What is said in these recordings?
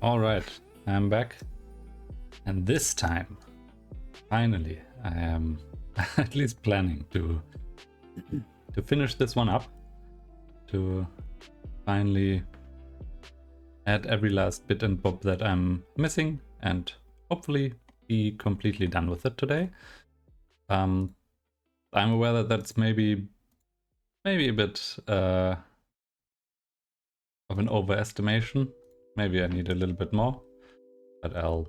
All right, I'm back, and this time, finally, I am at least planning to finish this one up, to finally add every last bit and bob that I'm missing, and hopefully be completely done with it today. I'm aware that that's maybe a bit of an overestimation. Maybe I need a little bit more, but I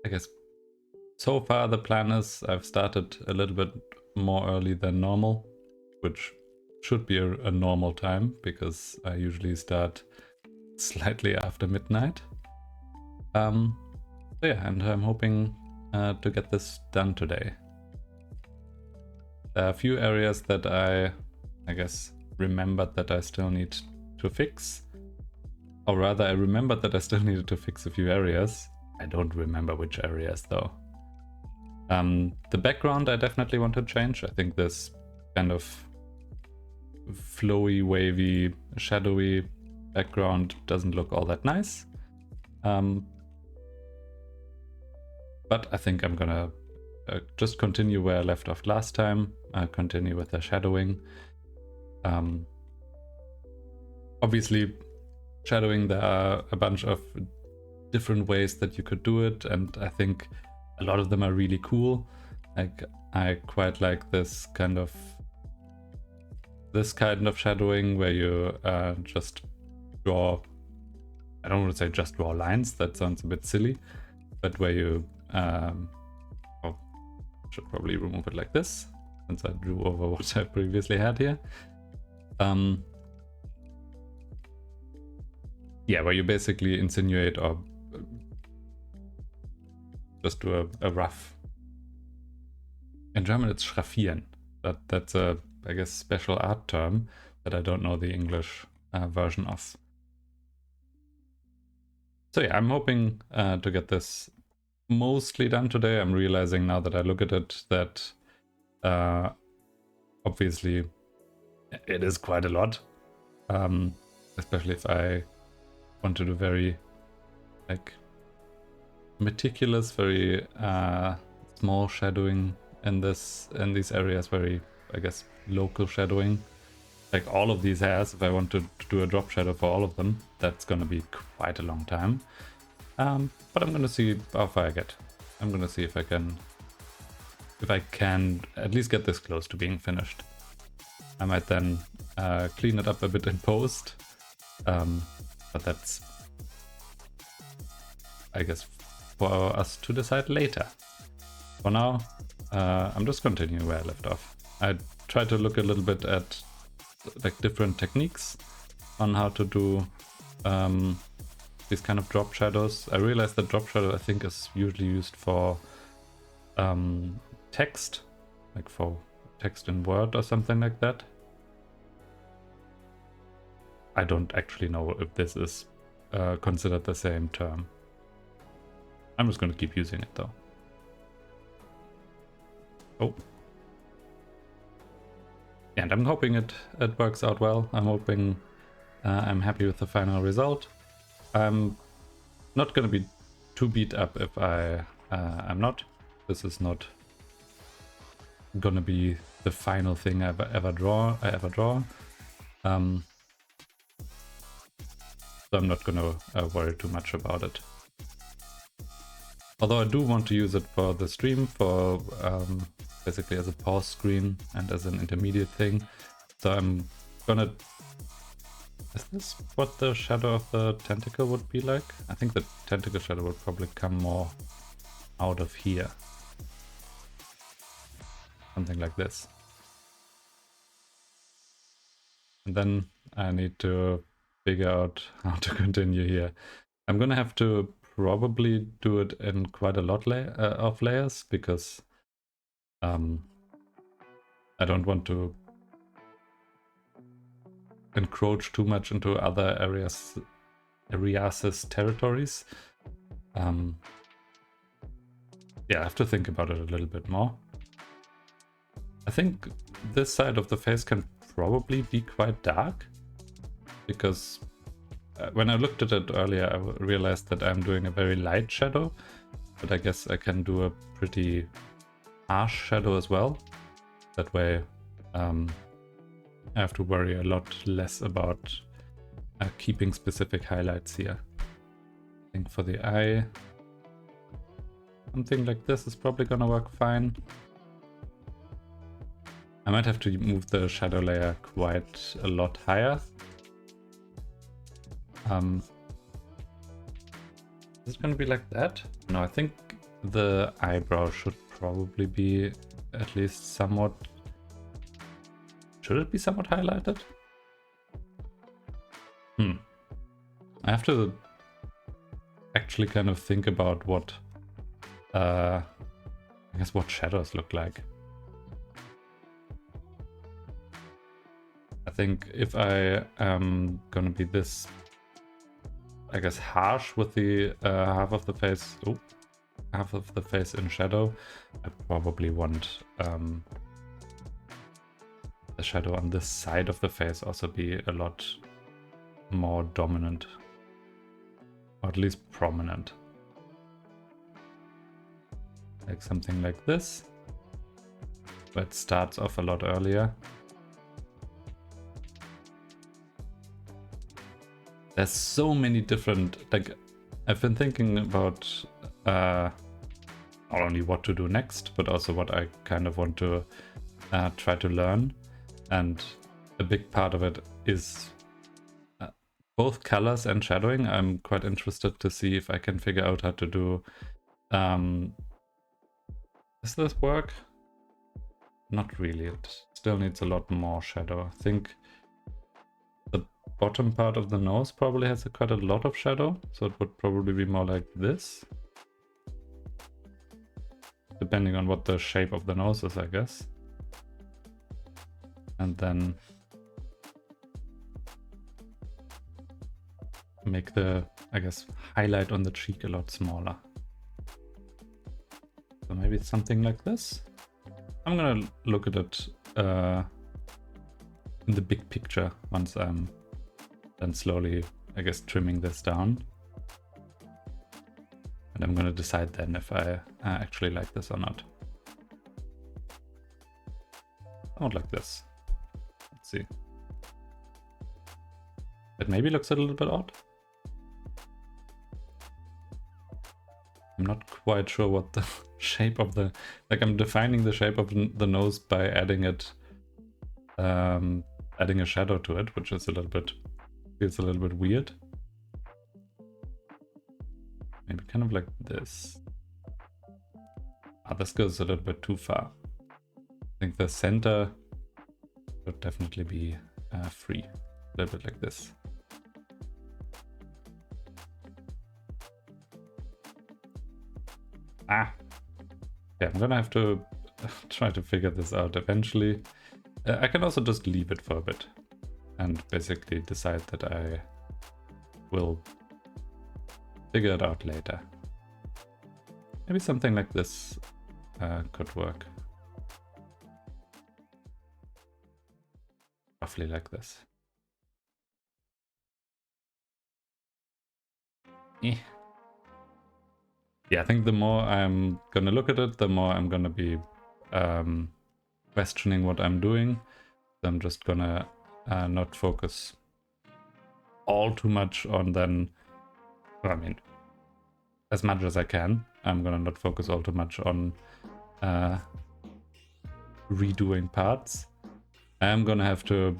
guess so far the plan is I've started a little bit more early than normal, which should be a normal time because I usually start slightly after midnight. So yeah, and I'm hoping to get this done today. There are a few areas that I guess remembered that I still need to fix. Or rather, I remembered that I still needed to fix a few areas. I don't remember which areas though. The background I definitely want to change. I think this kind of flowy, wavy, shadowy background doesn't look all that nice. But I think I'm gonna just continue where I left off last time, continue with the shadowing. Obviously, shadowing, there are a bunch of different ways that you could do it, and I think a lot of them are really cool. Like, I quite like this kind of shadowing where you just draw, I don't want to say just draw lines, that sounds a bit silly, but where you should probably remove it like this, since I drew over what I previously had here. Yeah, where you basically insinuate or just do a rough. In German it's schraffieren. That's a, I guess, special art term that I don't know the English version of. So yeah, I'm hoping to get this mostly done today. I'm realizing now that I look at it that obviously it is quite a lot, especially if I want to do very like meticulous, very small shadowing in these areas, very, I guess, local shadowing. Like all of these hairs, if I want to do a drop shadow for all of them, that's gonna be quite a long time. But I'm gonna see how far I get. I'm gonna see if I can at least get this close to being finished. I might then clean it up a bit in post, but that's, I guess, for us to decide later. For now, I'm just continuing where I left off. I tried to look a little bit at like different techniques on how to do these kind of drop shadows. I realized that drop shadow, I think, is usually used for text, like for text in Word or something like that. I don't actually know if this is considered the same term. I'm just going to keep using it though. Oh. And I'm hoping it works out well. I'm hoping I'm happy with the final result. I'm not going to be too beat up if I am not. This is not going to be the final thing I ever draw. So I'm not going to worry too much about it. Although I do want to use it for the stream, for basically as a pause screen and as an intermediate thing. So I'm gonna... Is this what the shadow of the tentacle would be like? I think the tentacle shadow would probably come more out of here. Something like this. And then I need to figure out how to continue here. I'm gonna have to probably do it in quite a lot of layers, because I don't want to encroach too much into other areas' territories. Yeah, I have to think about it a little bit more. I think this side of the face can probably be quite dark, because when I looked at it earlier, I realized that I'm doing a very light shadow, but I guess I can do a pretty harsh shadow as well. That way I have to worry a lot less about keeping specific highlights here. I think for the eye, something like this is probably gonna work fine. I might have to move the shadow layer quite a lot higher. Is it gonna be like that? No, I think the eyebrow should probably be at least somewhat... Should it be somewhat highlighted? I have to actually kind of think about what I guess what shadows look like. I think if I am gonna be this, I guess, harsh with the half of the face in shadow, I probably want the shadow on this side of the face also be a lot more dominant, or at least prominent. Like something like this, where it starts off a lot earlier. There's so many different, like, I've been thinking about not only what to do next, but also what I kind of want to try to learn. And a big part of it is both colors and shadowing. I'm quite interested to see if I can figure out how to do... does this work? Not really. It still needs a lot more shadow. I think the bottom part of the nose probably has quite a lot of shadow, so it would probably be more like this. Depending on what the shape of the nose is, I guess. And then make the, I guess, highlight on the cheek a lot smaller. So maybe it's something like this. I'm gonna look at it in the big picture once I'm then slowly, I guess, trimming this down. And I'm gonna decide then if I actually like this or not. Somewhat like this. Let's see. It maybe looks a little bit odd. I'm not quite sure what the shape of the... Like, I'm defining the shape of the nose by adding it... adding a shadow to it, which is a little bit... feels a little bit weird. Maybe kind of like this. Ah, this goes a little bit too far. I think the center should definitely be free. A little bit like this. Ah! Yeah, I'm gonna have to try to figure this out eventually. I can also just leave it for a bit and basically decide that I will figure it out later. Maybe something like this could work. Roughly like this. Yeah, I think the more I'm gonna look at it, the more I'm gonna be questioning what I'm doing. So I'm just gonna not focus all too much on then... Well, I mean, as much as I can. I'm gonna not focus all too much on redoing parts. I'm gonna have to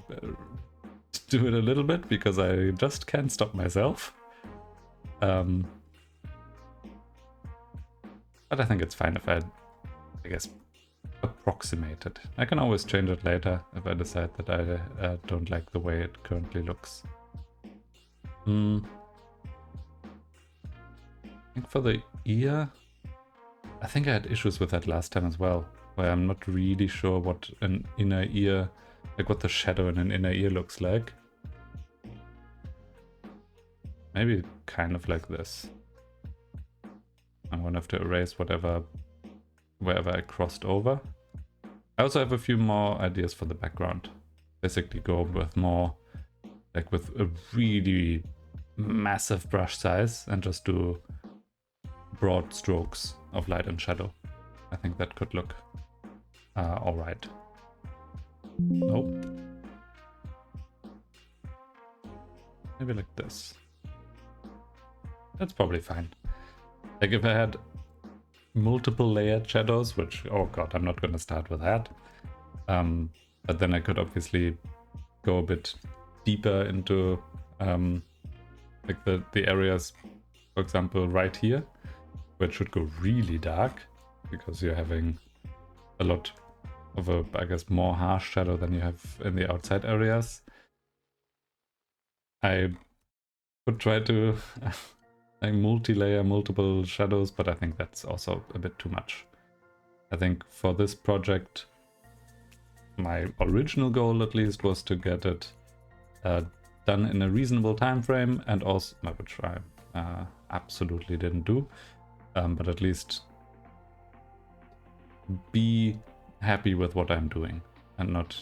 do it a little bit because I just can't stop myself. But I think it's fine if I guess, approximate it. I can always change it later if I decide that I don't like the way it currently looks. I think for the ear, I think I had issues with that last time as well, where I'm not really sure what an inner ear, like what the shadow in an inner ear looks like. Maybe kind of like this. I'm gonna have to erase wherever I crossed over. I also have a few more ideas for the background. Basically go with more, like with a really massive brush size and just do broad strokes of light and shadow. I think that could look alright. Nope. Maybe like this. That's probably fine. Like if I had multiple layered shadows, which, oh god, I'm not going to start with that. But then I could obviously go a bit deeper into like the areas, for example, right here, where it should go really dark, because you're having a lot of a, I guess, more harsh shadow than you have in the outside areas. I would try to like multi-layer multiple shadows, but I think that's also a bit too much. I think for this project, my original goal at least was to get it done in a reasonable time frame, and also, which I absolutely didn't do, but at least be happy with what I'm doing and not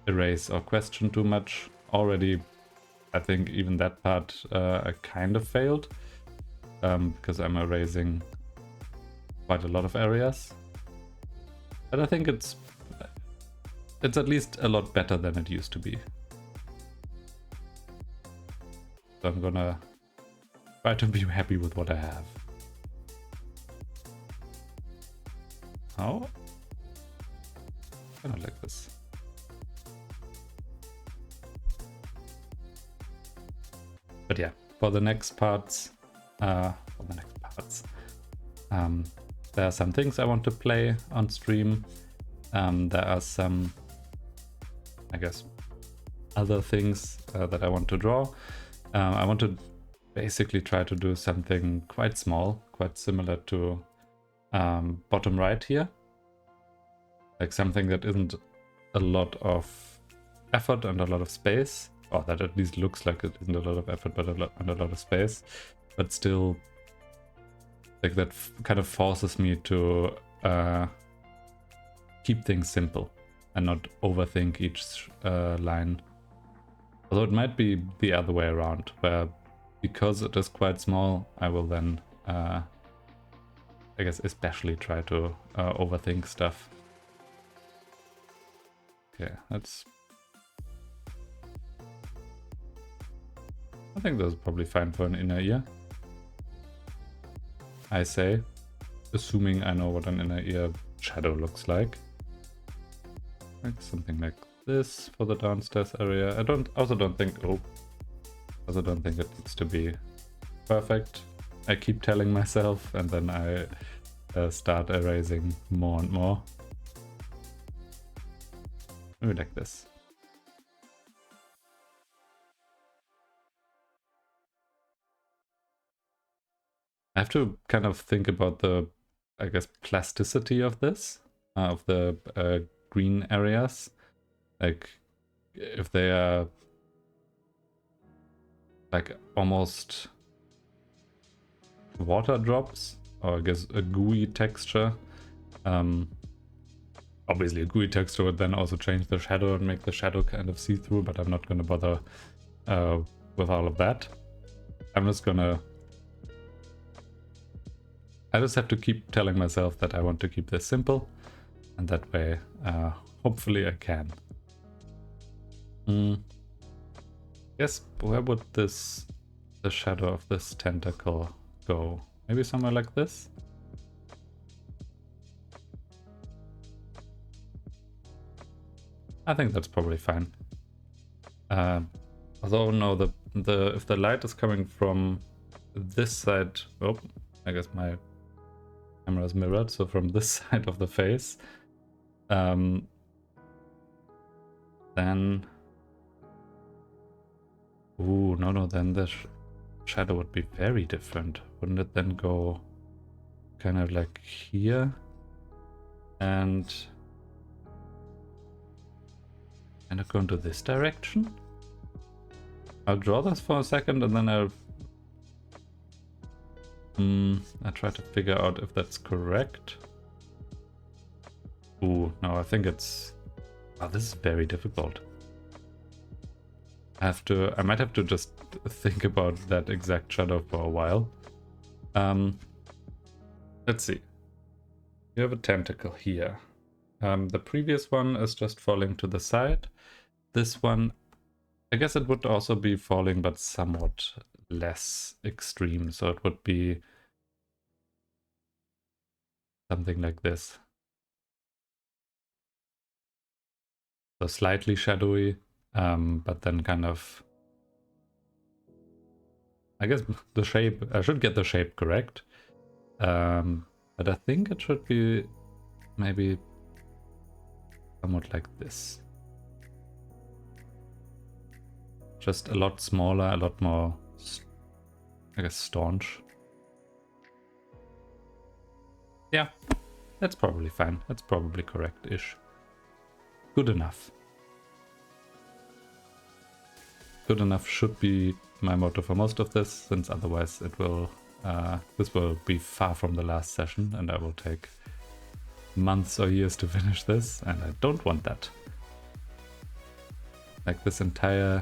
erase or question too much. Already, I think even that part I kind of failed, because I'm erasing quite a lot of areas. But I think it's at least a lot better than it used to be. So I'm gonna try to be happy with what I have. Oh, kind of like this. But yeah, for the next parts, there are some things I want to play on stream. There are some, I guess, other things that I want to draw. I want to basically try to do something quite small, quite similar to bottom right here. Like something that isn't a lot of effort and a lot of space. Or that at least looks like it isn't a lot of effort, but a lot of space. But still, like that kind of forces me to keep things simple and not overthink each line. Although it might be the other way around, where because it is quite small, I will then, I guess, especially try to overthink stuff. Okay, that's... I think that's probably fine for an inner ear. I say, assuming I know what an inner ear shadow looks like. Like something like this for the downstairs area. I also don't think it needs to be perfect. I keep telling myself, and then I start erasing more and more. Maybe like this. I have to kind of think about the, I guess, plasticity of this, of the green areas. Like, if they are like almost water drops, or I guess a gooey texture. Obviously a gooey texture would then also change the shadow and make the shadow kind of see-through, but I'm not going to bother with all of that. I just have to keep telling myself that I want to keep this simple, and that way hopefully I can. Yes, where would the shadow of this tentacle go? Maybe somewhere like this? I think that's probably fine. Although no, if the light is coming from this side, oh, I guess my camera is mirrored, so from this side of the face, then ooh, no, then the shadow would be very different. Wouldn't it then go kind of like here and go into this direction? I'll draw this for a second and then I'll try to figure out if that's correct. Ooh, no, I think it's... Oh, this is very difficult. I might have to just think about that exact shadow for a while. Let's see. You have a tentacle here. The previous one is just falling to the side. This one, I guess it would also be falling, but somewhat less extreme. So it would be something like this. So slightly shadowy, but then kind of... I guess the shape, I should get the shape correct. But I think it should be maybe somewhat like this. Just a lot smaller, a lot more, I guess, staunch. Yeah, that's probably fine. That's probably correct-ish. Good enough. Good enough should be my motto for most of this, since otherwise it will this will be far from the last session, and I will take months or years to finish this, and I don't want that. Like this entire,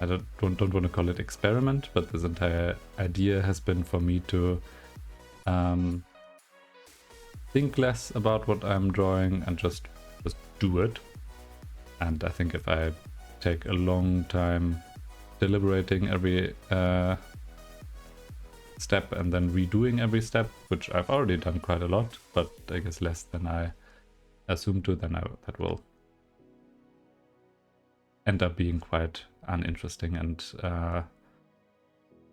I don't want to call it experiment, but this entire idea has been for me to think less about what I'm drawing and just do it. And I think if I take a long time deliberating every step and then redoing every step, which I've already done quite a lot, but I guess less than I assumed to, then that will end up being quite uninteresting and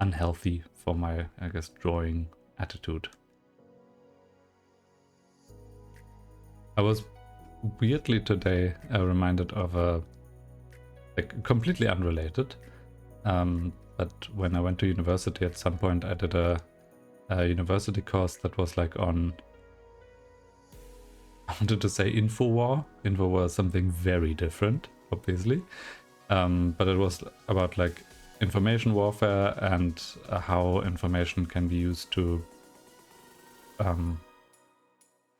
unhealthy for my, I guess, drawing attitude. I was weirdly today reminded of a, like, completely unrelated, but when I went to university at some point I did a university course that was like on, I wanted to say Infowar. Infowar is something very different, obviously, but it was about like information warfare and how information can be used to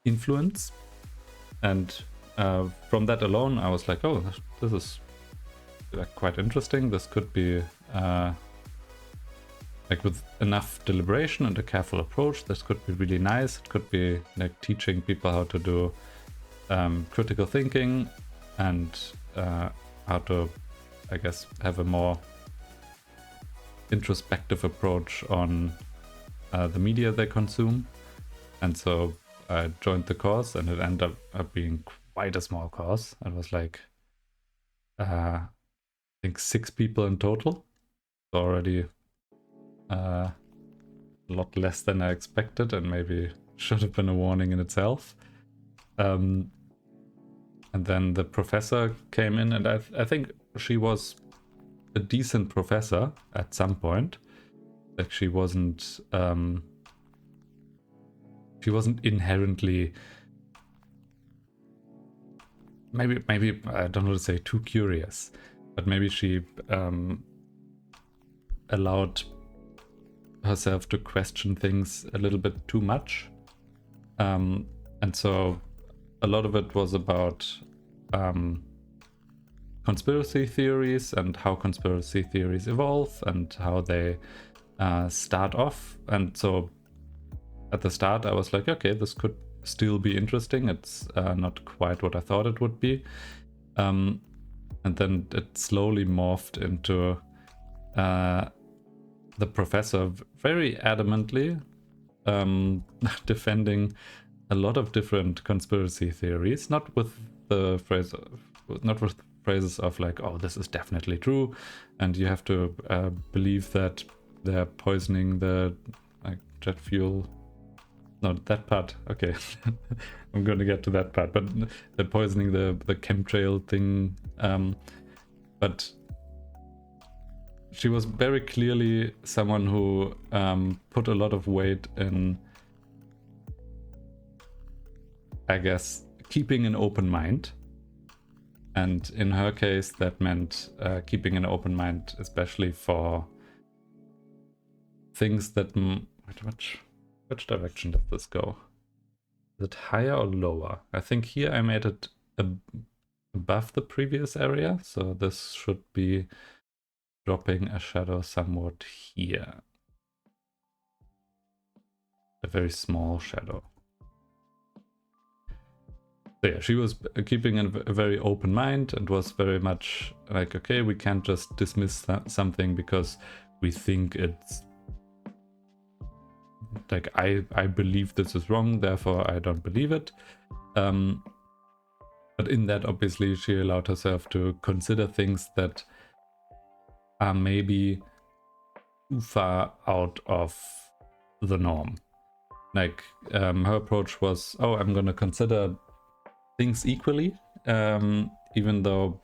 influence. And from that alone I was like, oh, this is quite interesting. This could be like with enough deliberation and a careful approach, this could be really nice. It could be like teaching people how to do critical thinking and how to, I guess, have a more introspective approach on the media they consume. And so I joined the course, and it ended up being quite a small course. It was like I think 6 people in total. So already a lot less than I expected, and maybe should have been a warning in itself. And then the professor came in, and I think she was a decent professor at some point. Like she wasn't inherently, maybe I don't want to say too curious, but maybe she allowed herself to question things a little bit too much, and so a lot of it was about conspiracy theories and how conspiracy theories evolve and how they start off. And so at the start I was like, okay, this could still be interesting. It's not quite what I thought it would be, and then it slowly morphed into the professor very adamantly defending a lot of different conspiracy theories, not with phrases of like, oh, this is definitely true and you have to believe that they're poisoning the jet fuel. No, that part, okay. I'm going to get to that part, but they're poisoning the chemtrail thing. But she was very clearly someone who put a lot of weight in, I guess, keeping an open mind. And in her case, that meant keeping an open mind, especially for things that... Which direction does this go? Is it higher or lower? I think here I made it a above the previous area. So this should be dropping a shadow somewhat here. A very small shadow. So yeah, she was keeping a very open mind and was very much like, okay, we can't just dismiss something because we think it's like, I believe this is wrong, therefore I don't believe it. But in that, obviously, she allowed herself to consider things that are maybe too far out of the norm. Like, her approach was, oh, I'm going to consider things equally, even though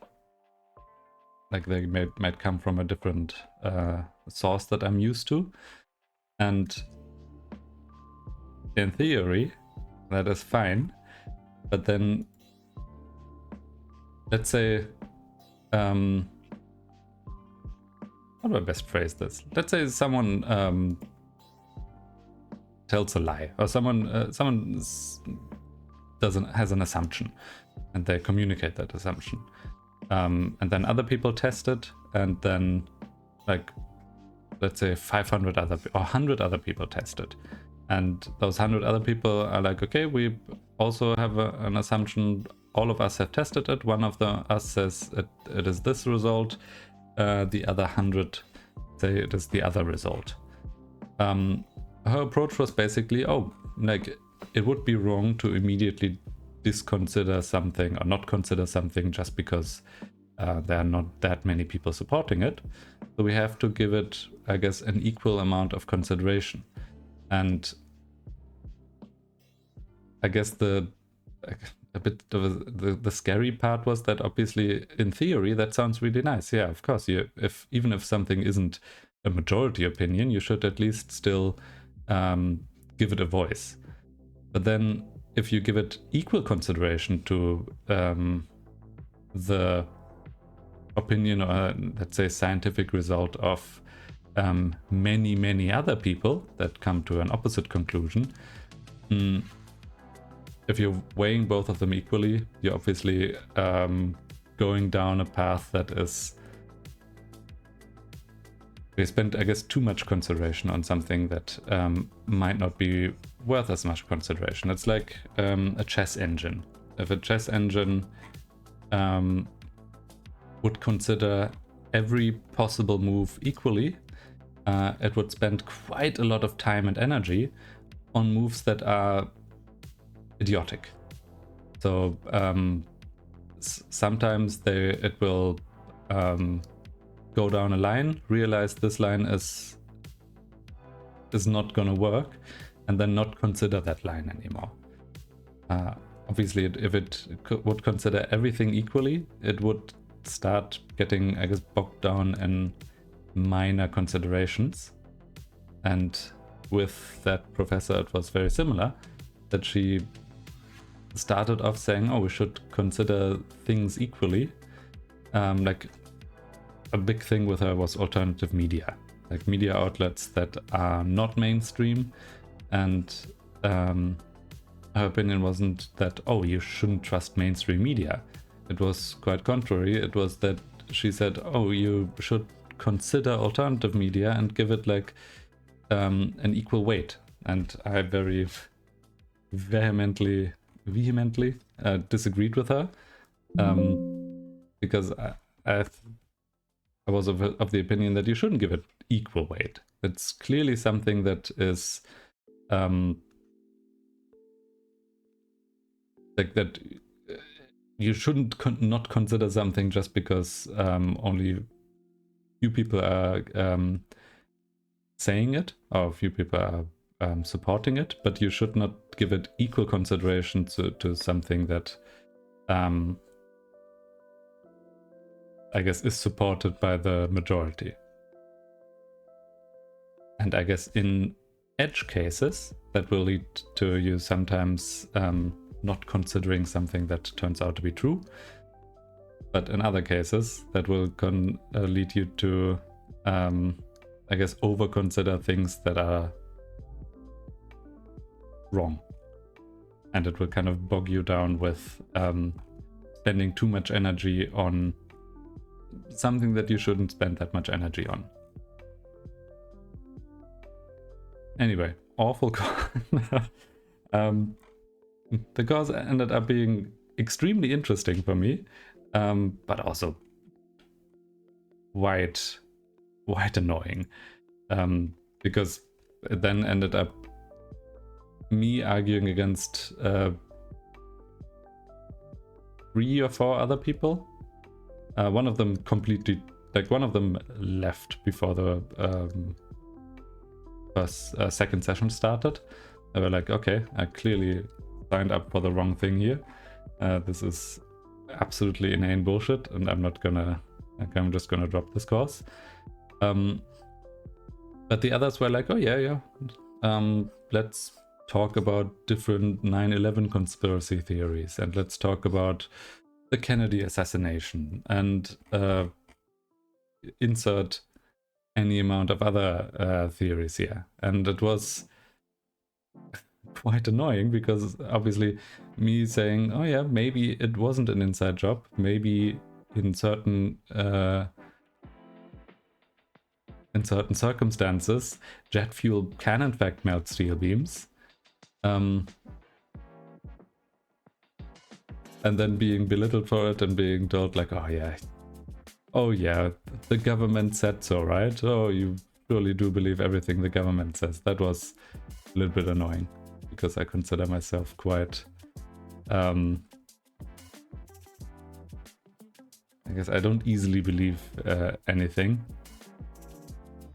like they might come from a different source that I'm used to. And in theory, that is fine. But then, let's say, how do I best phrase this? Let's say someone tells a lie, or someone has an assumption, and they communicate that assumption, and then other people test it, and then, like, let's say 500 other or 100 other people test it, and those 100 other people are like, okay, we also have an assumption. All of us have tested it. One of us says it is this result. The other 100 say it is the other result. Her approach was basically, oh, like, it would be wrong to immediately disconsider something or not consider something just because there are not that many people supporting it. So we have to give it, I guess, an equal amount of consideration. And I guess the scary part was that, obviously, in theory, that sounds really nice. Yeah, of course. Even if something isn't a majority opinion, you should at least still give it a voice. But then, if you give it equal consideration to the opinion, or let's say scientific result of many other people that come to an opposite conclusion, if you're weighing both of them equally, you're obviously going down a path that is, we spent, I guess, too much consideration on something that might not be worth as much consideration. It's like a chess engine. If a chess engine would consider every possible move equally, it would spend quite a lot of time and energy on moves that are idiotic. So sometimes it will go down a line, realize this line is not gonna work, and then not consider that line anymore. Obviously, if it would consider everything equally, it would start getting, I guess, bogged down in minor considerations. And with that professor, it was very similar, that she started off saying, oh, we should consider things equally. Like, a big thing with her was alternative media, like media outlets that are not mainstream. And her opinion wasn't that, oh, you shouldn't trust mainstream media. It was quite contrary. It was that she said, oh, you should consider alternative media and give it like an equal weight. And I very vehemently disagreed with her, because I was of the opinion that you shouldn't give it equal weight. It's clearly something that is like that. You shouldn't not consider something just because only few people are saying it, or few people are supporting it, but you should not give it equal consideration to something that I guess is supported by the majority. And I guess in edge cases, that will lead to you sometimes not considering something that turns out to be true. But in other cases, that will lead you to, I guess, over-consider things that are wrong. And it will kind of bog you down with spending too much energy on something that you shouldn't spend that much energy on. Anyway, awful the course ended up being extremely interesting for me, but also quite annoying, because it then ended up me arguing against 3 or 4 other people. One of them completely, like one of them left before the second session started. They were like, okay, I clearly signed up for the wrong thing here. This is absolutely inane bullshit, and I'm just gonna drop this course. But the others were like, oh yeah, let's talk about different 9/11 conspiracy theories, and let's talk about the Kennedy assassination, and insert any amount of other theories here. And it was quite annoying, because obviously me saying, oh yeah, maybe it wasn't an inside job, maybe in certain circumstances jet fuel can in fact melt steel beams, and then being belittled for it and being told like, oh yeah, the government said so, right? Oh, you surely do believe everything the government says. That was a little bit annoying, because I consider myself quite I guess I don't easily believe anything,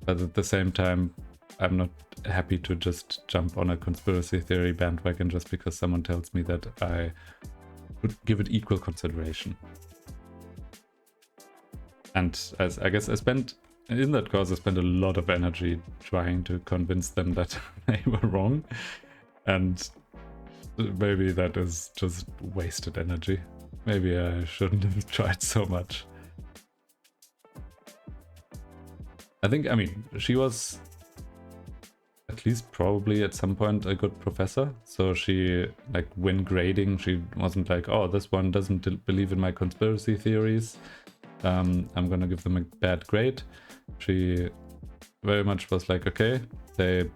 but at the same time I'm not happy to just jump on a conspiracy theory bandwagon just because someone tells me that I would give it equal consideration. And as I guess I spent in that course, I spent a lot of energy trying to convince them that they were wrong, and maybe that is just wasted energy. Maybe I shouldn't have tried so much. I mean, she was at least probably at some point a good professor. So she, like, when grading, she wasn't like, oh, this one doesn't believe in my conspiracy theories, I'm gonna give them a bad grade. She very much was like, okay, they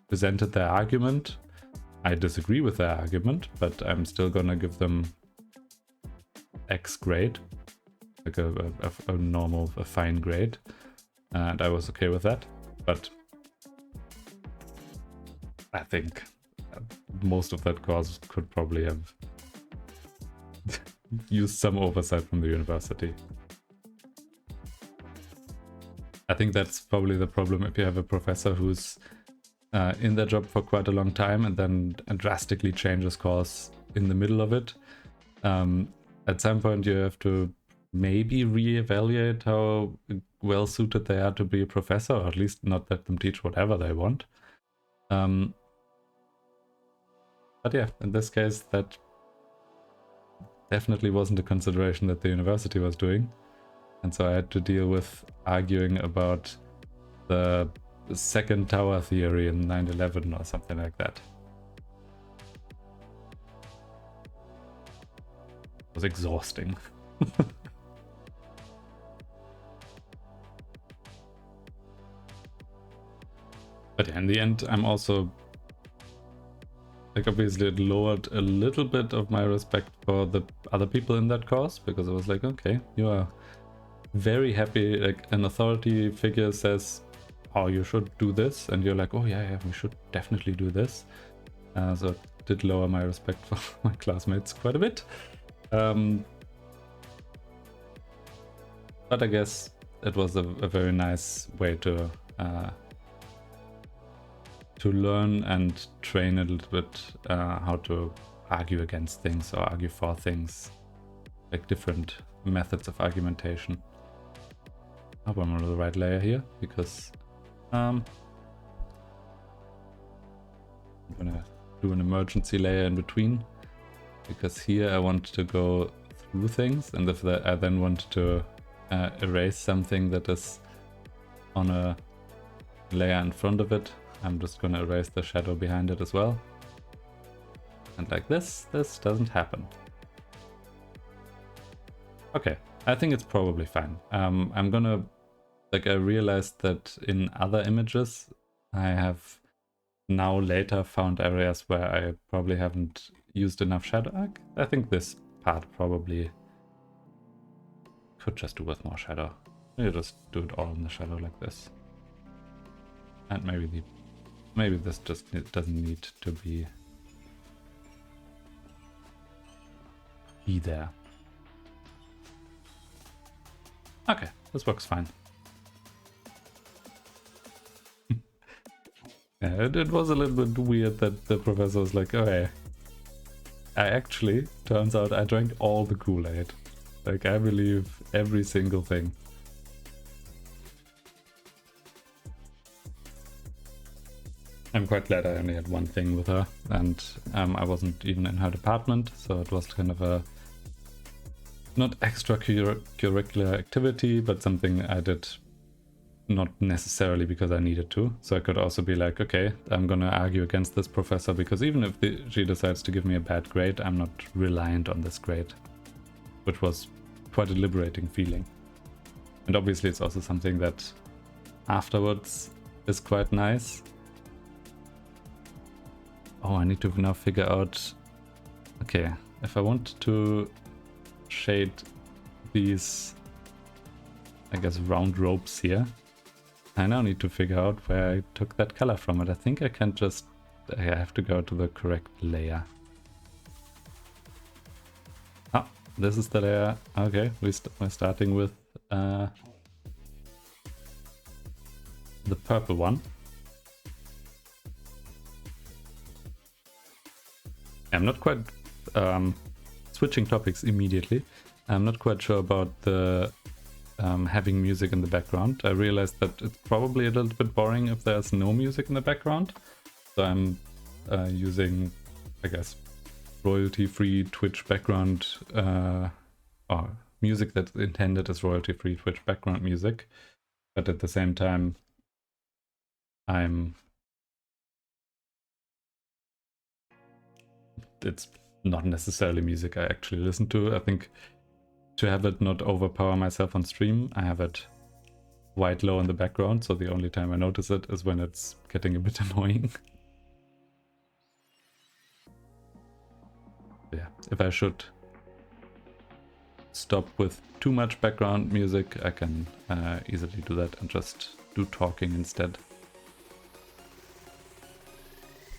presented their argument. I disagree with their argument, but I'm still gonna give them X grade, like a normal, a fine grade. And I was okay with that. But I think most of that course could probably have used some oversight from the university. I think that's probably the problem if you have a professor who's in their job for quite a long time and then drastically changes course in the middle of it. At some point you have to maybe reevaluate how well suited they are to be a professor, or at least not let them teach whatever they want. But yeah, in this case that definitely wasn't a consideration that the university was doing. And so I had to deal with arguing about the second tower theory in 9/11 or something like that. It was exhausting. But yeah, in the end, I'm also, like, obviously it lowered a little bit of my respect for the other people in that course, because I was like, okay, you are very happy, like an authority figure says, oh, you should do this, and you're like, oh yeah, we should definitely do this. So it did lower my respect for my classmates quite a bit. But I guess it was a very nice way to learn and train a little bit how to argue against things or argue for things, like different methods of argumentation. I hope I'm on the right layer here, because I'm gonna do an emergency layer in between, because here I want to go through things, and if I then want to erase something that is on a layer in front of it, I'm just gonna erase the shadow behind it as well. And like this doesn't happen. Okay, I think it's probably fine. I'm gonna, like, I realized that in other images I have now later found areas where I probably haven't used enough shadow arc. I think this part probably could just do with more shadow. Maybe just do it all in the shadow like this. And maybe this just doesn't need to be there. Okay, this works fine. Yeah, it was a little bit weird that the professor was like, oh hey, I actually, turns out I drank all the Kool-Aid. Like, I believe every single thing. I'm quite glad I only had one thing with her, and I wasn't even in her department, so it was kind of a not extracurricular activity, but something I did not necessarily because I needed to. So I could also be like, okay, I'm gonna argue against this professor, because even if she decides to give me a bad grade, I'm not reliant on this grade, which was quite a liberating feeling. And obviously it's also something that afterwards is quite nice. Oh, I need to now figure out, okay, if I want to shade these, I guess, round ropes here, I now need to figure out where I took that color from. And I think I can just, I have to go to the correct layer. Oh, this is the layer. Okay, we're starting with the purple one. I'm not quite switching topics immediately. I'm not quite sure about the having music in the background. I realized that it's probably a little bit boring if there's no music in the background. So I'm using, I guess, royalty-free Twitch background, or music that's intended as royalty-free Twitch background music. But at the same time, it's not necessarily music I actually listen to. I think to have it not overpower myself on stream, I have it white low in the background, so the only time I notice it is when it's getting a bit annoying. Yeah, if I should stop with too much background music, I can easily do that and just do talking instead.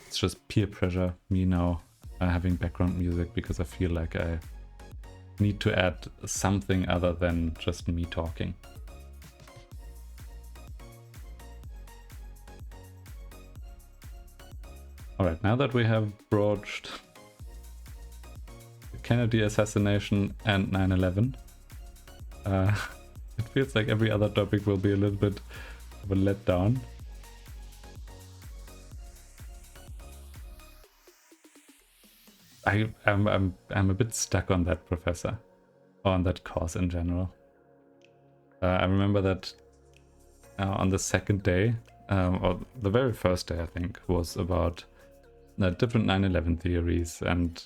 It's just peer pressure, me now having background music, because I feel like I need to add something other than just me talking. Alright, now that we have broached the Kennedy assassination and 9/11, it feels like every other topic will be a little bit of a letdown. I'm a bit stuck on that professor, or on that course in general. I remember that on the second day, or the very first day I think, was about different 9/11 theories and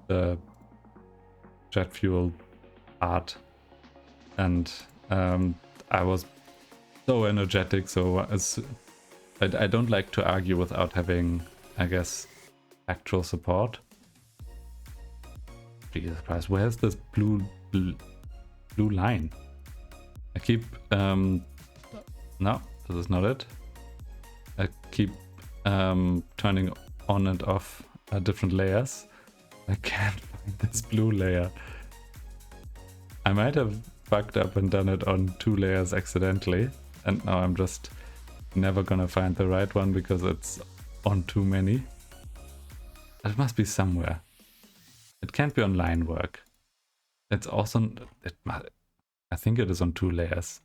the jet fuel art, and I was so energetic. So I don't like to argue without having, I guess, actual support. Jesus Christ, where's this blue line? I keep no, this is not it. I keep turning on and off different layers. I can't find this blue layer. I might have fucked up and done it on 2 layers accidentally, and now I'm just never gonna find the right one because it's on too many. It must be somewhere. It can't be on linework. It's also, I think it is on 2 layers.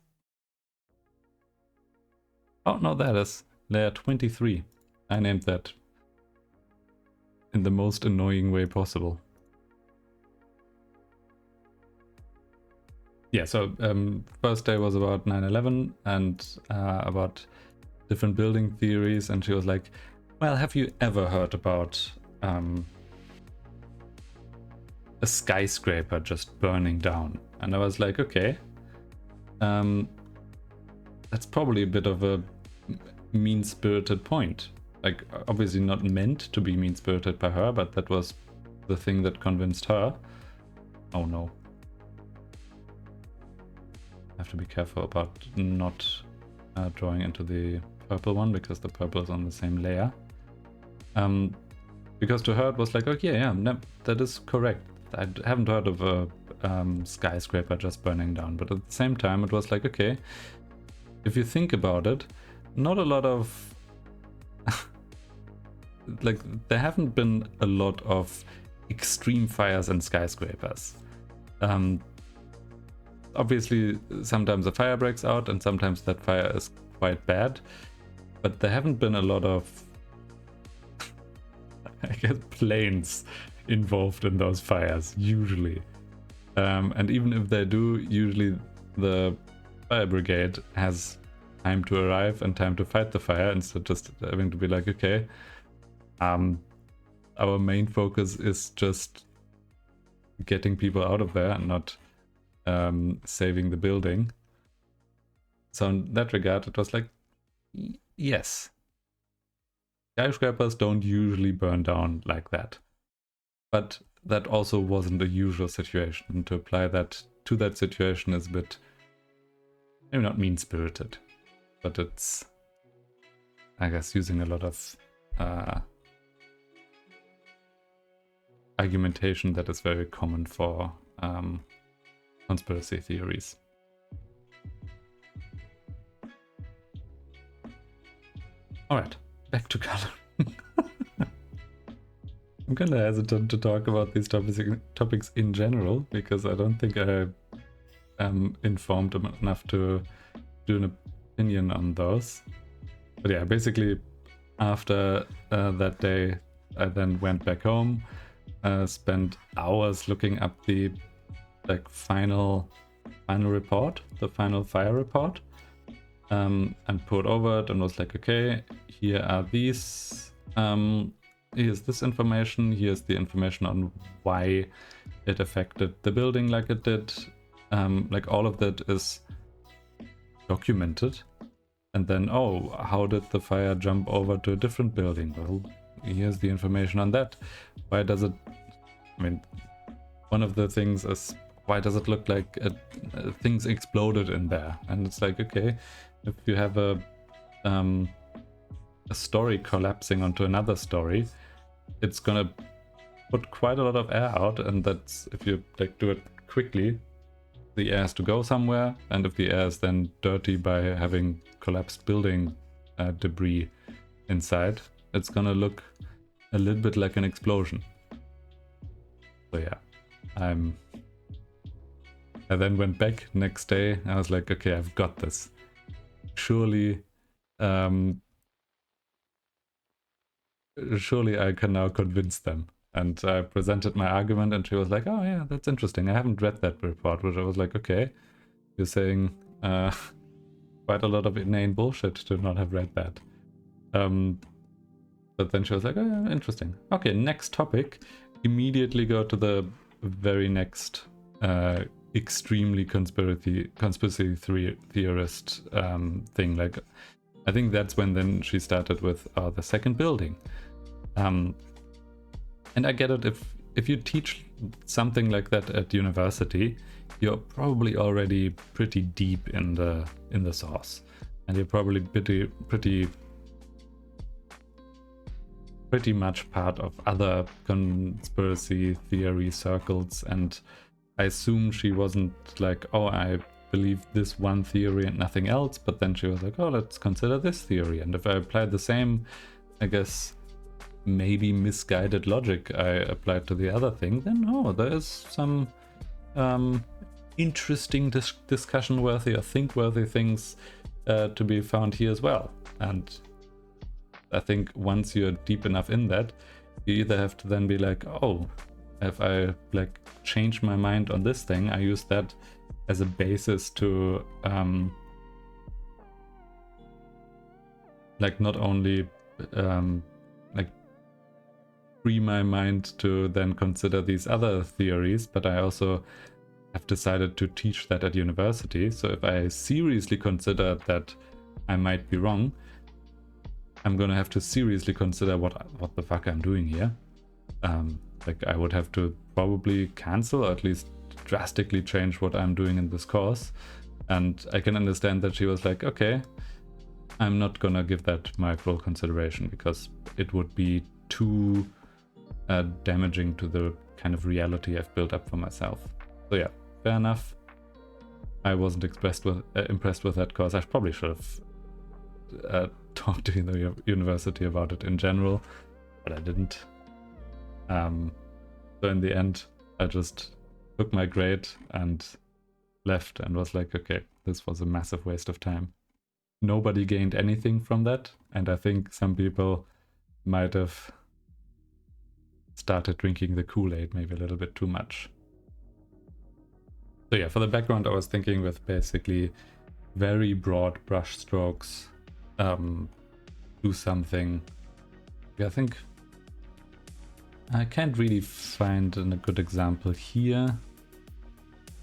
Oh no, that is layer 23. I named that in the most annoying way possible. Yeah, so first day was about 9/11 and about different building theories, and she was like, well, have you ever heard about a a skyscraper just burning down. And I was like, okay, that's probably a bit of a mean-spirited point. Like, obviously not meant to be mean-spirited by her, but that was the thing that convinced her. Oh no. I have to be careful about not drawing into the purple one, because the purple is on the same layer. Because to her it was like, okay, yeah, no, that is correct. I haven't heard of a skyscraper just burning down, but at the same time it was like, okay, if you think about it, not a lot of like, there haven't been a lot of extreme fires in skyscrapers. Obviously sometimes a fire breaks out and sometimes that fire is quite bad, but there haven't been a lot of I guess planes involved in those fires usually. And even if they do, usually the fire brigade has time to arrive and time to fight the fire, instead of just having to be like, okay, our main focus is just getting people out of there and not saving the building. So in that regard, it was like, yes, skyscrapers don't usually burn down like that. But that also wasn't a usual situation. And to apply that to that situation is a bit, maybe not mean-spirited, but it's, I guess, using a lot of argumentation that is very common for conspiracy theories. Alright, back to color. I'm kind of hesitant to talk about these topics in general, because I don't think I am informed enough to do an opinion on those. But yeah, basically after that day, I then went back home, spent hours looking up the final report, the final fire report, and poured over it and was like, okay, here are these, here's this information, here's the information on why it affected the building like it did. Like, all of that is documented. And then, oh, how did the fire jump over to a different building? Well, here's the information on that. Why does it, I mean, one of the things is, why does it look like things exploded in there? And it's like, okay, if you have a story collapsing onto another story, it's gonna put quite a lot of air out, and that's, if you like do it quickly, the air has to go somewhere, and if the air is then dirty by having collapsed building debris inside, it's gonna look a little bit like an explosion. So yeah, I then went back next day. I was like, okay, I've got this. Surely I can now convince them. And I presented my argument, and she was like, oh yeah, that's interesting. I haven't read that report, which I was like, okay, you're saying quite a lot of inane bullshit to not have read that. But then she was like, oh yeah, interesting. Okay, next topic. Immediately go to the very next extremely conspiracy theorist thing. Like, I think that's when then she started with the second building. And I get it, if you teach something like that at university, you're probably already pretty deep in the source, and you're probably pretty much part of other conspiracy theory circles. And I assume she wasn't like, oh, I believe this one theory and nothing else, but then she was like, oh, let's consider this theory. And if I applied the same, I guess, maybe misguided logic I applied to the other thing, then oh, there's some interesting discussion worthy or think worthy things to be found here as well. And I think once you're deep enough in that, you either have to then be like, oh, if I like change my mind on this thing, I use that as a basis to like not only like free my mind to then consider these other theories, but I also have decided to teach that at university. So if I seriously consider that I might be wrong, I'm gonna have to seriously consider what the fuck I'm doing here. Like I would have to probably cancel or at least drastically change what I'm doing in this course. And I can understand that she was like, okay, I'm not gonna give that my full consideration because it would be too damaging to the kind of reality I've built up for myself. So yeah, fair enough. I wasn't impressed with that course. I probably should have talked to the university about it in general, but I didn't. So in the end, I just took my grade and left and was like, okay, this was a massive waste of time. Nobody gained anything from that, and I think some people might have started drinking the Kool-Aid maybe a little bit too much. So yeah, for the background I was thinking with basically very broad brush strokes, do something. Yeah, I think I can't really find a good example here.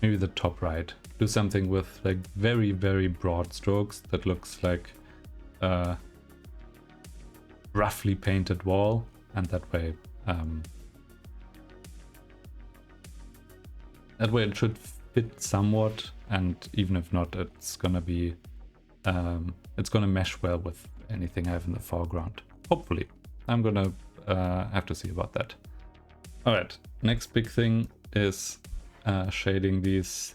Maybe the top right. Do something with like very, very broad strokes that looks like a roughly painted wall, and that way it should fit somewhat, and even if not, it's gonna be it's gonna mesh well with anything I have in the foreground. Hopefully. I'm gonna have to see about that. Alright, next big thing is shading these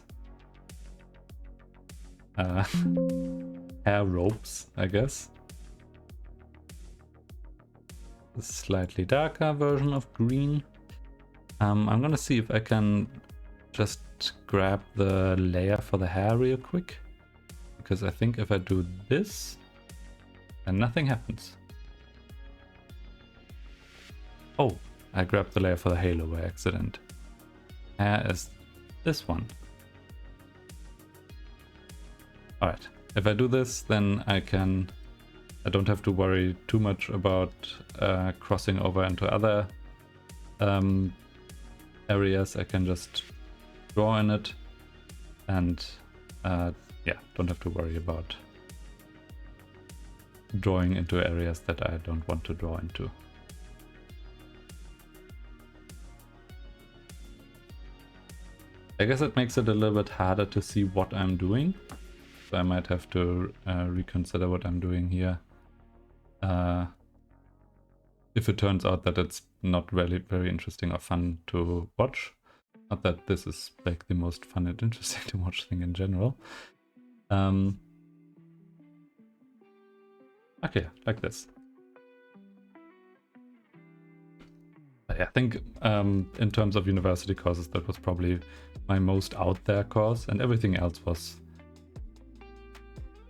hair ropes, I guess. A slightly darker version of green. I'm gonna see if I can just grab the layer for the hair real quick, because I think if I do this, then nothing happens. Oh, I grabbed the layer for the halo by accident. Hair is this one. Alright, if I do this, then I don't have to worry too much about crossing over into other areas. I can just draw in it, and yeah, don't have to worry about drawing into areas that I don't want to draw into. I guess it makes it a little bit harder to see what I'm doing, so I might have to reconsider what I'm doing here. If it turns out that it's not really very interesting or fun to watch. Not that this is like the most fun and interesting to watch thing in general. Okay, like this. I think in terms of university courses, that was probably my most out there course, and everything else was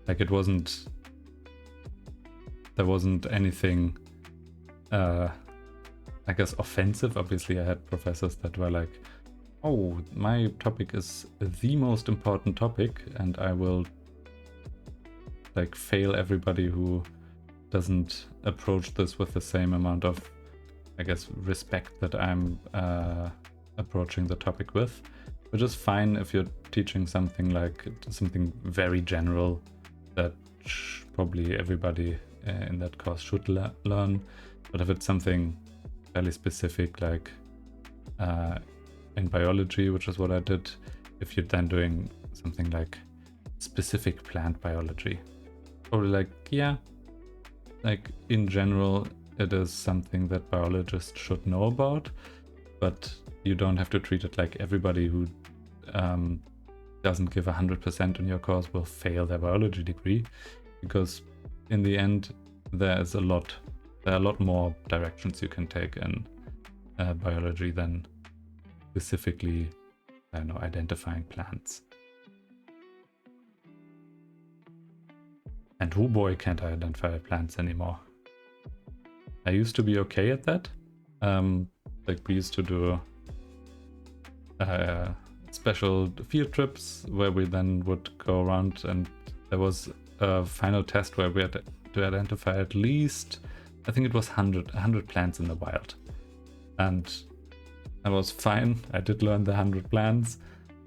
like, there wasn't anything I guess offensive. Obviously I had professors that were like, oh, my topic is the most important topic, and I will like fail everybody who doesn't approach this with the same amount of, I guess, respect that I'm approaching the topic with. Which is fine if you're teaching something like something very general that probably everybody in that course should learn. But if it's something fairly specific, like in biology, which is what I did, if you're then doing something like specific plant biology, probably like, yeah, like in general, it is something that biologists should know about, but you don't have to treat it like everybody who doesn't give 100% in your course will fail their biology degree, because in the end there are a lot more directions you can take in biology than specifically, I don't know, identifying plants. And oh boy, can't I identify plants anymore. I used to be okay at that. Like we used to do special field trips where we then would go around, and there was a final test where we had to identify at least, I think it was 100 plants in the wild. and I was fine. I did learn the 100 plants,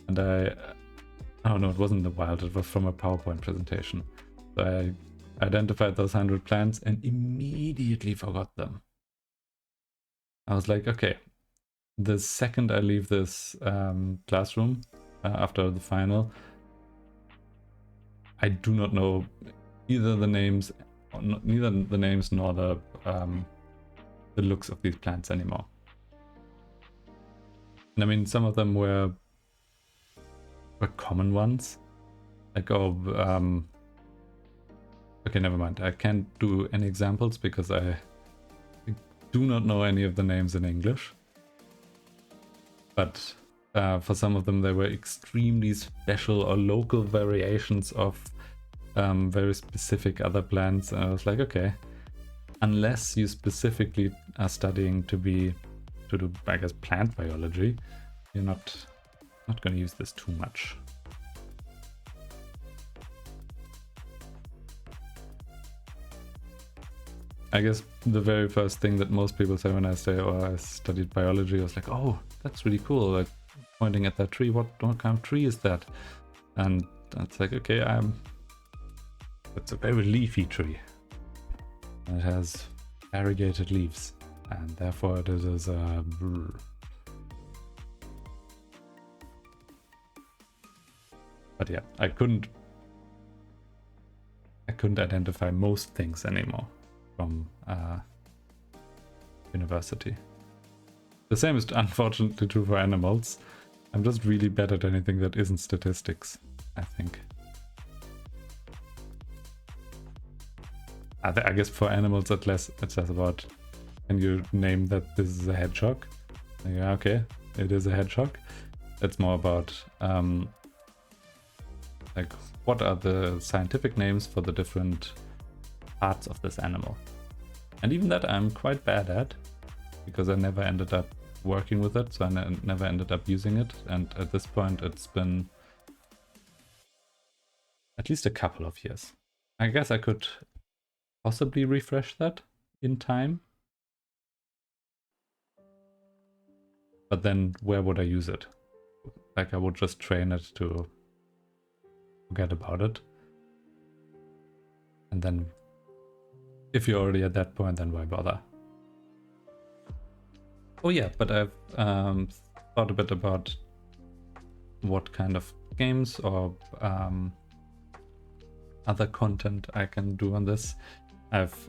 and oh no, it wasn't in the wild, it was from a PowerPoint presentation. So I identified those 100 plants and immediately forgot them. I was like, okay, the second I leave this classroom after the final, I do not know either the names, neither the names nor the looks of these plants anymore. And I mean, some of them were common ones, like okay, never mind. I can't do any examples because I do not know any of the names in English. But for some of them, they were extremely special or local variations of very specific other plants. And I was like, okay, unless you specifically are studying to do, I guess, plant biology, you're not going to use this too much. I guess the very first thing that most people say when I say, oh, I studied biology, I was like, oh, that's really cool. Like pointing at that tree, what kind of tree is that? And it's like, okay, it's a very leafy tree. And it has variegated leaves, and therefore it is a But yeah, I couldn't identify most things anymore from university. The same is unfortunately true for animals. I'm just really bad at anything that isn't statistics, I think. I guess for animals it's less about, can you name that this is a hedgehog? Yeah, okay, it is a hedgehog. It's more about like, what are the scientific names for the different parts of this animal? And even that I'm quite bad at, because I never ended up working with it, so I never ended up using it. And at this point it's been at least a couple of years. I guess I could possibly refresh that in time. But then where would I use it? Like, I would just train it to forget about it. And then if you're already at that point, then why bother? Oh yeah, but I've thought a bit about what kind of games or other content I can do on this.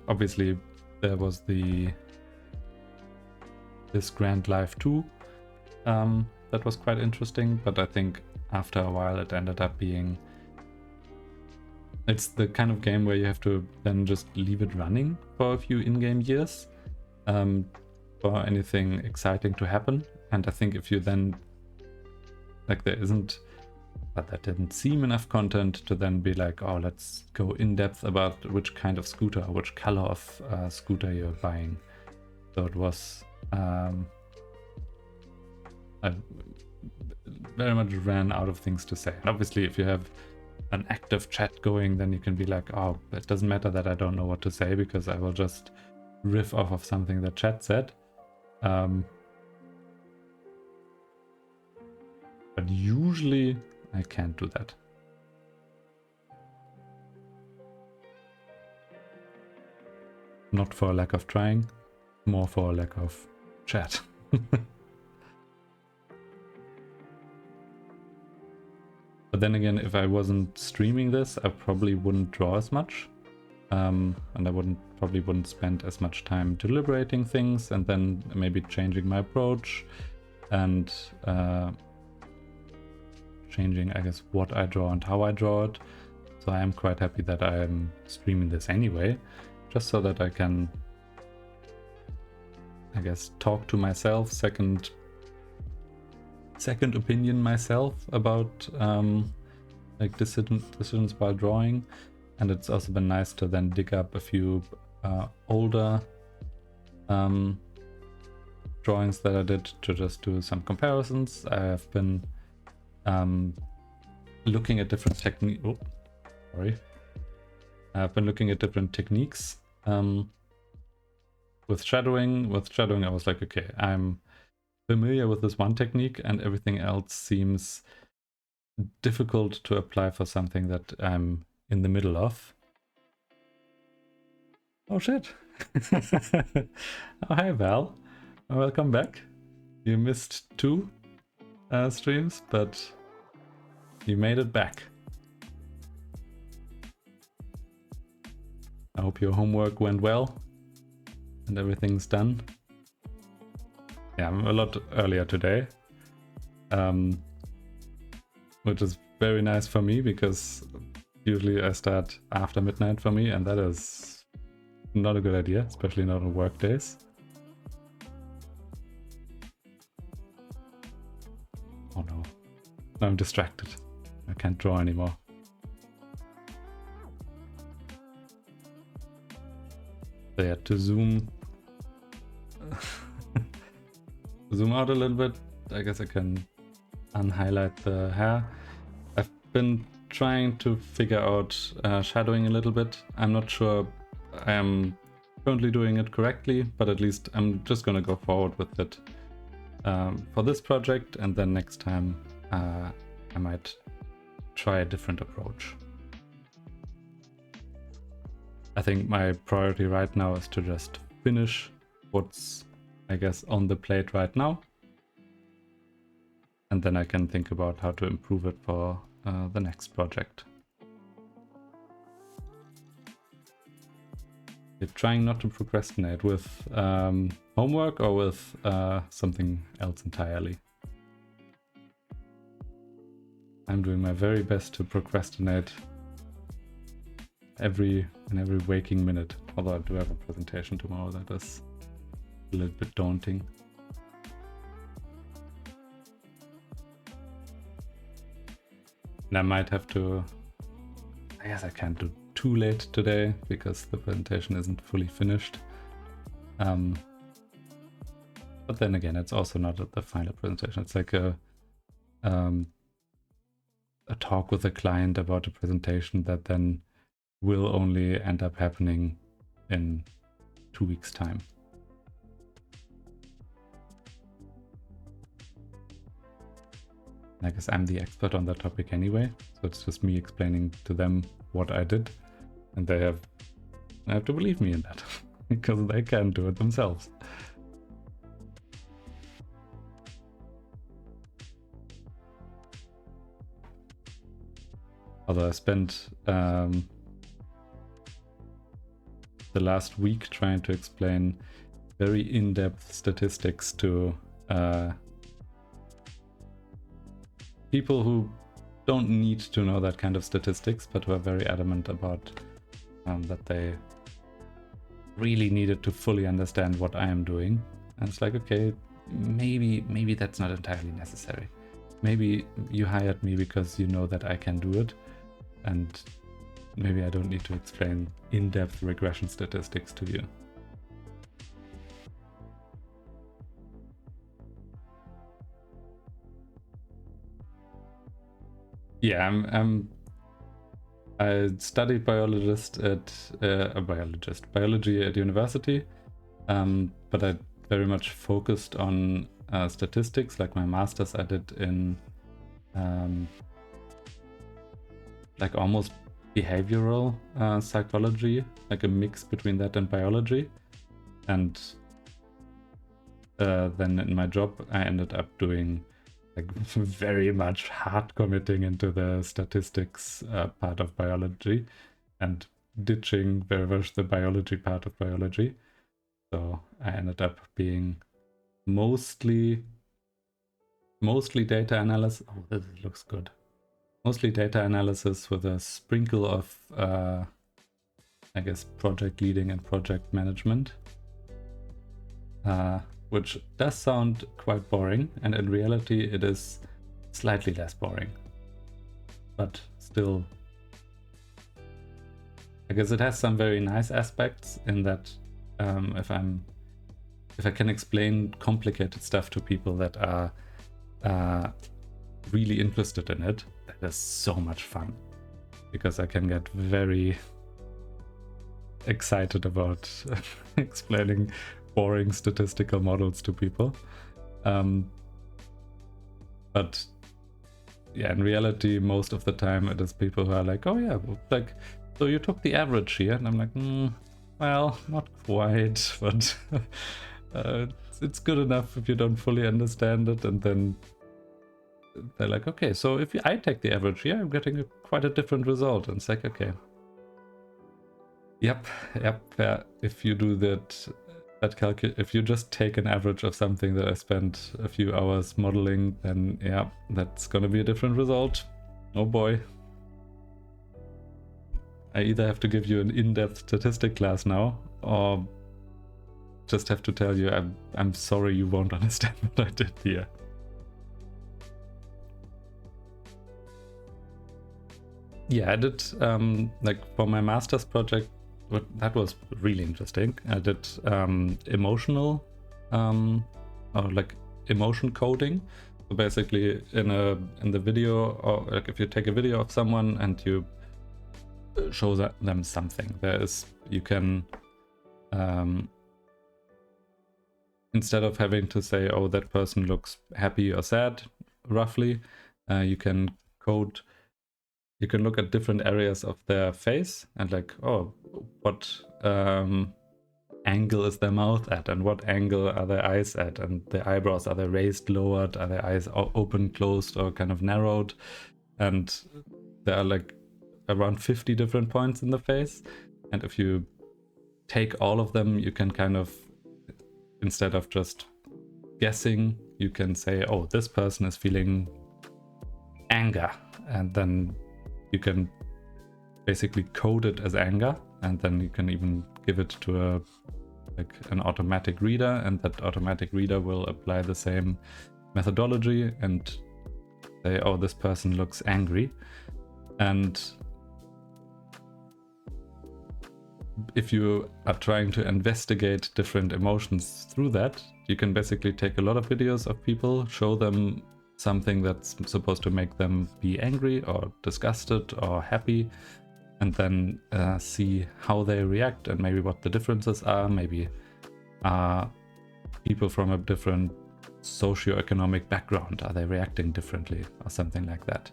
Obviously, there was this Grand Life 2 that was quite interesting, but I think after a while it ended up being, it's the kind of game where you have to then just leave it running for a few in-game years for anything exciting to happen. And I think if you then, like, that didn't seem enough content to then be like, oh, let's go in depth about which kind of scooter, which color of scooter you're buying. So it was, I very much ran out of things to say. And obviously, if you have an active chat going, then you can be like, oh, it doesn't matter that I don't know what to say, because I will just riff off of something that chat said. But usually I can't do that. Not for a lack of trying, more for a lack of chat. But then again, if I wasn't streaming this, I probably wouldn't draw as much. And I probably wouldn't spend as much time deliberating things and then maybe changing my approach and changing, I guess, what I draw and how I draw it. So I am quite happy that I am streaming this anyway, just so that I can, I guess, talk to myself, second opinion myself about like decisions while drawing. And it's also been nice to then dig up a few older drawings that I did to just do some comparisons. I have been looking at different techniques. Oh, sorry. I've been looking at different techniques with shadowing, I was like, okay, I'm familiar with this one technique and everything else seems difficult to apply for something that I'm in the middle of. Oh shit. Oh, hi Val. Welcome back. You missed 2 streams, but you made it back. I hope your homework went well and everything's done. Yeah, I'm a lot earlier today, which is very nice for me because usually I start after midnight for me, and that is not a good idea, especially not on work days. Oh no, now I'm distracted. I can't draw anymore. So yeah, to zoom out a little bit, I guess I can unhighlight the hair. I've been trying to figure out shadowing a little bit. I'm not sure I am currently doing it correctly, but at least I'm just gonna go forward with it for this project, and then next time I might try a different approach. I think my priority right now is to just finish what's, I guess, on the plate right now, and then I can think about how to improve it for the next project. You're trying not to procrastinate with homework or with something else entirely. I'm doing my very best to procrastinate in every waking minute. Although I do have a presentation tomorrow that is a little bit daunting. And I might have to, I guess I can't do too late today because the presentation isn't fully finished. But then again, it's also not the final presentation. It's like a talk with a client about a presentation that then will only end up happening in 2 weeks' time. I guess I'm the expert on that topic anyway, so it's just me explaining to them what I did, and they have to believe me in that because they can't do it themselves. Although I spent the last week trying to explain very in-depth statistics to people who don't need to know that kind of statistics, but who are very adamant about that they really needed to fully understand what I am doing. And it's like, okay, maybe that's not entirely necessary. Maybe you hired me because you know that I can do it, and maybe I don't need to explain in-depth regression statistics to you. Yeah, I studied biology at university, but I very much focused on statistics. Like my master's I did in like almost behavioral psychology, like a mix between that and biology. And then in my job I ended up doing like very much hard committing into the statistics part of biology and ditching very much the biology part of biology. So I ended up being mostly data analysis. Oh, this looks good. Mostly data analysis with a sprinkle of, I guess, project leading and project management. Which does sound quite boring, and in reality it is slightly less boring. But still, I guess it has some very nice aspects in that if I can explain complicated stuff to people that are really interested in it, that is so much fun. Because I can get very excited about explaining boring statistical models to people. But yeah, in reality, most of the time it is people who are like, oh yeah, like, so you took the average here, and I'm like, well, not quite, but it's good enough if you don't fully understand it. And then they're like, okay, so if I take the average here, I'm getting quite a different result. And it's like, okay, yep, yeah. If you do that if you just take an average of something that I spent a few hours modeling, then yeah, that's gonna be a different result. Oh boy. I either have to give you an in-depth statistic class now, or just have to tell you I'm sorry you won't understand what I did here. Yeah, I did like for my master's project, that was really interesting. I did emotional or like emotion coding. So basically in the video, or like if you take a video of someone and you show them something, you can instead of having to say, oh, that person looks happy or sad, roughly, you can look at different areas of their face and like, oh, what angle is their mouth at, and what angle are their eyes at, and the eyebrows, are they raised, lowered, are their eyes open, closed, or kind of narrowed? And there are like around 50 different points in the face, and if you take all of them, you can kind of, instead of just guessing, you can say, oh, this person is feeling anger, and then you can basically code it as anger, and then you can even give it to an automatic reader, and that automatic reader will apply the same methodology and say, oh, this person looks angry. And if you are trying to investigate different emotions through that, you can basically take a lot of videos of people, show them something that's supposed to make them be angry or disgusted or happy, and then see how they react and maybe what the differences are. Maybe people from a different socioeconomic background, are they reacting differently or something like that,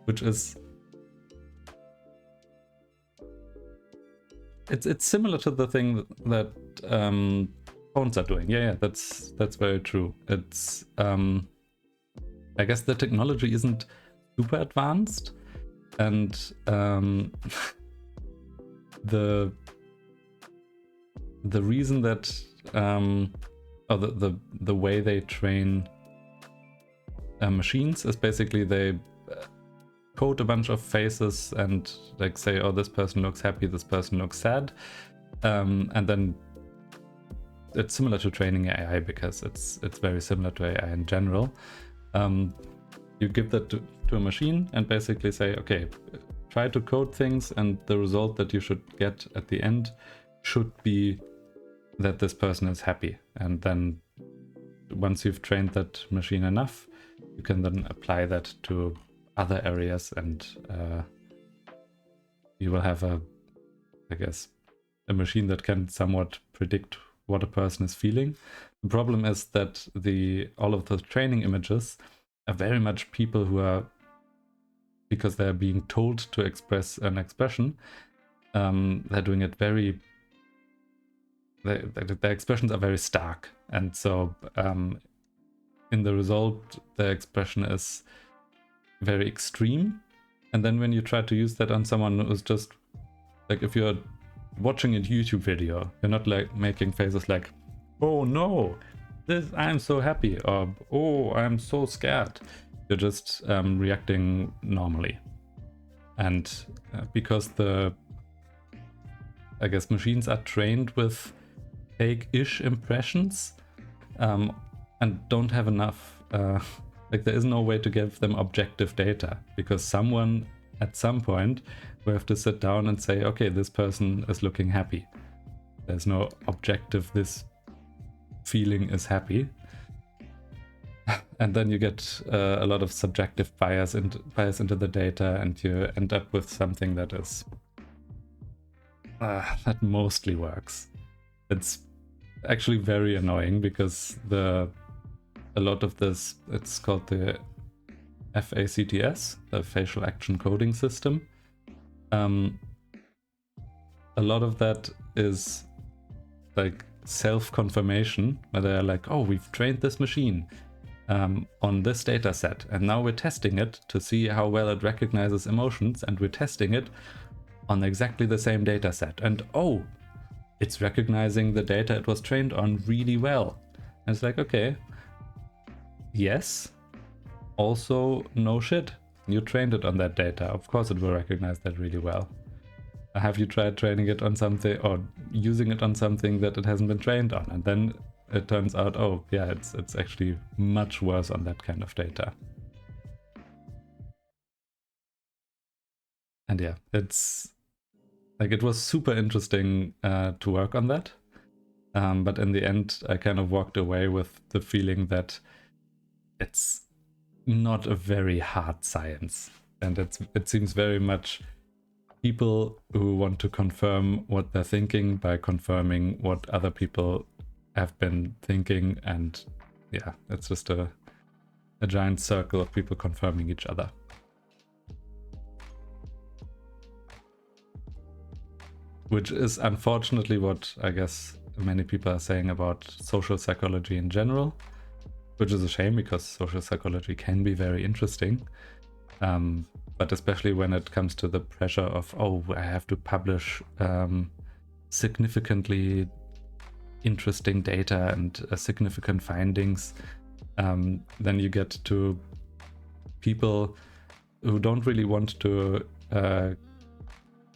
which is it's similar to the thing that phones are doing. Yeah, that's very true. It's I guess the technology isn't super advanced, and the reason that or the way they train machines is basically they code a bunch of faces and like say, oh, this person looks happy, this person looks sad, and then it's similar to training AI, because it's very similar to AI in general. You give that to a machine and basically say, okay, try to code things, and the result that you should get at the end should be that this person is happy. And then once you've trained that machine enough, you can then apply that to other areas, and you will have I guess, a machine that can somewhat predict what a person is feeling. The problem is that all of those training images are very much people who are, because they're being told to express an expression, they're doing it very, their expressions are very stark, and so in the result the expression is very extreme. And then when you try to use that on someone who's just like, if you're watching a YouTube video, you're not like making faces like, oh no, I'm so happy, or oh, I'm so scared. You're just reacting normally. And because I guess machines are trained with fake-ish impressions, and don't have enough, like there is no way to give them objective data, because someone at some point will have to sit down and say, okay, this person is looking happy. There's no objective, this feeling is happy. And then you get a lot of subjective bias into the data, and you end up with something that is that mostly works. It's actually very annoying because a lot of this, it's called the FACTS, the facial action coding system. A lot of that is like self-confirmation, where they're like, oh, we've trained this machine on this data set, and now we're testing it to see how well it recognizes emotions, and we're testing it on exactly the same data set, and oh, it's recognizing the data it was trained on really well. And it's like, okay, yes, also no shit, you trained it on that data, of course it will recognize that really well. Have you tried training it on something or using it on something that it hasn't been trained on? And then it turns out, oh yeah, it's actually much worse on that kind of data. And yeah, it's like, it was super interesting to work on that. But in the end, I kind of walked away with the feeling that it's not a very hard science. And it seems very much people who want to confirm what they're thinking by confirming what other people have been thinking, and yeah, it's just a giant circle of people confirming each other. Which is unfortunately what I guess many people are saying about social psychology in general, which is a shame because social psychology can be very interesting. But especially when it comes to the pressure of, oh, I have to publish significantly interesting data and significant findings, then you get to people who don't really want to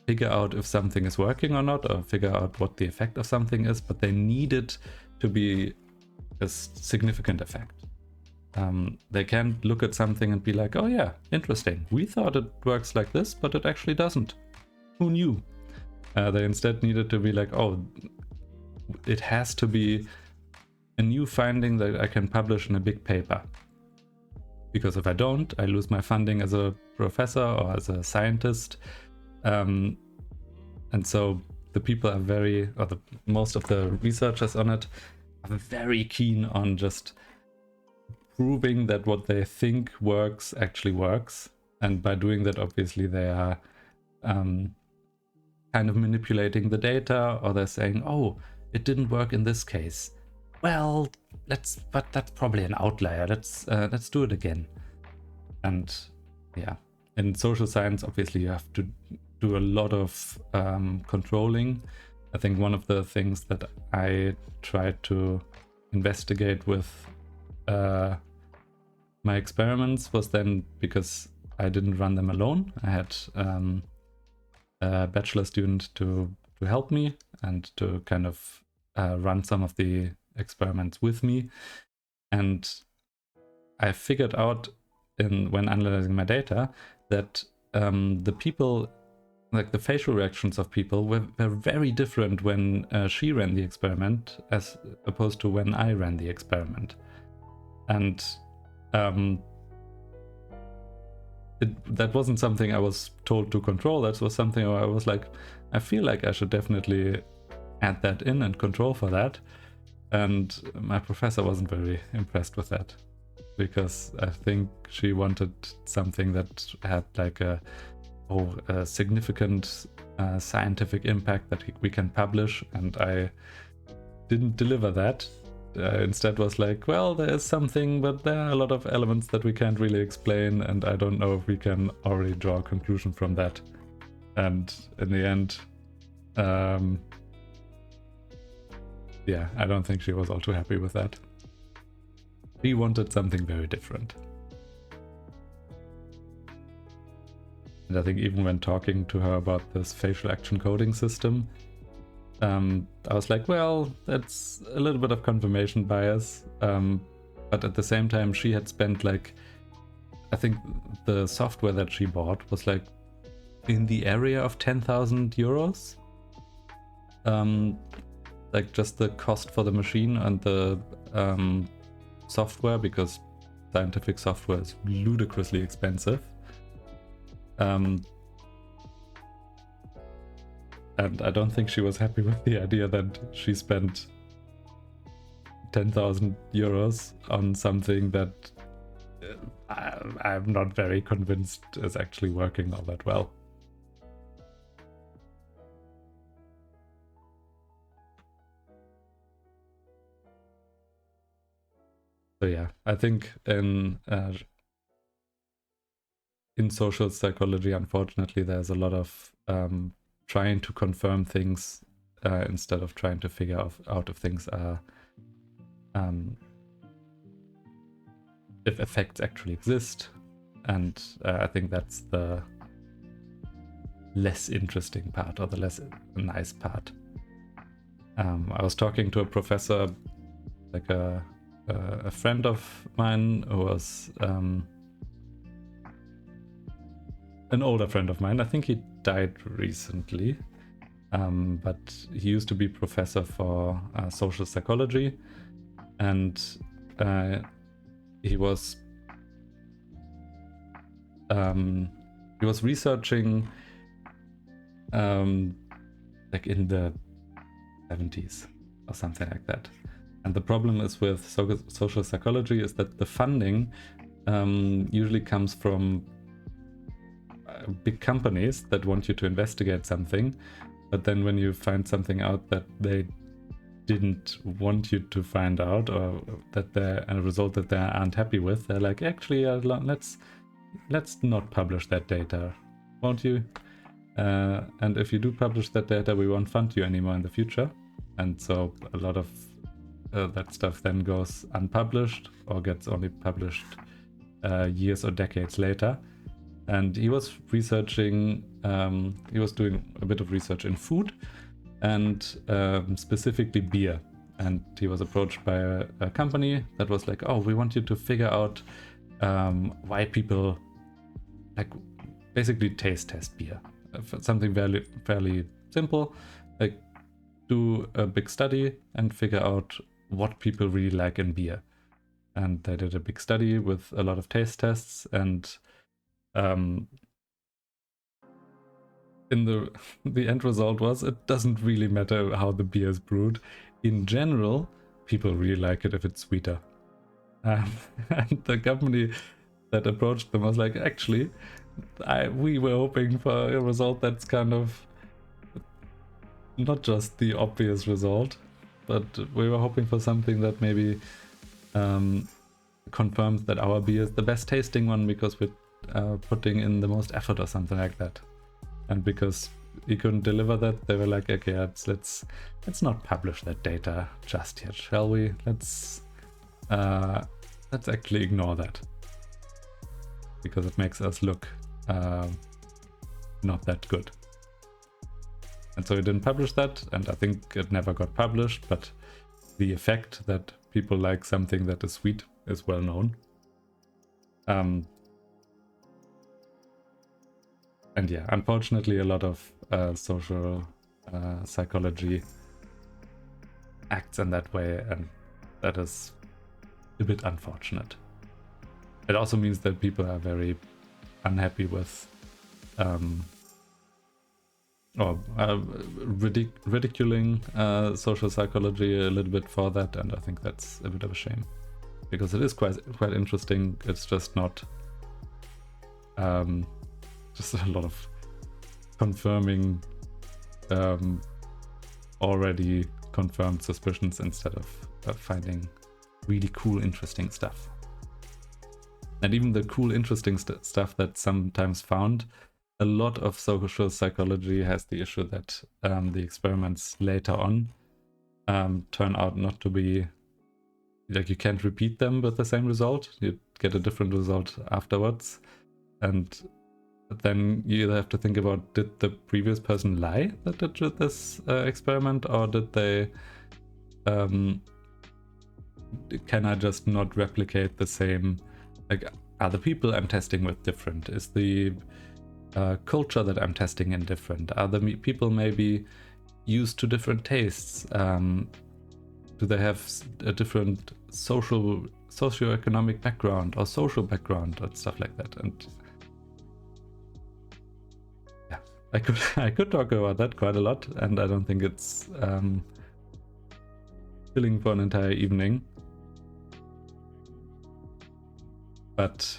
figure out if something is working or not, or figure out what the effect of something is, but they need it to be a significant effect. They can't look at something and be like, oh yeah, interesting, we thought it works like this, but it actually doesn't. Who knew? They instead needed to be like, oh, it has to be a new finding that I can publish in a big paper. Because if I don't, I lose my funding as a professor or as a scientist. And so the people are most of the researchers on it are very keen on just proving that what they think works actually works. And by doing that, obviously, they are kind of manipulating the data, or they're saying, oh, it didn't work in this case. Well, but that's probably an outlier. Let's do it again. And yeah, in social science, obviously, you have to do a lot of controlling. I think one of the things that I tried to investigate with my experiments was then, because I didn't run them alone, I had a bachelor student to help me and to kind of run some of the experiments with me. And I figured out when analyzing my data that the people, like the facial reactions of people were very different when she ran the experiment as opposed to when I ran the experiment. And that wasn't something I was told to control. That was something I was like, I feel like I should definitely add that in and control for that. And my professor wasn't very impressed with that, because I think she wanted something that had like a significant scientific impact that we can publish, and I didn't deliver that. Instead was like, well, there is something, but there are a lot of elements that we can't really explain, and I don't know if we can already draw a conclusion from that. And in the end, yeah, I don't think she was all too happy with that. She wanted something very different. And I think even when talking to her about this facial action coding system, I was like, well, that's a little bit of confirmation bias. But at the same time, she had spent like, I think the software that she bought was like in the area of 10,000 euros. Like just the cost for the machine and the software, because scientific software is ludicrously expensive. And I don't think she was happy with the idea that she spent 10,000 euros on something that I'm not very convinced is actually working all that well. So yeah, I think in social psychology, unfortunately, there's a lot of trying to confirm things instead of trying to figure out if things are if effects actually exist. And I think that's the less interesting part, or the less nice part. I was talking to a professor, like a friend of mine who was an older friend of mine. I think he died recently, but he used to be professor for social psychology, and he was researching like in the 70s or something like that. And the problem is with social psychology is that the funding usually comes from big companies that want you to investigate something, but then when you find something out that they didn't want you to find out, or that they're a result that they aren't happy with, they're like, actually, let's not publish that data, won't you? And if you do publish that data, we won't fund you anymore in the future. And so a lot of that stuff then goes unpublished, or gets only published years or decades later. And he was researching, he was doing a bit of research in food, and specifically beer. And he was approached by a company that was like, oh, we want you to figure out why people like basically taste test beer. Something fairly simple, like do a big study and figure out what people really like in beer. And they did a big study with a lot of taste tests, and in the end result was, it doesn't really matter how the beer is brewed. In general, people really like it if it's sweeter. And the company that approached them was like, actually, we were hoping for a result that's kind of not just the obvious result, but we were hoping for something that maybe confirms that our beer is the best tasting one because we're putting in the most effort or something like that. And because he couldn't deliver that, they were like, okay, let's not publish that data just yet, shall we? Let's actually ignore that, because it makes us look not that good. And so he didn't publish that, and I think it never got published, but the effect that people like something that is sweet is well known. And yeah, unfortunately, a lot of social psychology acts in that way, and that is a bit unfortunate. It also means that people are very unhappy with ridiculing social psychology a little bit for that, and I think that's a bit of a shame, because it is quite interesting. It's just not just a lot of confirming already confirmed suspicions instead of finding really cool, interesting stuff. And even the cool, interesting stuff that's sometimes found, a lot of social psychology has the issue that the experiments later on turn out not to be, like, you can't repeat them with the same result. You get a different result afterwards. And then you either have to think about, did the previous person lie that did this experiment, or did they can I just not replicate the same, like, are the people I'm testing with different? Is the culture that I'm testing in different? Are the people maybe used to different tastes? Do they have a different socioeconomic background or social background and stuff like that? And yeah, I could talk about that quite a lot, and I don't think it's filling for an entire evening. But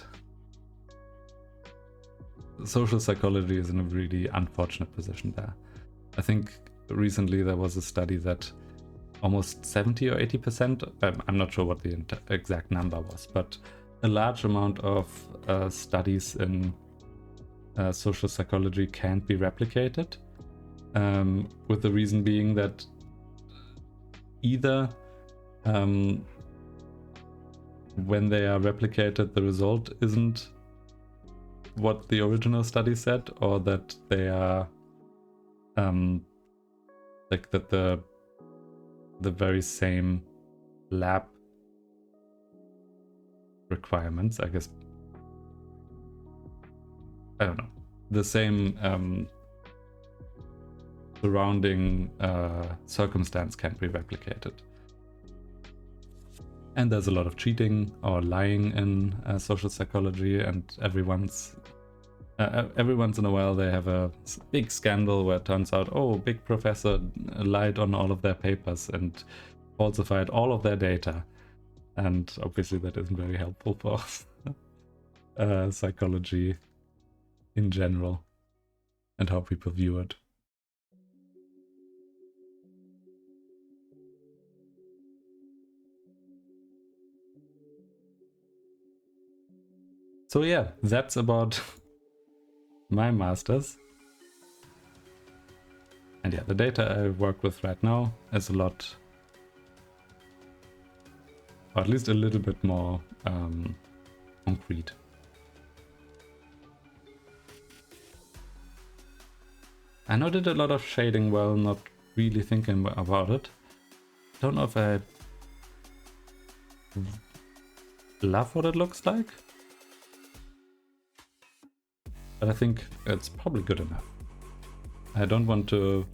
social psychology is in a really unfortunate position there. I think recently there was a study that almost 70 or 80%, I'm not sure what the exact number was, but a large amount of studies in social psychology can't be replicated, with the reason being that either when they are replicated the result isn't what the original study said, or that they are like that the very same lab requirements, I guess, I don't know, the same surrounding circumstance can't be replicated. And there's a lot of cheating or lying in social psychology, and every once in a while they have a big scandal where it turns out, oh, big professor lied on all of their papers and falsified all of their data. And obviously that isn't very helpful for psychology in general and how people view it. So yeah, that's about my masters. And yeah, the data I work with right now is a lot, or at least a little bit more concrete. I know I did a lot of shading while not really thinking about it. Don't know if I love what it looks like, but I think it's probably good enough. I don't want to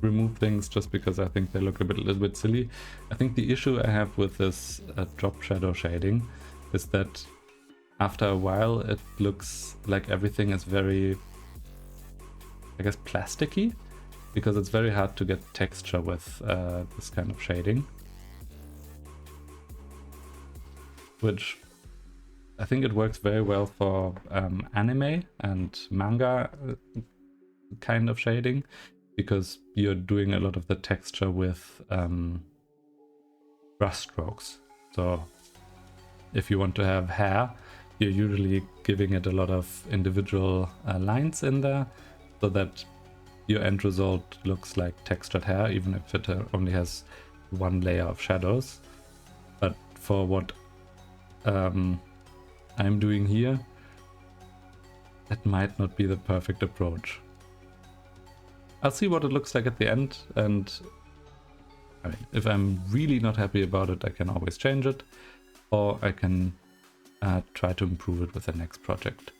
remove things just because I think they look a little bit silly. I think the issue I have with this drop shadow shading is that after a while it looks like everything is very, I guess, plasticky, because it's very hard to get texture with this kind of shading, which I think it works very well for anime and manga kind of shading, because you're doing a lot of the texture with brush strokes. So if you want to have hair, you're usually giving it a lot of individual lines in there, so that your end result looks like textured hair, even if it only has one layer of shadows. But for what I'm doing here, that might not be the perfect approach. I'll see what it looks like at the end, and I mean, if I'm really not happy about it, I can always change it, or I can try to improve it with the next project,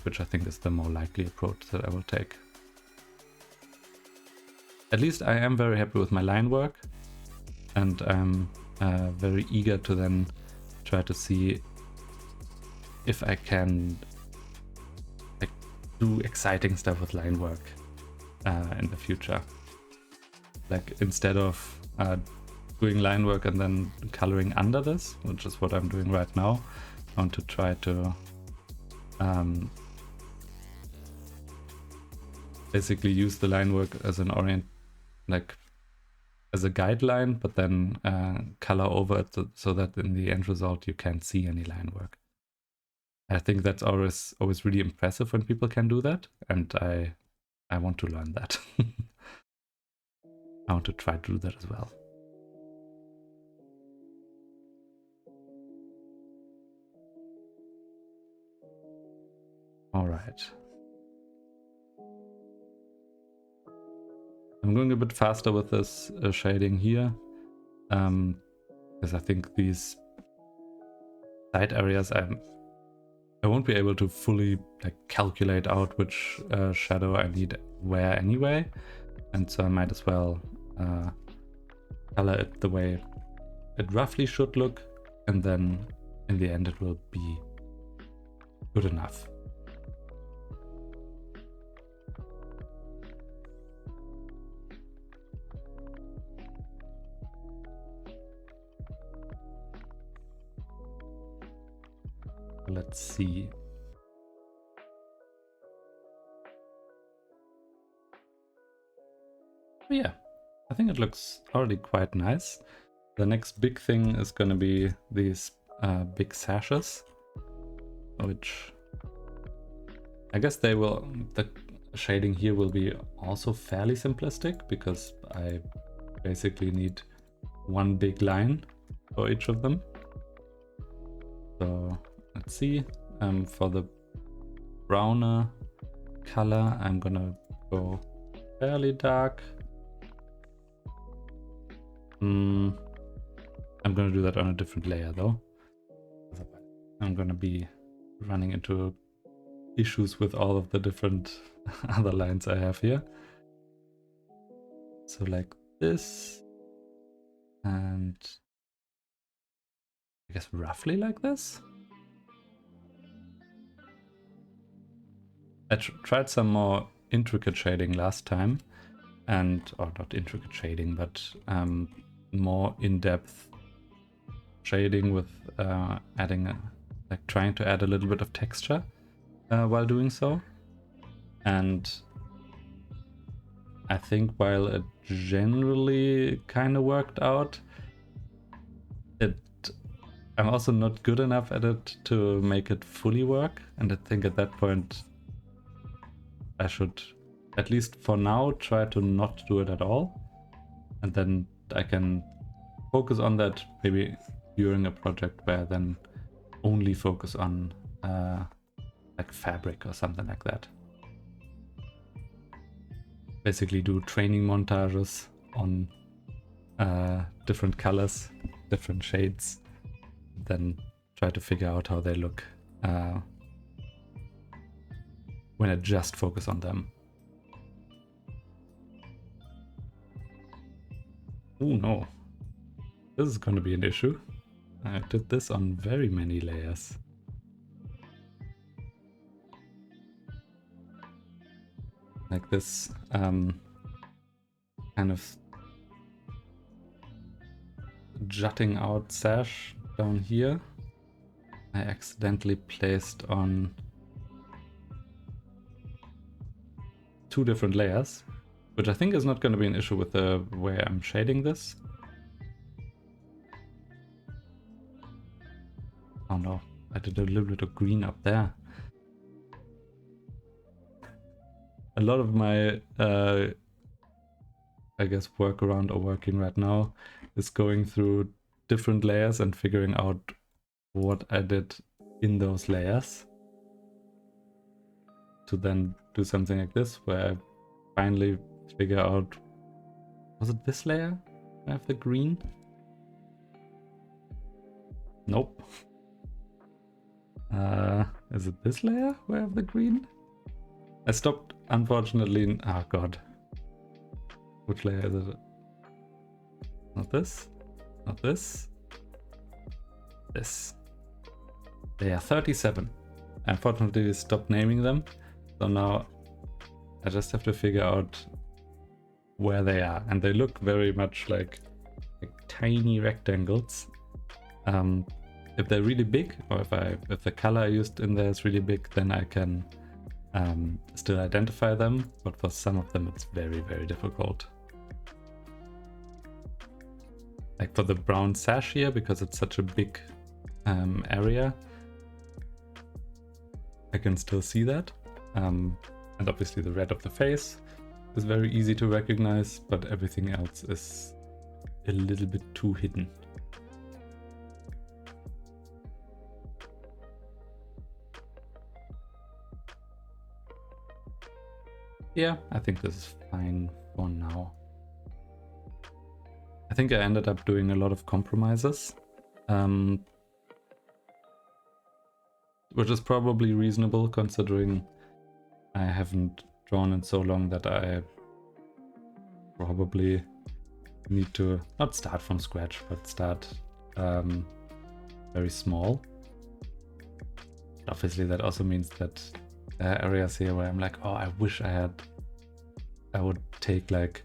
which I think is the more likely approach that I will take. At least I am very happy with my line work, and I'm very eager to then try to see if I can do exciting stuff with line work in the future. Like, instead of doing line work and then coloring under this, which is what I'm doing right now, I want to try to basically use the line work as an as a guideline, but then color over it so that in the end result you can't see any line work. I think that's always really impressive when people can do that, and I want to learn that. I want to try to do that as well. All right. I'm going a bit faster with this shading here, because I think these side areas I won't be able to fully calculate out which shadow I need where anyway, and so I might as well color it the way it roughly should look, and then in the end it will be good enough. let's see. Yeah, I think it looks already quite nice. The next big thing is going to be these big sashes, which I guess they will, the shading here will be also fairly simplistic because I basically need one big line for each of them. So let's see, for the browner color, I'm gonna go fairly dark. I'm gonna do that on a different layer though. I'm gonna be running into issues with all of the different other lines I have here. So like this, and I guess roughly like this. I tried some more intricate shading last time, or not intricate shading, but more in-depth shading with trying to add a little bit of texture while doing so. And I think while it generally kind of worked out, I'm also not good enough at it to make it fully work. And I think at that point, I should, at least for now, try to not do it at all. And then I can focus on that maybe during a project where I then only focus on like fabric or something like that. Basically do training montages on different colors, different shades, then try to figure out how they look when I just focus on them. Oh no, this is going to be an issue. I did this on very many layers. Like this kind of jutting out sash down here, I accidentally placed on 2 different layers, which I think is not going to be an issue with the way I'm shading this. Oh no, I did a little bit of green up there. A lot of my, I guess, workaround or working right now is going through different layers and figuring out what I did in those layers to then do something like this, where I finally figure out, was it this layer I have the green? Nope. Is it this layer where I have the green? I stopped, unfortunately. Oh god. Which layer is it? Not this. Not this. This. Layer 37. Unfortunately, we stopped naming them. So now I just have to figure out where they are. And they look very much like tiny rectangles. If they're really big, or if the color I used in there is really big, then I can still identify them. But for some of them, it's very, very difficult. Like for the brown sash here, because it's such a big area, I can still see that. And obviously the red of the face is very easy to recognize, but everything else is a little bit too hidden. Yeah, I think this is fine for now. I think I ended up doing a lot of compromises, which is probably reasonable considering I haven't drawn in so long that I probably need to not start from scratch, but start very small. Obviously that also means that there are areas here where I'm like, oh, I wish I would take like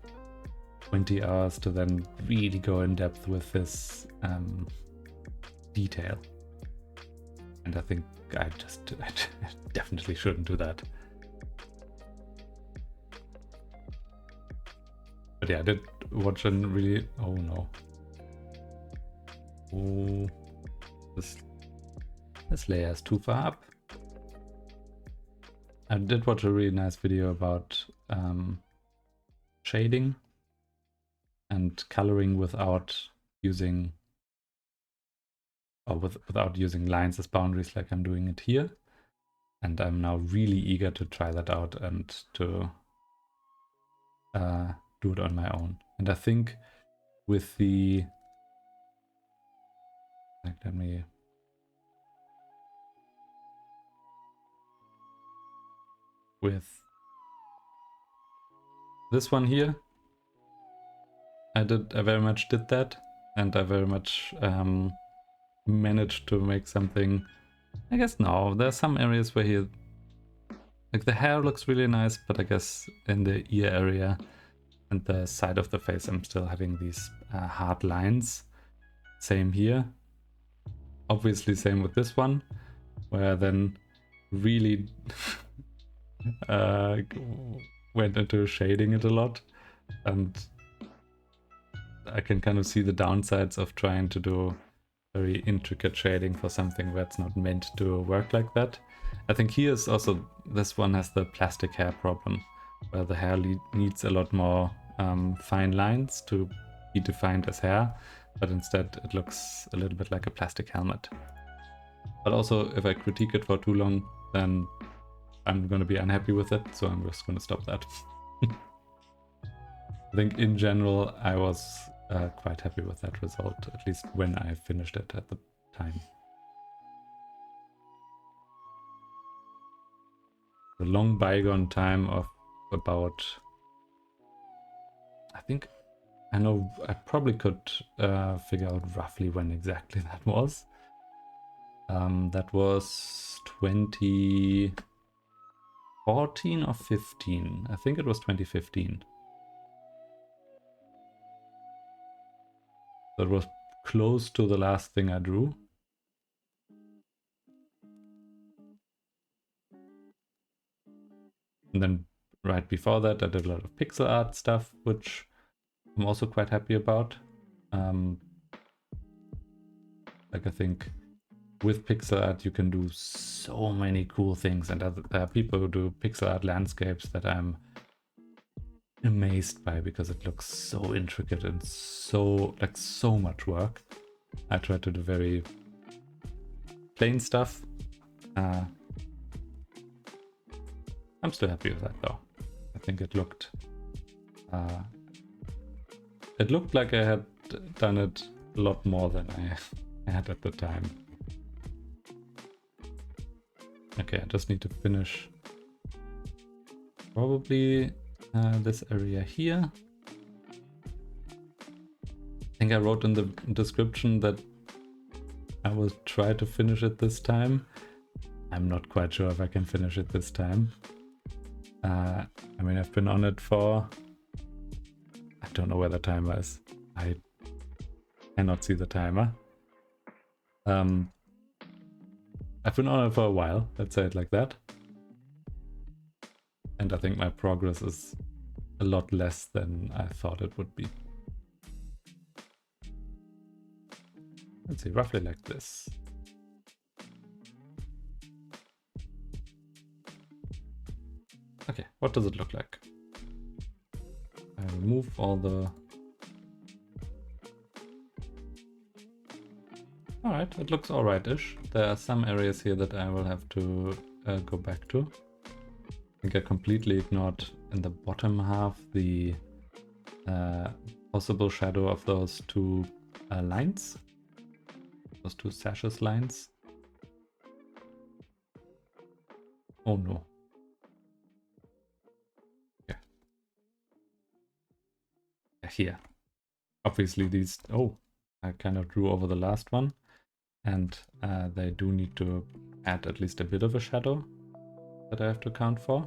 20 hours to then really go in depth with this detail. And I think I definitely shouldn't do that. But yeah, I did watch and really... Oh no. Oh, this layer is too far up. I did watch a really nice video about shading and coloring without using without using lines as boundaries like I'm doing it here. And I'm now really eager to try that out and to do it on my own. And I think with the... Like, let me... With this one here, I very much did that, and I very much managed to make something. I guess no, there's some areas where he, like the hair looks really nice, but I guess in the ear area and the side of the face I'm still having these hard lines. Same here. Obviously same with this one, where I then really went into shading it a lot, and I can kind of see the downsides of trying to do very intricate shading for something where it's not meant to work like that. I think here is also, this one has the plastic hair problem, where the hair needs a lot more fine lines to be defined as hair, but instead it looks a little bit like a plastic helmet. But also, if I critique it for too long, then I'm going to be unhappy with it, so I'm just going to stop that. I think in general I was quite happy with that result, at least when I finished it at the time. The long bygone time of about... I know I probably could figure out roughly when exactly that was. That was 2014 or 15. I think it was 2015. That was close to the last thing I drew. And then right before that I did a lot of pixel art stuff, which I'm also quite happy about. Like I think with pixel art you can do so many cool things, and there are people who do pixel art landscapes that I'm amazed by because it looks so intricate and so much work. I try to do very plain stuff. I'm still happy with that though. I think it looked like I had done it a lot more than I had at the time. Okay, I just need to finish probably this area here. I think I wrote in the description that I will try to finish it this time. I'm not quite sure if I can finish it this time. I mean, I've been on it for... I don't know where the timer is. I cannot see the timer. I've been on it for a while, let's say it like that. And I think my progress is a lot less than I thought it would be. Let's see, roughly like this. Okay, what does it look like? I remove all the... Alright, it looks alright-ish. There are some areas here that I will have to go back to. I think I completely ignored in the bottom half the possible shadow of those two lines. Those two sashes lines. Oh no. Yeah. Here. Obviously these... Oh, I kind of drew over the last one. And they do need to add at least a bit of a shadow that I have to account for.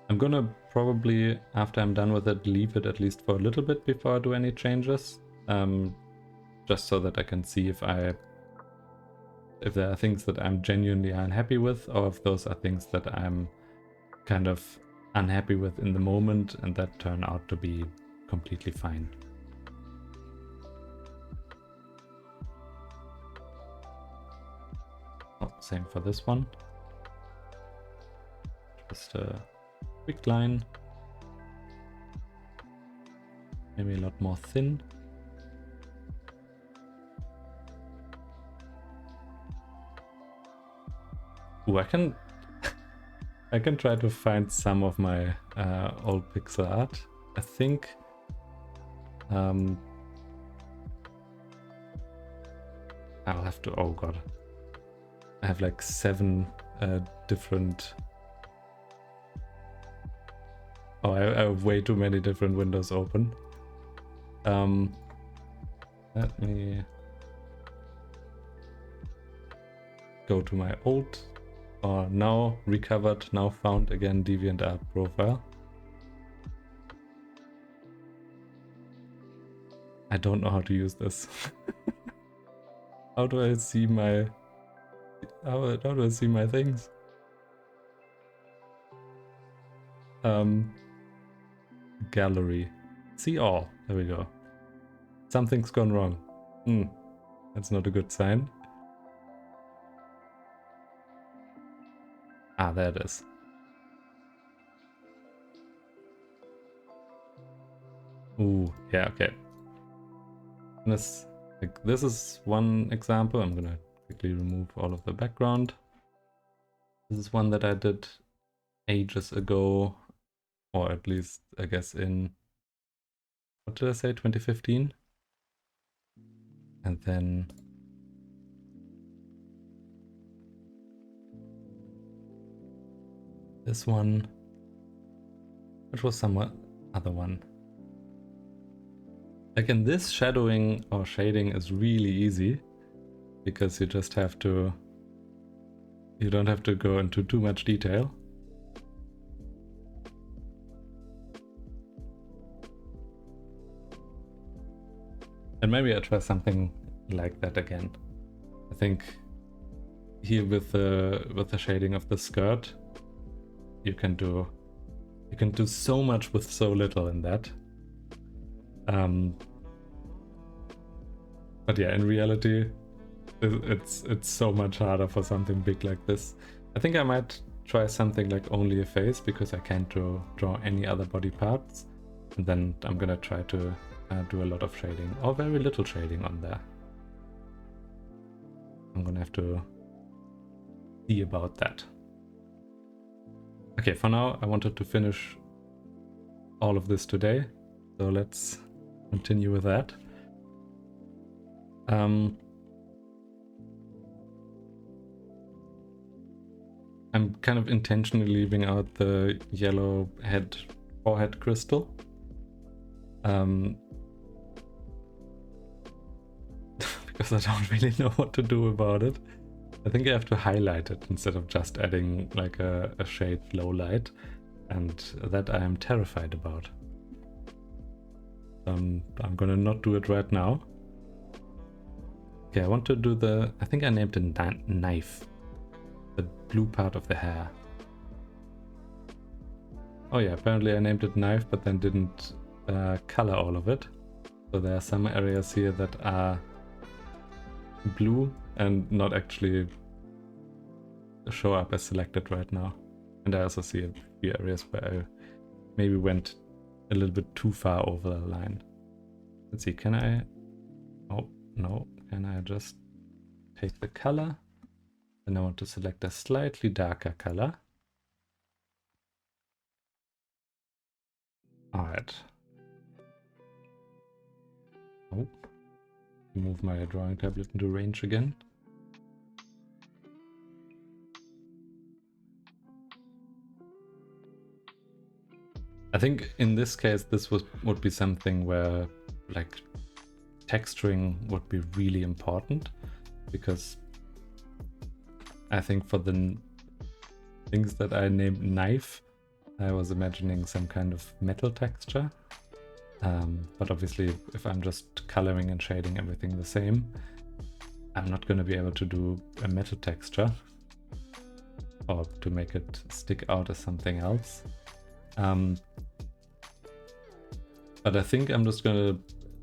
I'm gonna probably, after I'm done with it, leave it at least for a little bit before I do any changes. just so that I can see if there are things that I'm genuinely unhappy with, or if those are things that I'm kind of unhappy with in the moment and that turn out to be completely fine. Oh, same for this one. Just a quick line. Maybe a lot more thin. Ooh, I can try to find some of my old pixel art. I think I'll have to, oh god. I have like 7 different... Oh, I have way too many different windows open. Let me go to my old, or now recovered, now found again DeviantArt profile. I don't know how to use this. How do I see my... How do I see my things? Gallery. See all. There we go. Something's gone wrong. That's not a good sign. Ah, there it is. Ooh, yeah, okay. This is one example. I'm gonna quickly remove all of the background. This is one that I did ages ago, or at least I guess in, what did I say, 2015? And then this one, which was some other one. Like in this, shadowing or shading is really easy because you just have to, you don't have to go into too much detail. And maybe I'll try something like that again. I think here with the shading of the skirt, you can do so much with so little in that. But yeah, in reality, it's so much harder for something big like this. I think I might try something like only a face because I can't draw any other body parts, and then I'm gonna try to do a lot of shading or very little shading on there. I'm gonna have to see about that. Okay, for now I wanted to finish all of this today, so let's continue with that. I'm kind of intentionally leaving out the yellow forehead crystal. Because I don't really know what to do about it. I think I have to highlight it instead of just adding like a shade low light, and that I am terrified about. I'm gonna not do it right now. Okay, I want to do I think I named it knife. The blue part of the hair. Oh yeah, apparently I named it knife, but then didn't color all of it. So there are some areas here that are blue and not actually show up as selected right now. And I also see a few areas where I maybe went a little bit too far over the line. Let's see, can I... Oh, no. Can I just take the color? And I want to select a slightly darker color. Alright. Oh. Move my drawing tablet into range again. I think in this case this would be something where like texturing would be really important, because I think for the things that I named knife, I was imagining some kind of metal texture. But obviously, if I'm just coloring and shading everything the same, I'm not going to be able to do a metal texture or to make it stick out as something else. But I think I'm just going to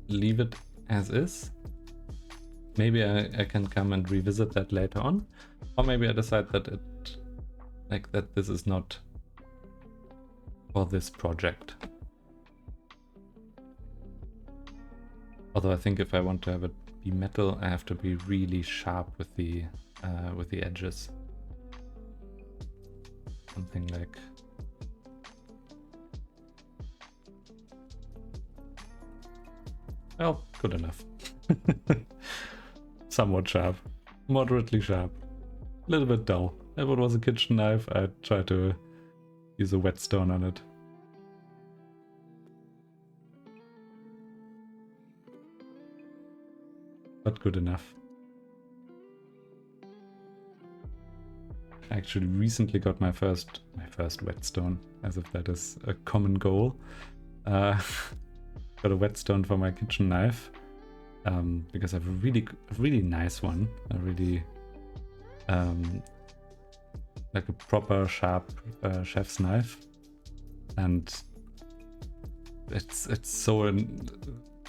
leave it as is. Maybe I can come and revisit that later on, or maybe I decide that that this is not for this project. Although I think if I want to have it be metal, I have to be really sharp with the edges. Something like well, good enough. Somewhat sharp, moderately sharp, a little bit dull. If it was a kitchen knife, I'd try to use a whetstone on it. But good enough. I actually recently got my first whetstone, as if that is a common goal. Got a whetstone for my kitchen knife, because I have a really nice one. A really like a proper sharp chef's knife, and it's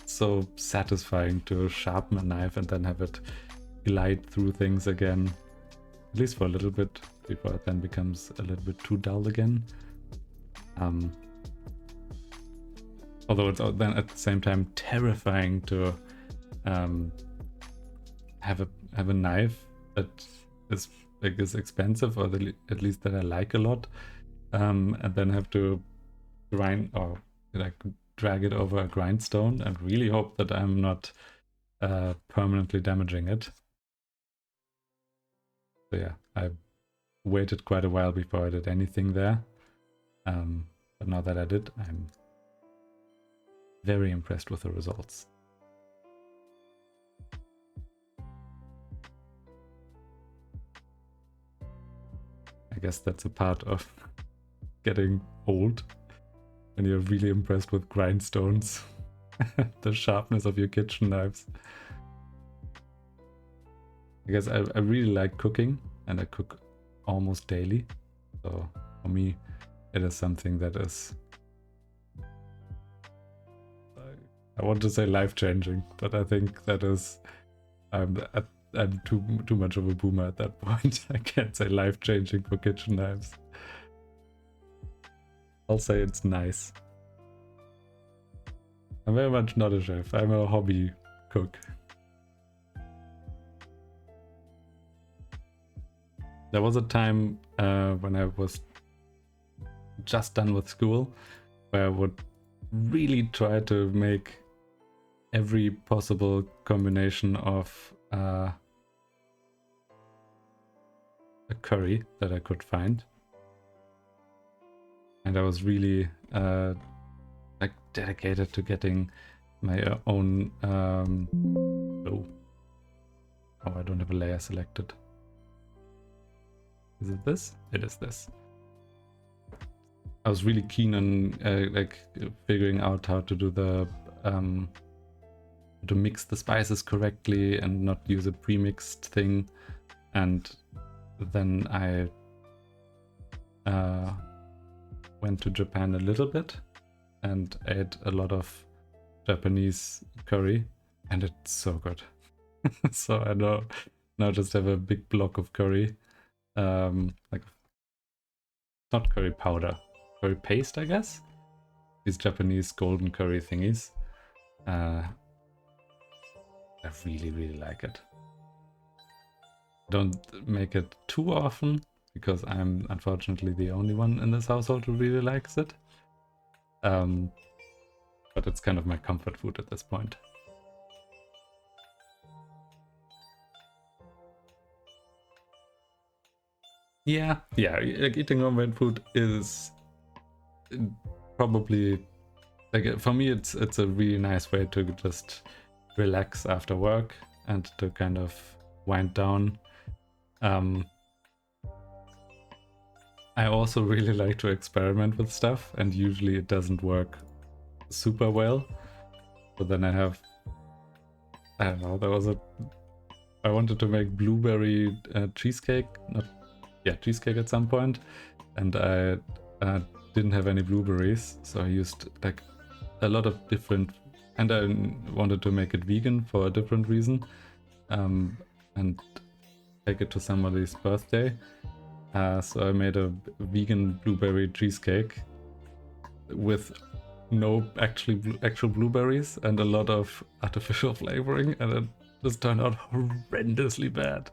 so satisfying to sharpen a knife and then have it glide through things again, at least for a little bit, before it then becomes a little bit too dull again. Although it's then at the same time terrifying to have a knife that is expensive, or at least that I like a lot, and then have to grind or like drag it over a grindstone and really hope that I'm not permanently damaging it. So yeah, I waited quite a while before I did anything there, but now that I did, I'm very impressed with the results. I guess that's a part of getting old, when you're really impressed with grindstones, the sharpness of your kitchen knives. I guess I really like cooking, and I cook almost daily. So for me, it is something that is, I want to say life-changing, but I think that is, I'm too much of a boomer at that point. I can't say life-changing for kitchen knives. I'll say it's nice. I'm very much not a chef. I'm a hobby cook. There was a time when I was just done with school where I would really try to make every possible combination of a curry that I could find. And I was really like dedicated to getting my own oh, I don't have a layer selected. Is it this? It is this. I was really keen on like figuring out how to do the to mix the spices correctly and not use a pre-mixed thing. And then I went to Japan a little bit and ate a lot of Japanese curry, and it's so good. So I now just have a big block of curry, like not curry powder, curry paste, I guess. These Japanese golden curry thingies. I really like it. Don't make it too often, because I'm unfortunately the only one in this household who really likes it. But it's kind of my comfort food at this point. Yeah, like eating homemade food is probably, like, for me it's a really nice way to just relax after work and to kind of wind down. I also really like to experiment with stuff, and usually it doesn't work super well. But then I don't know, I wanted to make blueberry cheesecake, cheesecake at some point, and I didn't have any blueberries, so I used like a lot of different, and I wanted to make it vegan for a different reason, and take it to somebody's birthday. So I made a vegan blueberry cheesecake with no actual blueberries and a lot of artificial flavoring, and it just turned out horrendously bad.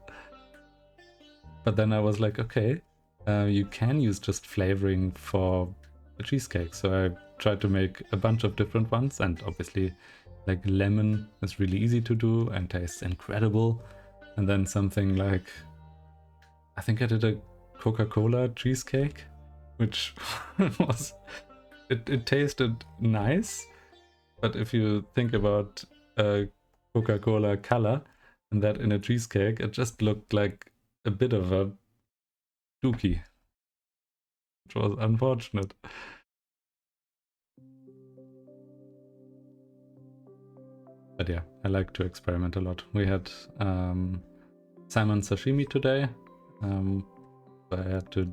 But then I was like, okay, you can use just flavoring for a cheesecake. So I tried to make a bunch of different ones, and obviously like lemon is really easy to do and tastes incredible. And then something like, I think I did a Coca-Cola cheesecake, which was, it tasted nice, but if you think about Coca-Cola color and that in a cheesecake, it just looked like a bit of a dookie, which was unfortunate. But yeah, I like to experiment a lot. We had salmon sashimi today. I had to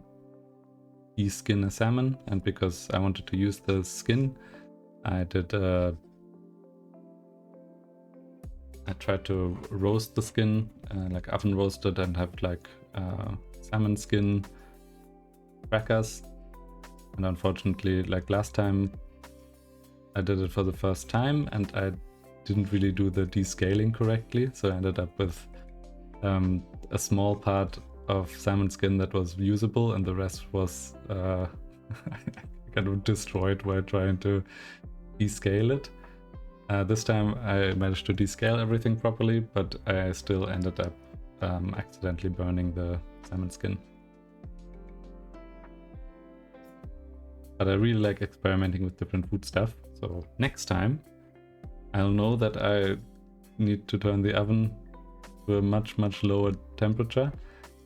de-skin a salmon, and because I wanted to use the skin, I tried to roast the skin, like oven roasted, and have like salmon skin crackers. And unfortunately, like last time, I did it for the first time, and I didn't really do the descaling correctly, so I ended up with a small part of salmon skin that was usable, and the rest was kind of destroyed while trying to descale it. This time I managed to descale everything properly, but I still ended up accidentally burning the salmon skin. But I really like experimenting with different food stuff, so next time I'll know that I need to turn the oven to a much lower temperature,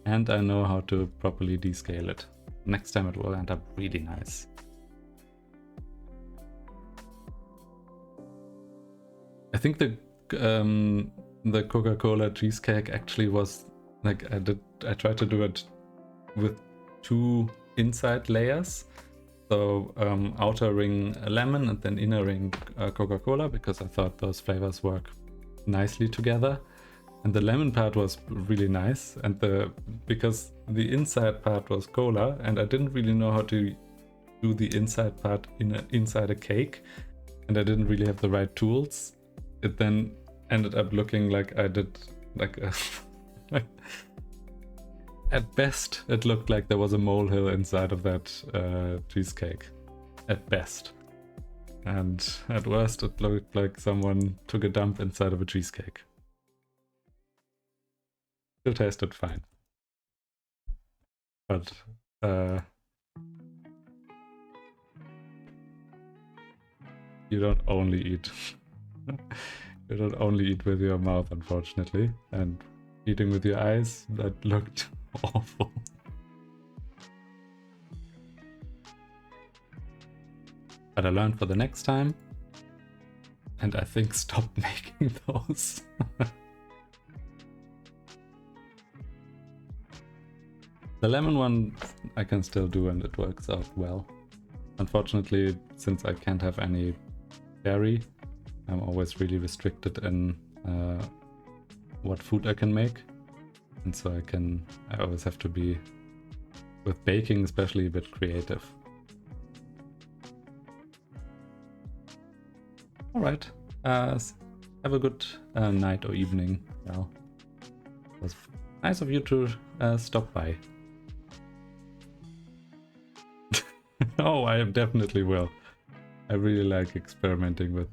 and I know how to properly descale it. Next time it will end up really nice. I think the Coca-Cola cheesecake actually was like, I tried to do it with 2 inside layers. So outer ring lemon and then inner ring Coca-Cola, because I thought those flavors work nicely together. And the lemon part was really nice, and because the inside part was cola, and I didn't really know how to do the inside part inside a cake, and I didn't really have the right tools. It then ended up looking like I did like a at best it looked like there was a molehill inside of that cheesecake, at best. And at worst it looked like someone took a dump inside of a cheesecake. Still tasted fine. But you don't only eat you don't only eat with your mouth, unfortunately, and eating with your eyes, that looked awful. But I learned for the next time, and I think stop making those. The lemon one I can still do, and it works out well. Unfortunately, since I can't have any dairy, I'm always really restricted in what food I can make. And so I always have to be, with baking especially, a bit creative. Alright, have a good night or evening. Well, it was nice of you to stop by. Oh, I definitely will. I really like experimenting with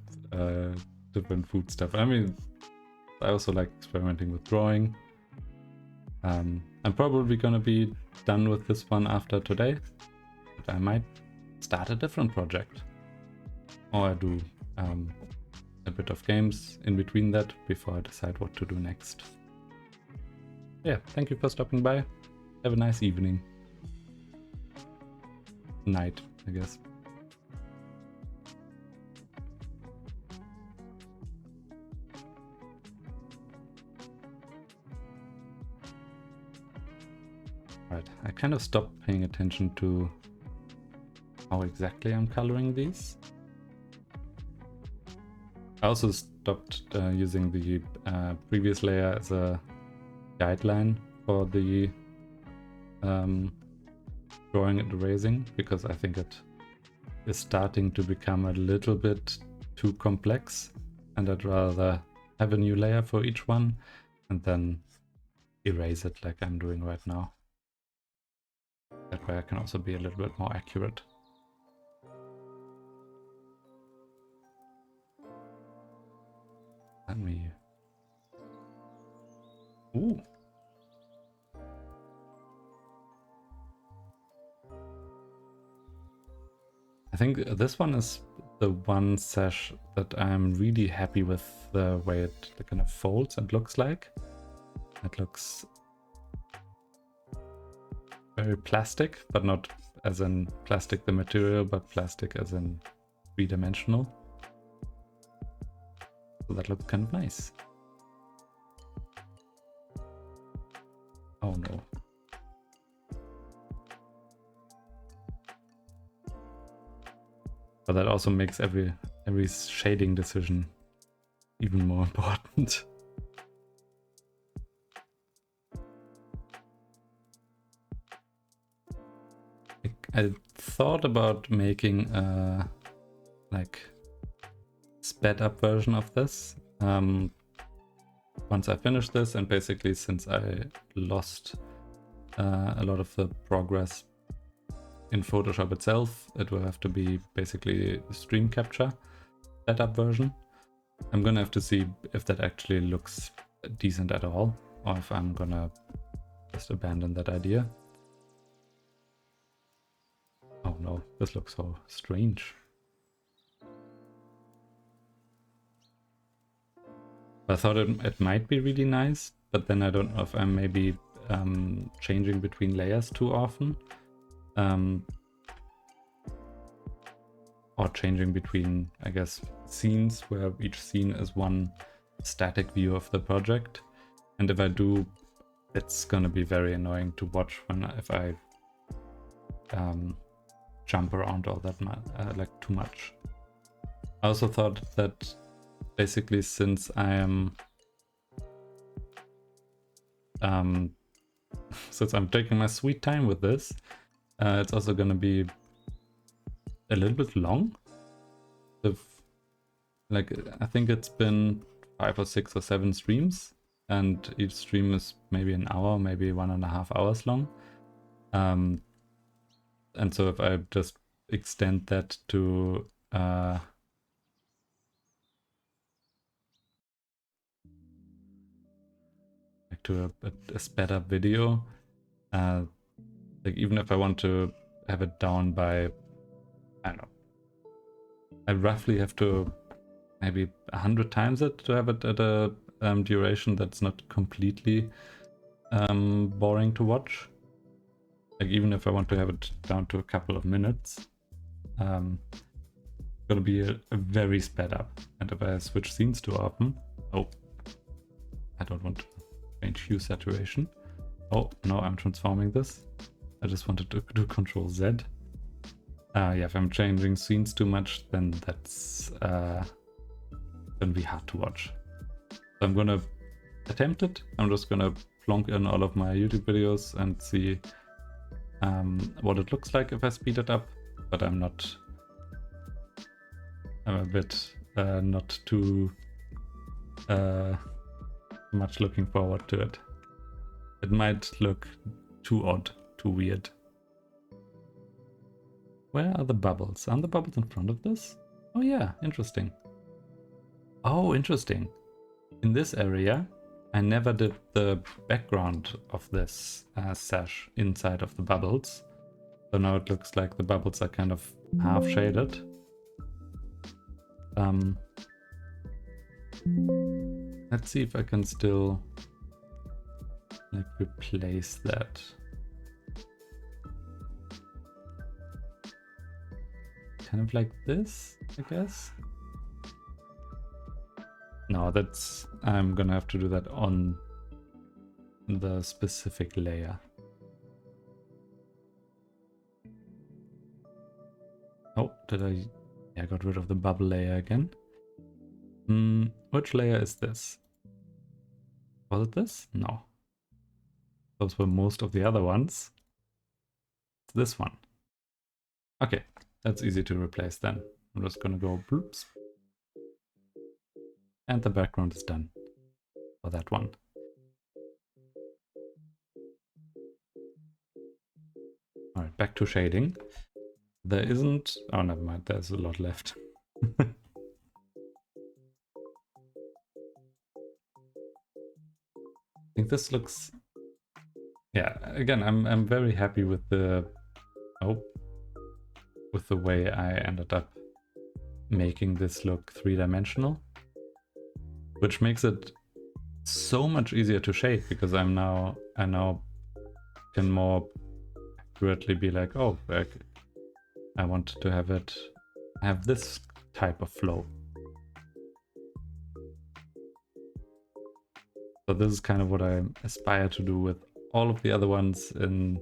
different food stuff. I mean, I also like experimenting with drawing. I'm probably gonna be done with this one after today, but I might start a different project. Or I do a bit of games in between that before I decide what to do next. Yeah, thank you for stopping by. Have a nice evening. Night, I guess. Right, I kind of stopped paying attention to how exactly I'm coloring these. I also stopped using the previous layer as a guideline for the drawing and erasing, because I think it is starting to become a little bit too complex, and I'd rather have a new layer for each one and then erase it like I'm doing right now. That way I can also be a little bit more accurate. Let me... Ooh! I think this one is the one sash that I'm really happy with the way it kind of folds and looks like. It looks very plastic, but not as in plastic the material, but plastic as in three-dimensional. So that looks kind of nice. Oh no. But that also makes every shading decision even more important. I thought about making a like sped up version of this once I finish this, and basically since I lost a lot of the progress in Photoshop itself, it will have to be basically stream capture sped up version. I'm gonna have to see if that actually looks decent at all, or if I'm gonna just abandon that idea. Oh no, this looks so strange. I thought it might be really nice, but then I don't know if I'm maybe changing between layers too often. Or changing between, I guess, scenes, where each scene is one static view of the project. And if I do, it's gonna be very annoying to watch if I jump around all that like too much. I also thought that basically, since I am since I'm taking my sweet time with this, it's also gonna be a little bit long. Like, I think it's been 5 or 6 or 7 streams, and each stream is maybe an hour, maybe 1.5 hours long. And so if I just extend that to like to a sped up video, like even if I want to have it down by, I don't know, I roughly have to maybe 100 times it to have it at a duration that's not completely boring to watch. Like even if I want to have it down to a couple of minutes, it's gonna be a very sped up. And if I switch scenes too often, oh, I don't want to change hue saturation. Oh no, I'm transforming this. I just wanted to do Control Z. Yeah, if I'm changing scenes too much, then that's gonna be hard to watch. So I'm gonna attempt it. I'm just gonna plonk in all of my YouTube videos and see what it looks like if I speed it up. But I'm a bit not too much looking forward to it. It might look too odd, too weird. Where are the bubbles? Aren't the bubbles in front of this? Oh yeah, interesting. Oh, interesting. In this area, I never did the background of this sash inside of the bubbles. So now it looks like the bubbles are kind of half shaded. Let's see if I can still like replace that. Kind of like this, I guess. No, I'm gonna have to do that on the specific layer. Oh, did I? Yeah, I got rid of the bubble layer again. Which layer is this? Was it this? No. Those were most of the other ones. It's this one. Okay, that's easy to replace then. I'm just gonna go bloops. And the background is done for that one. Alright, back to shading. There isn't... Oh, never mind, there's a lot left. I think this looks... Yeah, again, I'm very happy with the... Oh. With the way I ended up making this look three-dimensional. Which makes it so much easier to shade, because I now can more accurately be like, oh, I want to have this type of flow. So this is kind of what I aspire to do with all of the other ones in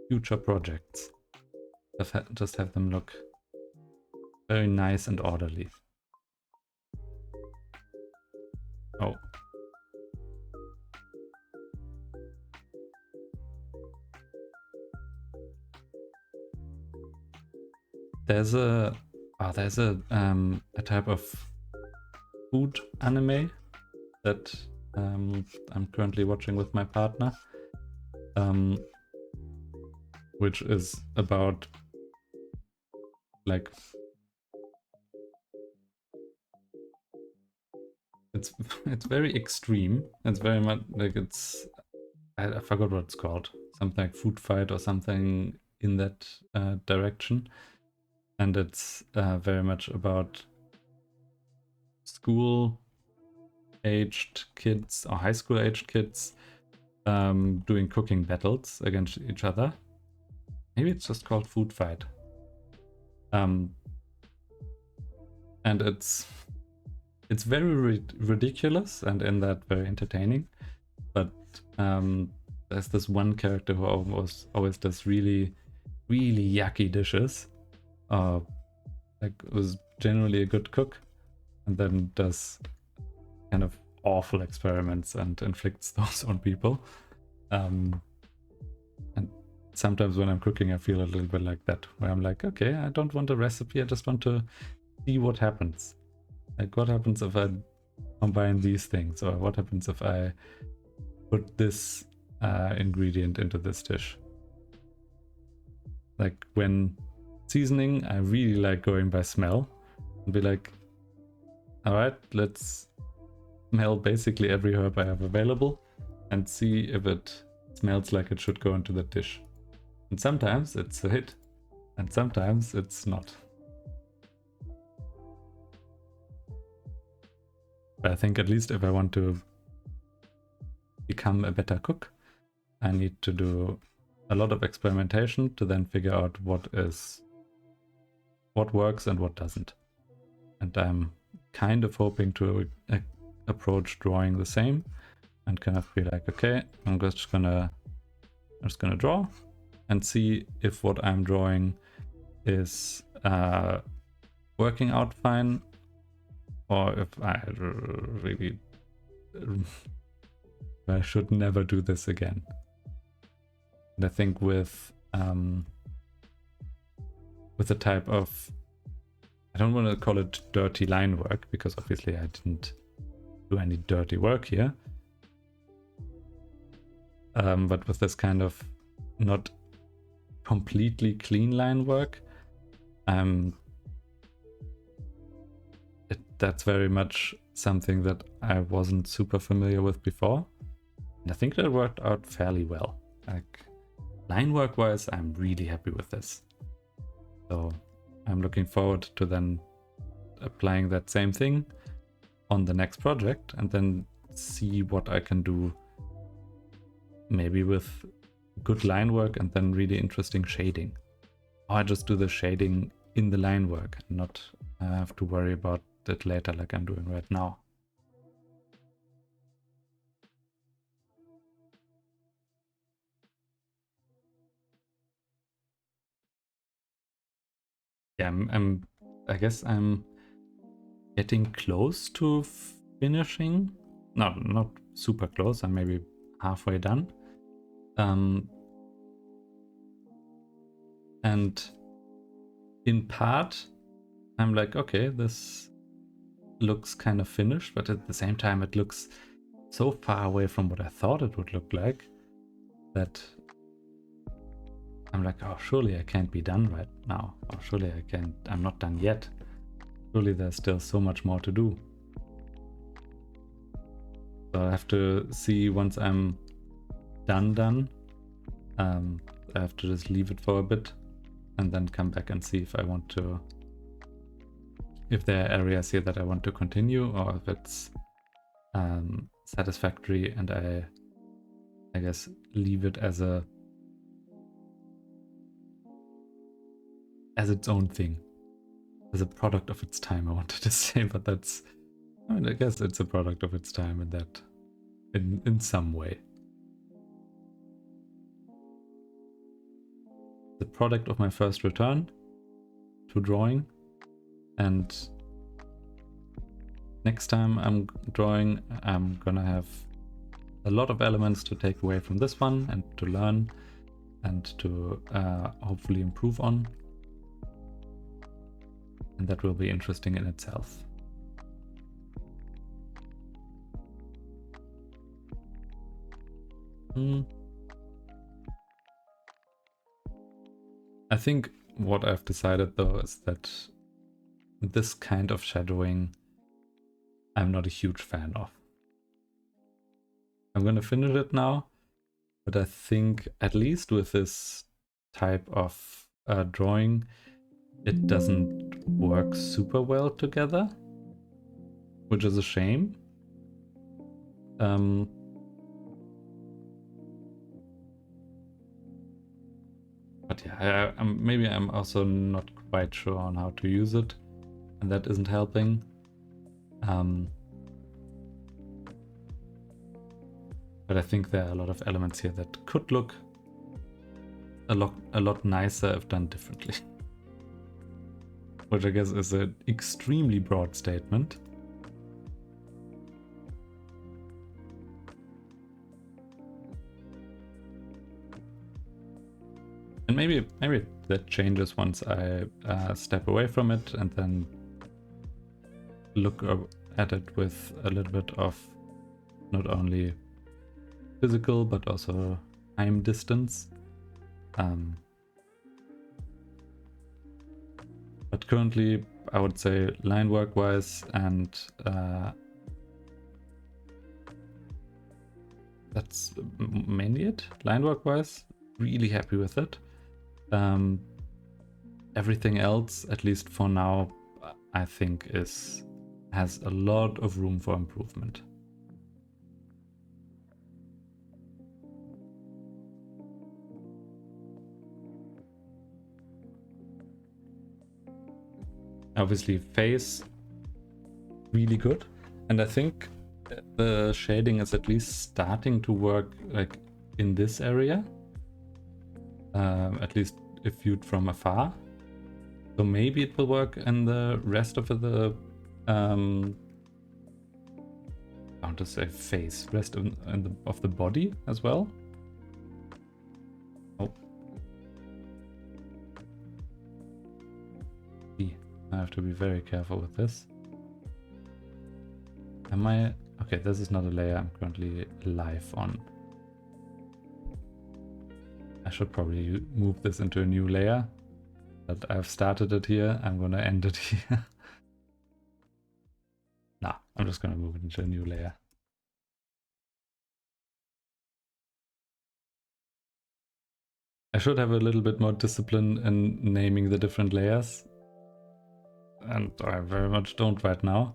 future projects. Just have them look very nice and orderly. Oh. There's a type of food anime that I'm currently watching with my partner, which is about like it's very extreme. It's very much like I forgot what it's called. Something like Food Fight or something in that direction. And it's very much about school-aged kids or high school-aged kids doing cooking battles against each other. Maybe it's just called Food Fight. And it's very ridiculous and in that very entertaining. But there's this one character who always does really, really yucky dishes. Like was generally a good cook, and then does kind of awful experiments and inflicts those on people. And sometimes when I'm cooking, I feel a little bit like that, where I'm like, okay, I don't want a recipe, I just want to see what happens. Like, what happens if I combine these things, or what happens if I put this ingredient into this dish. Like when seasoning, I really like going by smell and be like, all right, let's smell basically every herb I have available and see if it smells like it should go into the dish. And sometimes it's a hit, and sometimes it's not. But I think at least if I want to become a better cook, I need to do a lot of experimentation to then figure out what works and what doesn't. And I'm kind of hoping to approach drawing the same and kind of be like, okay, I'm just gonna draw and see if what I'm drawing is working out fine, or if I really I should never do this again. And I think with the type of, I don't want to call it dirty line work, because obviously I didn't do any dirty work here. But with this kind of not completely clean line work, that's very much something that I wasn't super familiar with before. And I think that worked out fairly well. Like, line work wise, I'm really happy with this. So I'm looking forward to then applying that same thing on the next project and then see what I can do, maybe with good line work and then really interesting shading. Or I just do the shading in the line work and not have to worry about it later like I'm doing right now. yeah, I guess I'm getting close to finishing. No, not super close. I'm maybe halfway done. And in part, I'm like, okay, this looks kind of finished, but at the same time, it looks so far away from what I thought it would look like that I'm like, oh, surely I can't be done right now. Or surely I'm not done yet. Surely there's still so much more to do. So I have to see once I'm done. I have to just leave it for a bit and then come back and see if I want to, if there are areas here that I want to continue, or if it's satisfactory and I guess leave it as its own thing, as a product of its time, I wanted to say, but that's, I mean, I guess it's a product of its time in that, in some way. The product of my first return to drawing, and next time I'm drawing, I'm gonna have a lot of elements to take away from this one and to learn and to hopefully improve on. And that will be interesting in itself. I think what I've decided though is that this kind of shadowing I'm not a huge fan of. I'm gonna finish it now, but I think at least with this type of drawing, it doesn't work super well together, which is a shame. But yeah, maybe I'm also not quite sure on how to use it, and that isn't helping. But I think there are a lot of elements here that could look a lot nicer if done differently. Which I guess is an extremely broad statement. And maybe that changes once I step away from it and then look at it with a little bit of not only physical but also time distance. But currently I would say line work wise and that's mainly it. Line work wise, really happy with it. Everything else, at least for now, I think has a lot of room for improvement. Obviously face, really good. And I think the shading is at least starting to work like in this area. At least if viewed from afar. So maybe it will work in the rest of the I want to say face, rest of the body as well. Oh. I have to be very careful with this. Am I... Okay, this is not a layer I'm currently live on. I should probably move this into a new layer. But I've started it here, I'm gonna end it here. Nah, I'm just gonna move it into a new layer. I should have a little bit more discipline in naming the different layers. And I very much don't right now.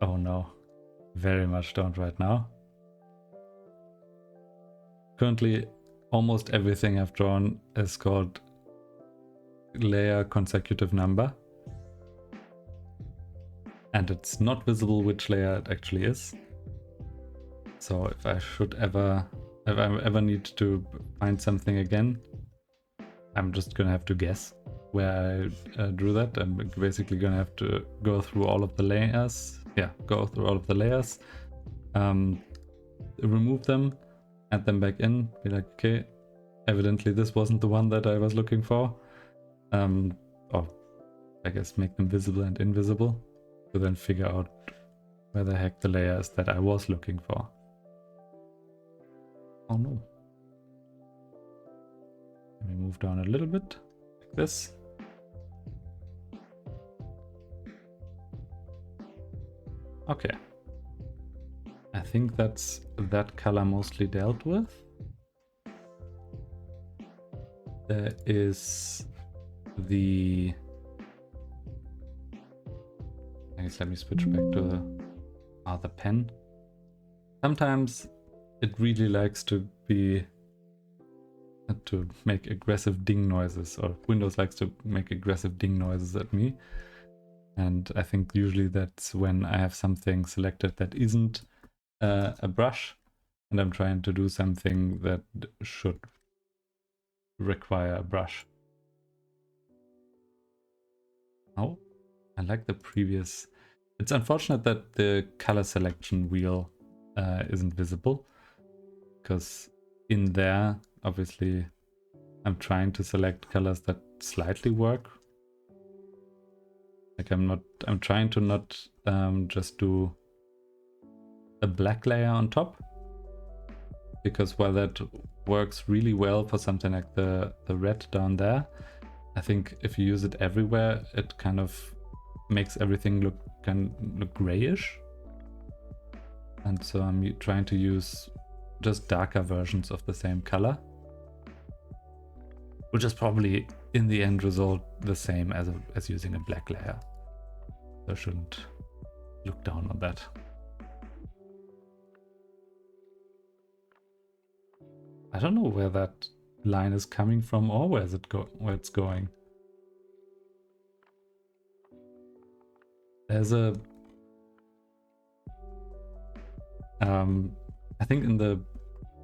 Oh no, very much don't right now. Currently, almost everything I've drawn is called layer consecutive number. And it's not visible which layer it actually is. So if I ever need to find something again, I'm just gonna have to guess where I drew that. I'm basically gonna have to go through all of the layers. Yeah, go through all of the layers, remove them, add them back in, be like, okay, evidently this wasn't the one that I was looking for. Or I guess make them visible and invisible, to then figure out where the heck the layer is that I was looking for. Oh no. Let me move down a little bit, like this. Okay. I think that's that color mostly dealt with. There is the... I guess let me switch back to the pen. Sometimes it really likes to make aggressive ding noises, or Windows likes to make aggressive ding noises at me. And I think usually that's when I have something selected that isn't a brush, and I'm trying to do something that should require a brush. Oh, I like the previous. It's unfortunate that the color selection wheel isn't visible, because in there, obviously, I'm trying to select colors that slightly work. Like I'm trying to not just do a black layer on top, because while that works really well for something like the red down there, I think if you use it everywhere, it kind of makes everything look grayish. And so I'm trying to use just darker versions of the same color, which is probably in the end result the same as using a black layer. So I shouldn't look down on that. I don't know where that line is coming from or where it's going. There's a I think in the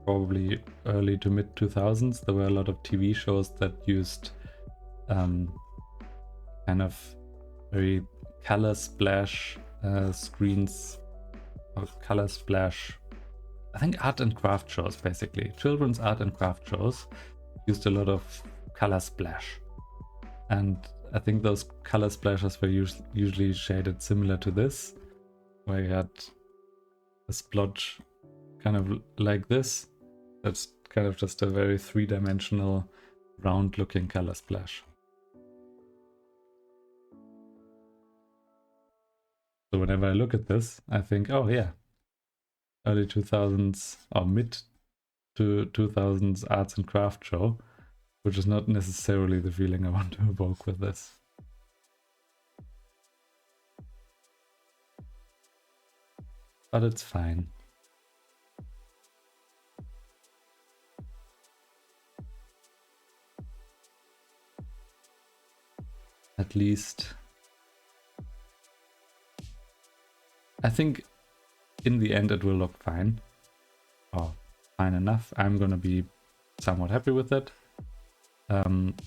probably early to mid 2000s there were a lot of TV shows that used kind of very color splash screens, or color splash, I think art and craft shows, basically children's art and craft shows used a lot of color splash, and I think those color splashes were usually shaded similar to this, where you had a splotch kind of like this. That's kind of just a very three-dimensional round looking color splash. So whenever I look at this, I think, oh yeah, early 2000s or mid to 2000s arts and craft show, which is not necessarily the feeling I want to evoke with this. But it's fine. At least I think in the end it will look fine, or fine enough. I'm gonna be somewhat happy with it. And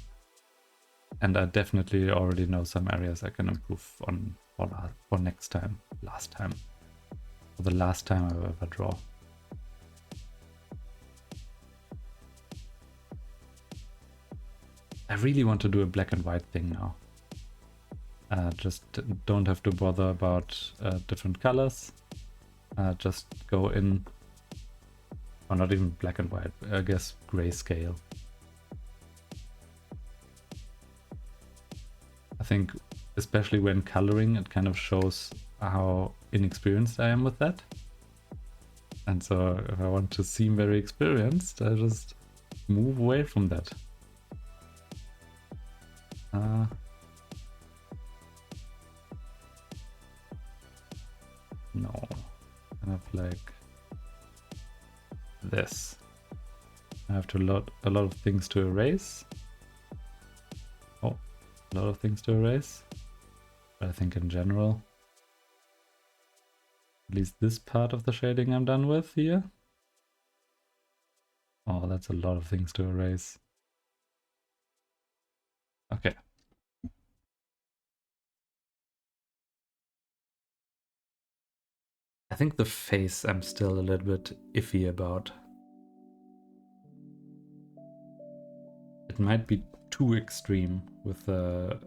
I definitely already know some areas I can improve on for next time, or the last time I will ever draw. I really want to do a black and white thing now. Just don't have to bother about different colors. Just go in, or not even black and white, I guess grayscale. I think especially when coloring, it kind of shows how inexperienced I am with that. And so if I want to seem very experienced, I just move away from that. No, kind of like this. I have a lot of things to erase. Oh, a lot of things to erase. But I think in general, at least this part of the shading I'm done with here. Oh, that's a lot of things to erase. Okay. I think the face I'm still a little bit iffy about. It might be too extreme with the,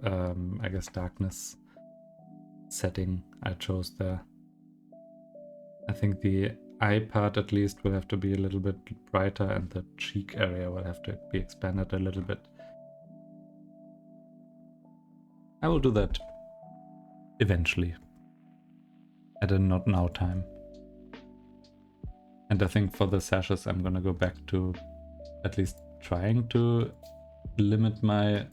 I guess, darkness setting I chose there. I think the eye part at least will have to be a little bit brighter, and the cheek area will have to be expanded a little bit. I will do that eventually, at a not now time. And I think for the sashes I'm gonna go back to at least trying to limit my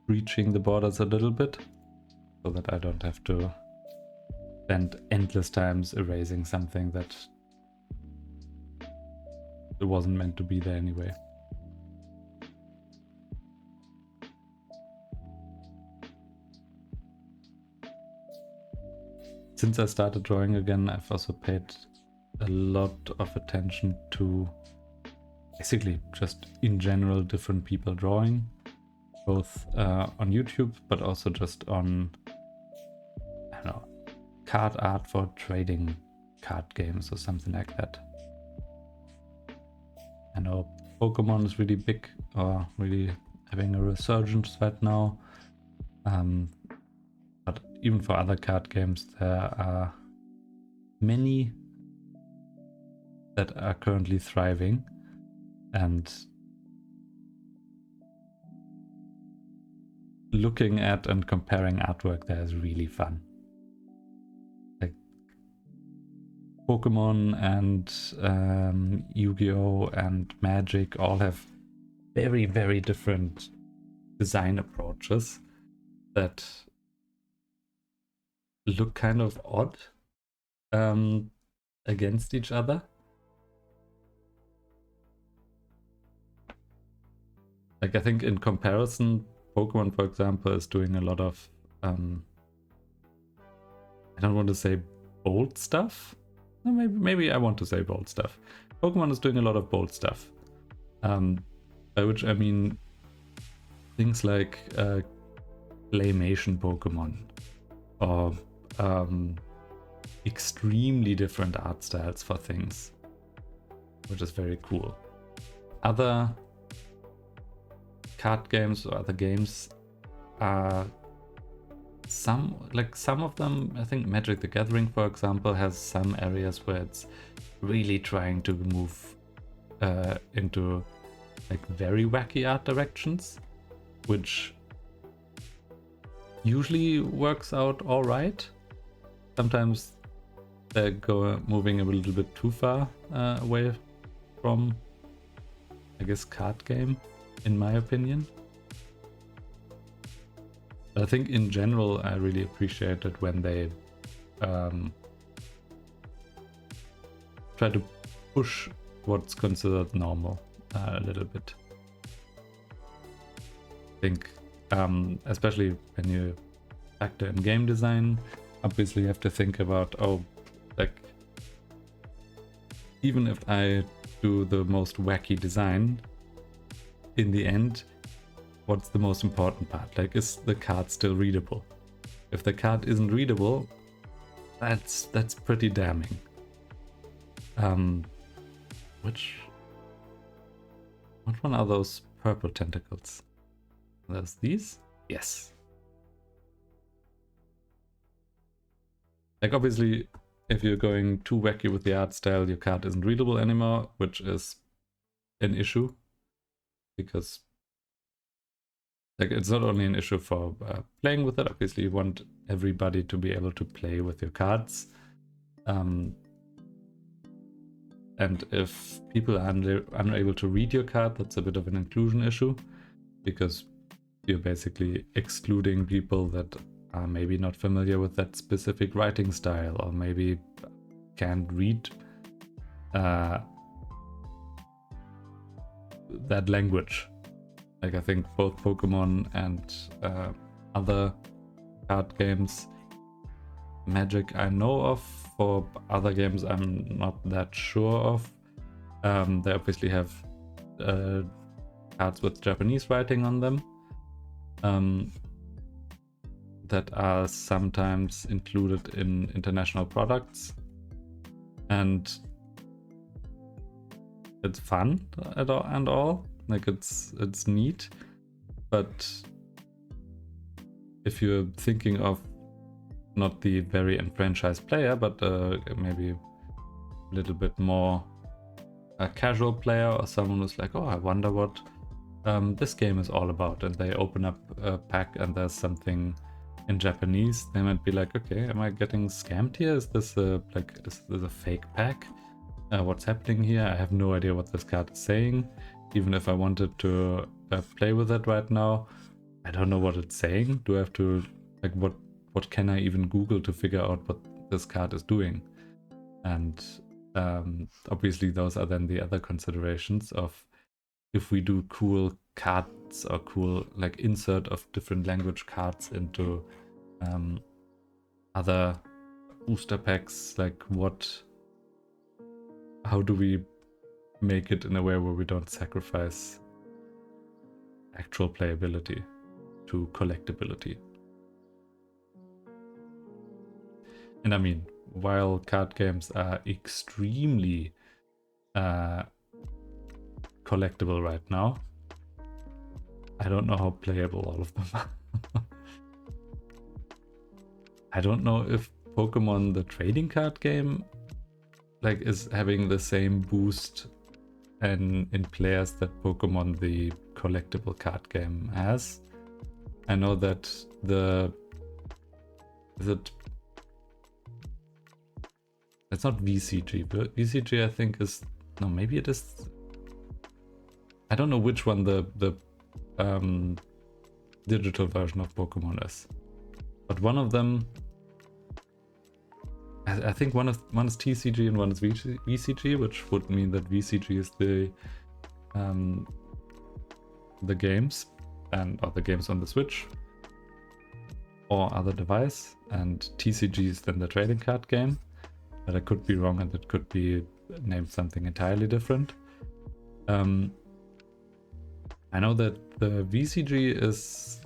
reaching the borders a little bit, so that I don't have to spend endless times erasing something that it wasn't meant to be there anyway. Since I started drawing again, I've also paid a lot of attention to basically just in general different people drawing, both on YouTube, but also just on, I don't know, card art for trading card games or something like that. I know Pokemon is really big, or really having a resurgence right now. But even for other card games, there are many that are currently thriving, and looking at and comparing artwork there is really fun. Like Pokemon and Yu-Gi-Oh! And Magic all have very, very different design approaches that look kind of odd against each other. Like, I think in comparison, Pokemon, for example, is doing a lot of I don't want to say bold stuff. Maybe I want to say bold stuff. Pokemon is doing a lot of bold stuff, by which I mean things like claymation Pokemon, or extremely different art styles for things, which is very cool. Other card games or other games are some of them, I think Magic the Gathering, for example, has some areas where it's really trying to move into like very wacky art directions, which usually works out all right. Sometimes they're moving a little bit too far away from, I guess, card game, in my opinion. But I think in general I really appreciate it when they try to push what's considered normal a little bit. I think especially when you factor in game design, obviously you have to think about, like, even if I do the most wacky design, in the end, what's the most important part? Like, is the card still readable? If the card isn't readable, that's pretty damning. Which one are those purple tentacles? Are those these? Yes. Like, obviously, if you're going too wacky with the art style, your card isn't readable anymore, which is an issue, because like, it's not only an issue for playing with it. Obviously, you want everybody to be able to play with your cards. And if people are unable to read your card, that's a bit of an inclusion issue, because you're basically excluding people that are maybe not familiar with that specific writing style, or maybe can't read that language. Like, I think both Pokemon and other card games, Magic I know of, for other games I'm not that sure of. They obviously have cards with Japanese writing on them that are sometimes included in international products, and it's fun and all. Like it's neat, but if you're thinking of not the very enfranchised player, but maybe a little bit more a casual player, or someone who's like, oh, I wonder what this game is all about, and they open up a pack and there's something in Japanese, they might be like, okay, am I getting scammed here? Is this a fake pack? What's happening here? I have no idea what this card is saying. Even if I wanted to play with it right now, I don't know what it's saying. Do I have to, like, what can I even Google to figure out what this card is doing? And obviously those are then the other considerations of if we do cool cards or cool like insert of different language cards into other booster packs, like how do we make it in a way where we don't sacrifice actual playability to collectability? And I mean, while card games are extremely collectible right now, I don't know how playable all of them are. I don't know if Pokemon the trading card game like is having the same boost in players that Pokemon the collectible card game has. I know that it's not VCG, but VCG I think is, no, maybe it is, I don't know which one the digital version of Pokemon is, but one of them, I think one is TCG and one is VCG, which would mean that VCG is the games or the games on the Switch or other device, and TCG is then the trading card game. But I could be wrong, and it could be named something entirely different. I know that the VCG is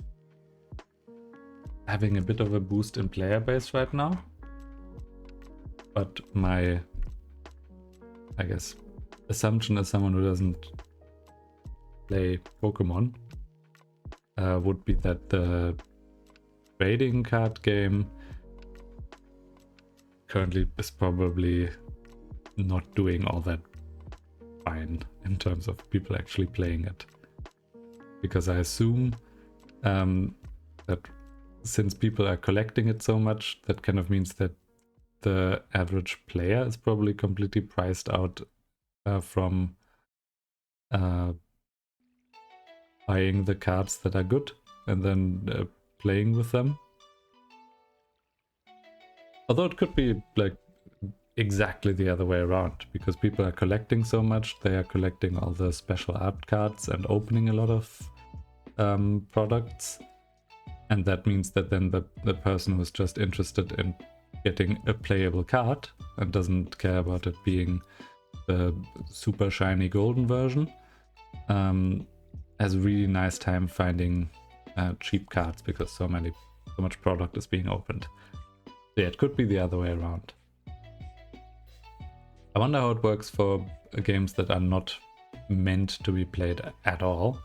having a bit of a boost in player base right now. But my, I guess, assumption as someone who doesn't play Pokemon would be that the trading card game currently is probably not doing all that fine in terms of people actually playing it. Because I assume that since people are collecting it so much, that kind of means that the average player is probably completely priced out from buying the cards that are good and then playing with them. Although it could be like exactly the other way around, because people are collecting so much, they are collecting all the special art cards and opening a lot of products, and that means that then the person who's just interested in getting a playable card and doesn't care about it being the super shiny golden version has a really nice time finding cheap cards because so much product is being opened. So yeah, it could be the other way around. I wonder how it works for games that are not meant to be played at all.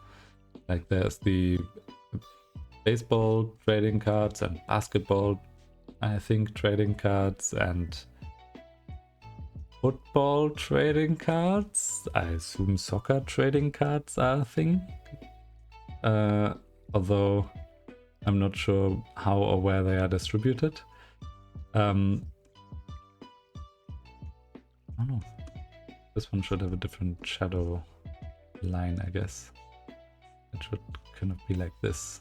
Like there's the baseball trading cards and basketball, I think, trading cards and football trading cards. I assume soccer trading cards are a thing. Although I'm not sure how or where they are distributed. I don't know. This one should have a different shadow line, I guess. It should kind of be like this.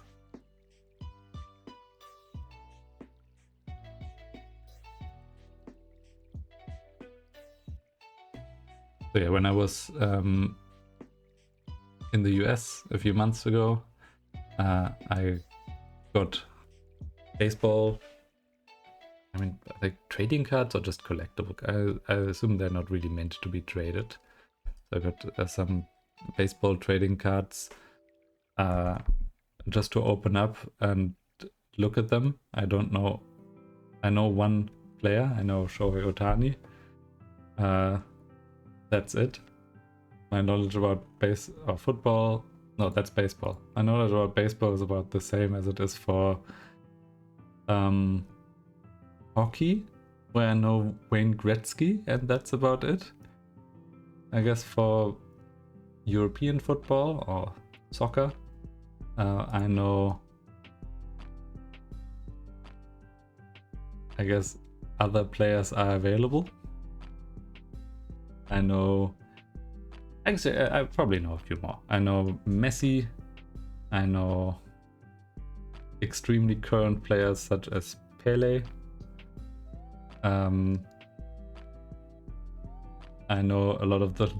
So yeah, when I was in the US a few months ago, I got baseball, I mean, like trading cards or just collectible. I assume they're not really meant to be traded. So I got some baseball trading cards just to open up and look at them. I don't know. I know one player. I know Shohei Ohtani. That's it. My knowledge about football. No, that's baseball. My knowledge about baseball is about the same as it is for hockey, where I know Wayne Gretzky, and that's about it. I guess for European football or soccer, I know, I guess, other players are available. I know, actually, I probably know a few more. I know Messi. I know extremely current players such as Pele. I know a lot of the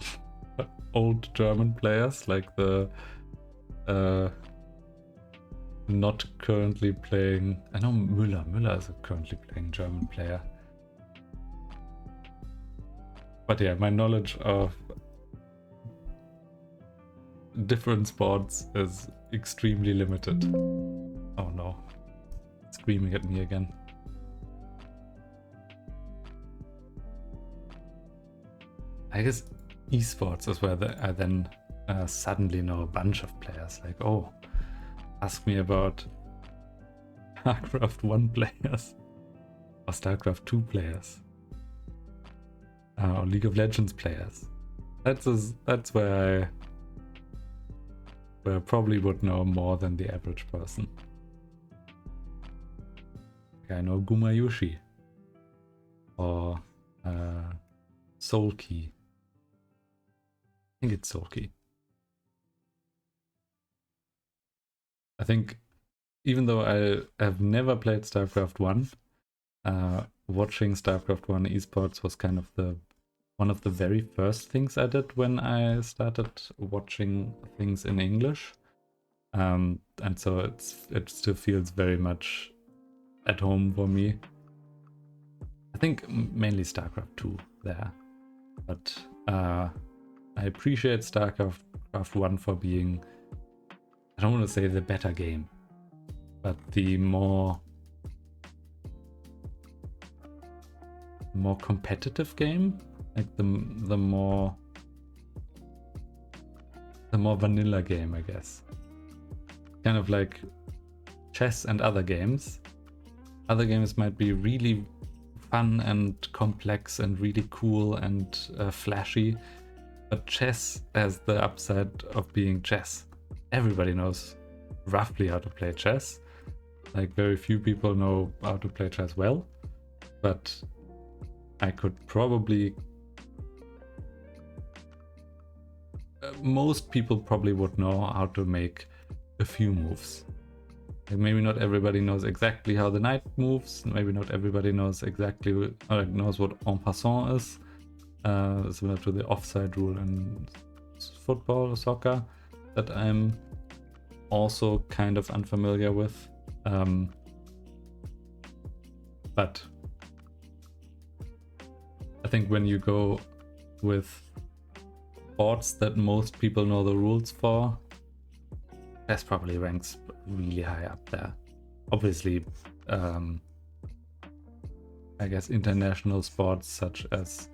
old German players, like the not currently playing. I know Müller. Müller is a currently playing German player. But yeah, my knowledge of different sports is extremely limited. Oh no. It's screaming at me again. I guess esports is where I then suddenly know a bunch of players. Like, oh, ask me about StarCraft 1 players or StarCraft 2 players or League of Legends players. That's where I probably would know more than the average person. Like I know Gumayushi or Soulkey. I think it's Soulkey. I think even though I have never played StarCraft 1, watching StarCraft 1 esports was kind of one of the very first things I did when I started watching things in English. And so it still feels very much at home for me. I think mainly StarCraft 2 there. But I appreciate StarCraft 1 for being, I don't want to say the better game, but the more competitive game, like the more vanilla game, I guess. Kind of like chess and other games. Other games might be really fun and complex and really cool and flashy, but chess has the upside of being chess. Everybody knows roughly how to play chess. Like very few people know how to play chess well, but I could probably... most people probably would know how to make a few moves. Like maybe not everybody knows exactly how the knight moves. Maybe not everybody knows exactly knows what en passant is. Similar to the offside rule in football or soccer that I'm also kind of unfamiliar with. But I think when you go with sports that most people know the rules for, chess probably ranks really high up there. Obviously, I guess international sports such as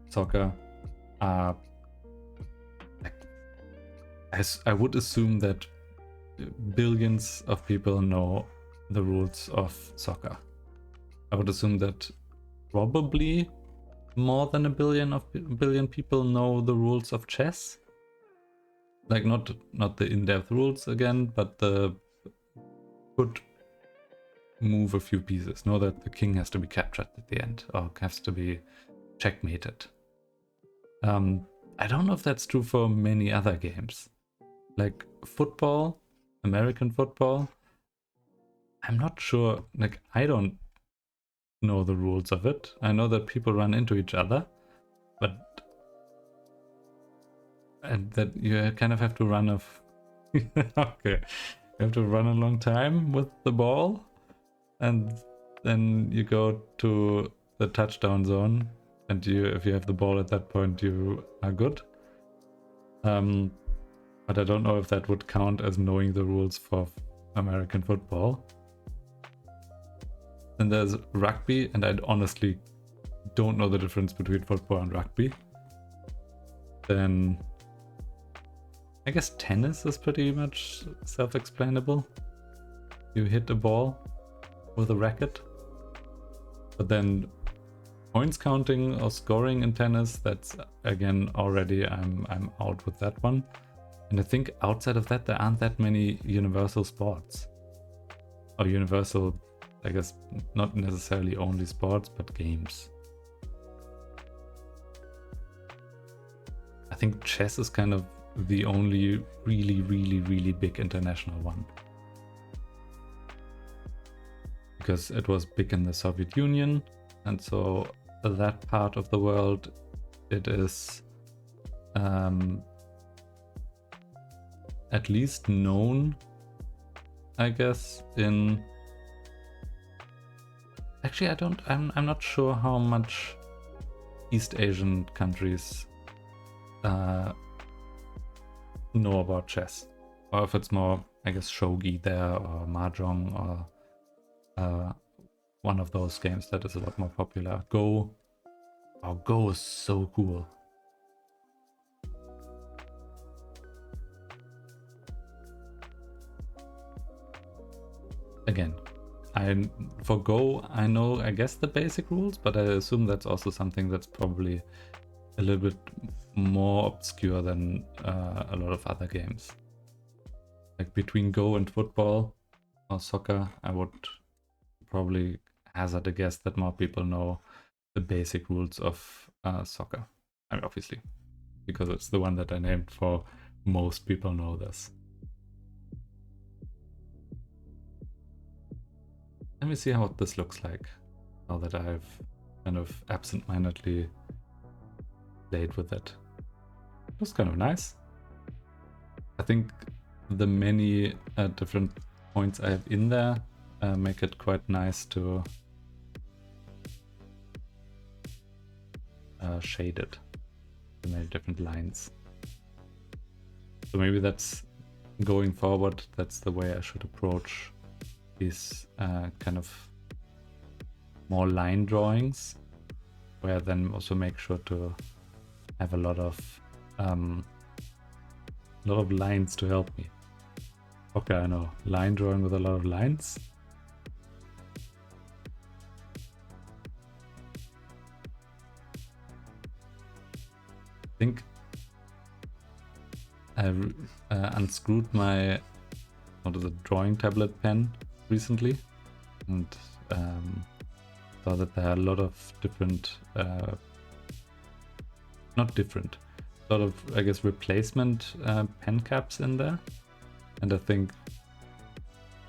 soccer are like, I would assume that billions of people know the rules of soccer. I would assume that probably more than a billion people know the rules of chess. Like not the in-depth rules again, but the could move a few pieces. Know that the king has to be captured at the end or has to be checkmated. I don't know if that's true for many other games. Like football, American football, I'm not sure. Like I don't know the rules of it. I know that people run into each other, but and that you kind of have to run okay, you have to run a long time with the ball, and then you go to the touchdown zone and if you have the ball at that point, you are good. But I don't know if that would count as knowing the rules for American football. Then there's rugby, and I honestly don't know the difference between football and rugby. Then I guess tennis is pretty much self-explainable. You hit a ball with a racket. But then points counting or scoring in tennis, that's again already I'm out with that one. And I think outside of that there aren't that many universal sports. Or universal, I guess, not necessarily only sports, but games. I think chess is kind of the only really big international one. Because it was big in the Soviet Union, and so that part of the world, it is at least known, I guess, in... Actually, I'm not sure how much East Asian countries know about chess, or if it's more, I guess, shogi there, or mahjong, or one of those games that is a lot more popular. Go. Oh, Go is so cool. Again, for Go, I know, I guess, the basic rules, but I assume that's also something that's probably a little bit more obscure than a lot of other games. Like between Go and football or soccer, I would probably hazard a guess that more people know the basic rules of soccer. I mean, obviously, because it's the one that I named, for most people know this. Let me see how this looks like now that I've kind of absent-mindedly played with it. It was kind of nice. I think the many different points I have in there make it quite nice to shade it, the many different lines. So maybe that's, going forward, that's the way I should approach these kind of more line drawings, where I then also make sure to have a lot of lines to help me. Okay, I know, line drawing with a lot of lines. I think I unscrewed my drawing tablet pen recently, and saw that there are a lot of different, a lot of, I guess, replacement pen caps in there. And I think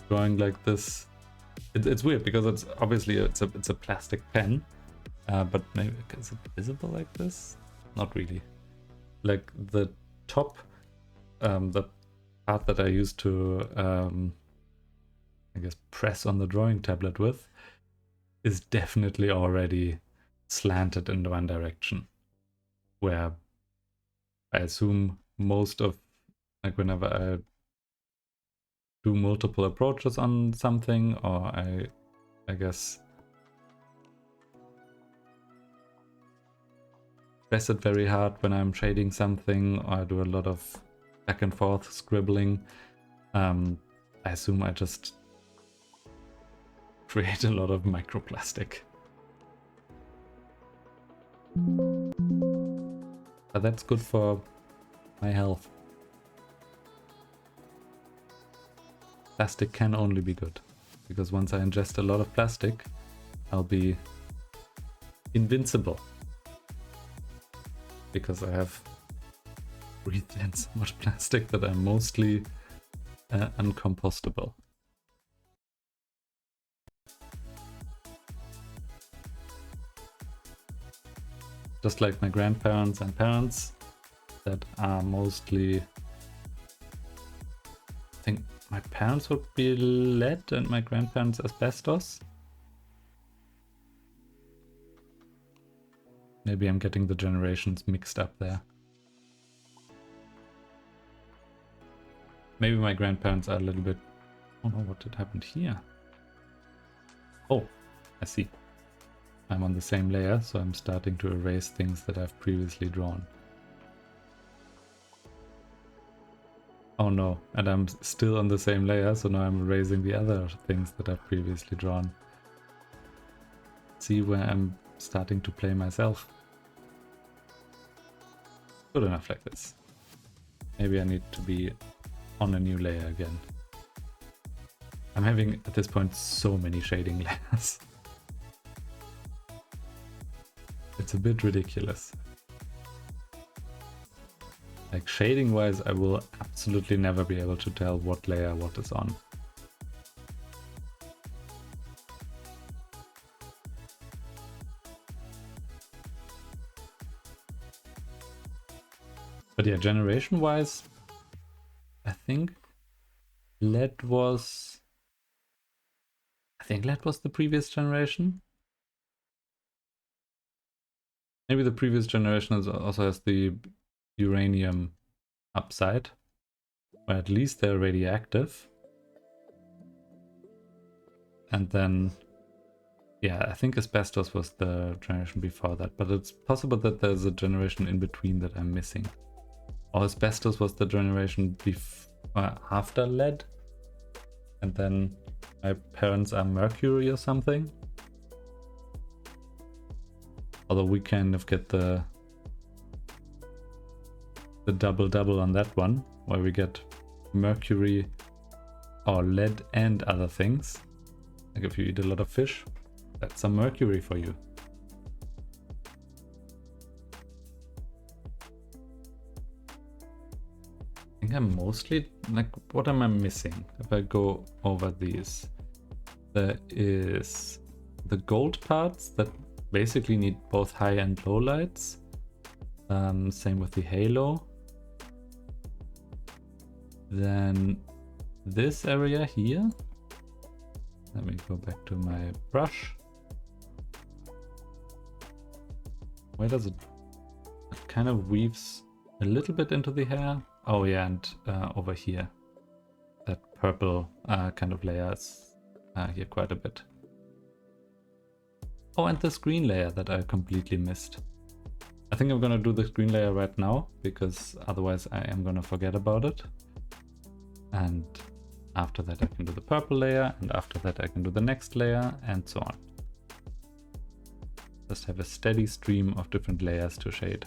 drawing like this, it's weird because it's obviously it's a plastic pen, but maybe is it visible like this? Not really. Like the top, the part that I used to, I guess, press on the drawing tablet with, is definitely already slanted in one direction, where I assume most of, like, whenever I do multiple approaches on something, or I guess press it very hard when I'm shading something, or I do a lot of back and forth scribbling, I assume I just create a lot of microplastic. But that's good for my health. Plastic can only be good, because once I ingest a lot of plastic, I'll be invincible. Because I have breathed in so much plastic that I'm mostly uncompostable. Just like my grandparents and parents that are mostly, I think my parents would be lead and my grandparents asbestos. Maybe I'm getting the generations mixed up there. Maybe my grandparents are a little bit... Oh no, what did happen here? Oh, I see. I'm on the same layer, so I'm starting to erase things that I've previously drawn. Oh no, and I'm still on the same layer, so now I'm erasing the other things that I've previously drawn. See where I'm starting to play myself. Good enough like this. Maybe I need to be on a new layer again. I'm having, at this point, so many shading layers. It's a bit ridiculous. Like, shading-wise, I will absolutely never be able to tell what layer what is on. But yeah, generation-wise, I think LED was... I think LED was the previous generation. Maybe the previous generation also has the uranium upside, or at least they're radioactive. And then, yeah, I think asbestos was the generation before that, but it's possible that there's a generation in between that I'm missing. Or asbestos was the generation after lead, and then my parents are mercury or something. Although we kind of get the double on that one, where we get mercury or lead and other things. Like if you eat a lot of fish, that's some mercury for you. I think I'm mostly, like, what am I missing? If I go over these, there is the gold parts that basically need both high and low lights. Same with the halo. Then this area here. Let me go back to my brush. Where does it kind of weaves a little bit into the hair? Oh yeah, and over here. That purple kind of layer is here quite a bit. Oh, and this green layer that I completely missed. I think I'm gonna do this green layer right now, because otherwise I am gonna forget about it. And after that I can do the purple layer, and after that I can do the next layer, and so on. Just have a steady stream of different layers to shade.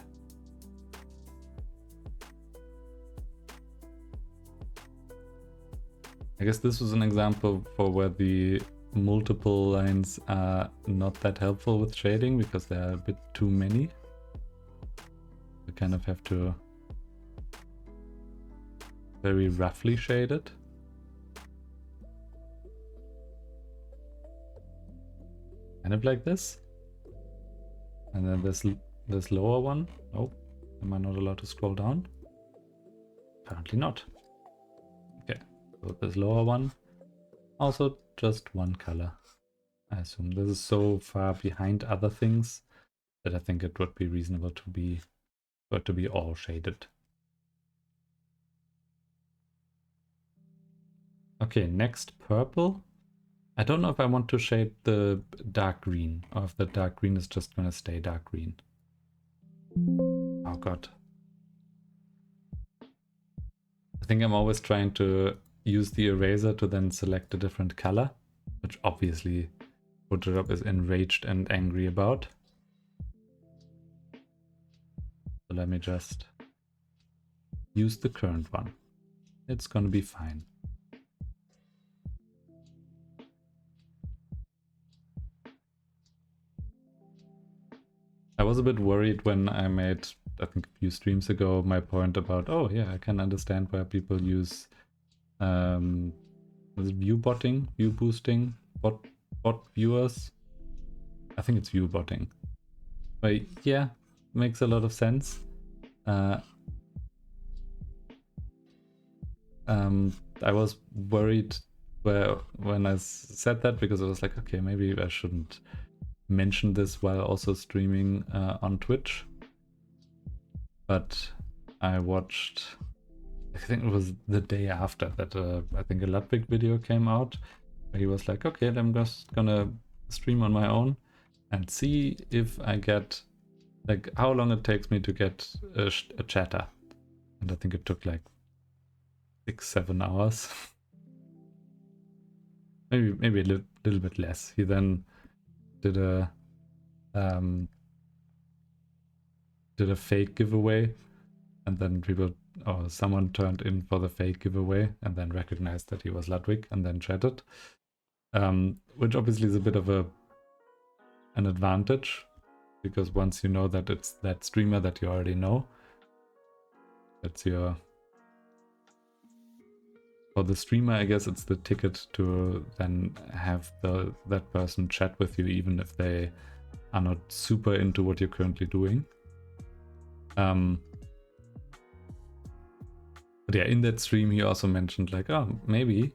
I guess this was an example for where the multiple lines are not that helpful with shading, because there are a bit too many. You kind of have to very roughly shade it. Kind of like this. And then this lower one. Oh, am I not allowed to scroll down? Apparently not. Okay, so this lower one. Also just one color. I assume this is so far behind other things that I think it would be reasonable for it to be all shaded. Okay, next purple. I don't know if I want to shade the dark green, or if the dark green is just gonna stay dark green. Oh god. I think I'm always trying to use the eraser to then select a different color, which obviously Photoshop is enraged and angry about. So let me just use the current one. It's gonna be fine. I was a bit worried when I made, I think a few streams ago, my point about, oh yeah, I can understand why people use view botting, view boosting, bot viewers. I think it's view botting. But yeah, makes a lot of sense. I was worried when I said that, because I was like, okay, maybe I shouldn't mentioned this while also streaming on Twitch. But I watched, I think it was the day after that, I think a Ludwig video came out. Where he was like, okay, I'm just gonna stream on my own and see if I get, like, how long it takes me to get a chatter. And I think it took like 6-7 hours. maybe a little bit less. He then did a fake giveaway, and then someone turned in for the fake giveaway and then recognized that he was Ludwig and then chatted, which obviously is a bit of an advantage, because once you know that it's that streamer that you already know, that's your, for the streamer, I guess it's the ticket to then have that person chat with you, even if they are not super into what you're currently doing. But yeah, in that stream he also mentioned like, oh, maybe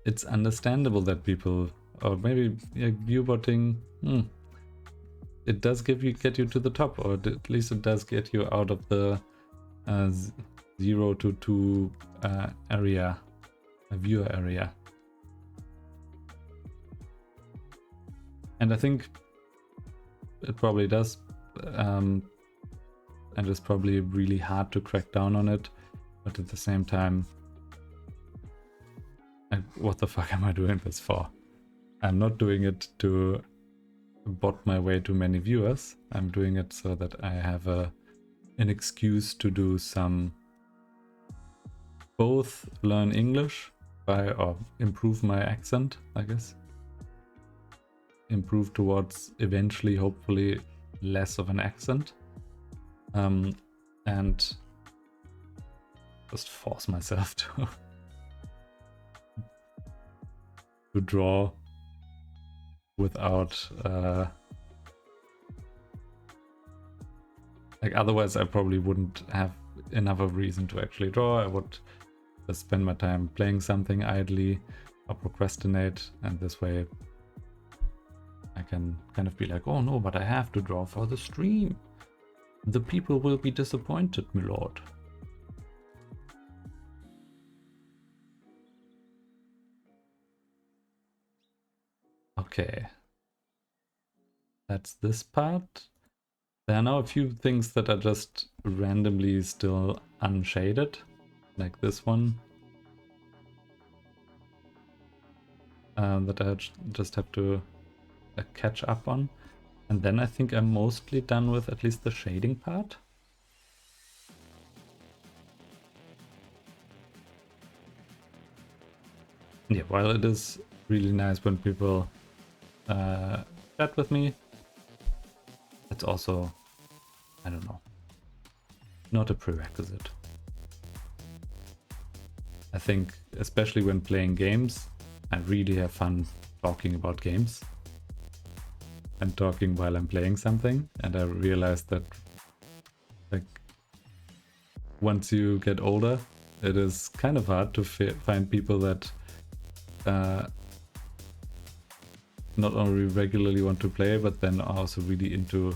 it's understandable that people, or maybe view botting, it does get you to the top, or at least it does get you out of the 0 to 2 area, a viewer area. And I think it probably does, and it's probably really hard to crack down on it, but at the same time, what the fuck am I doing this for? I'm not doing it to bot my way to many viewers. I'm doing it so that I have an excuse to do some, both learn English or improve my accent, I guess. Improve towards eventually, hopefully, less of an accent. And just force myself to draw without like, otherwise I probably wouldn't have enough of a reason to actually draw. I would just spend my time playing something idly or procrastinate, and this way I can kind of be like, oh no, but I have to draw for the stream. The people will be disappointed, my lord. Okay. That's this part. There are now a few things that are just randomly still unshaded, like this one. That I just have to catch up on. And then I think I'm mostly done with at least the shading part. Yeah, while it is really nice when people chat with me, it's also, I don't know, not a prerequisite. I think, especially when playing games, I really have fun talking about games and talking while I'm playing something. And I realized that, like, once you get older, it is kind of hard to find people that not only regularly want to play, but then are also really into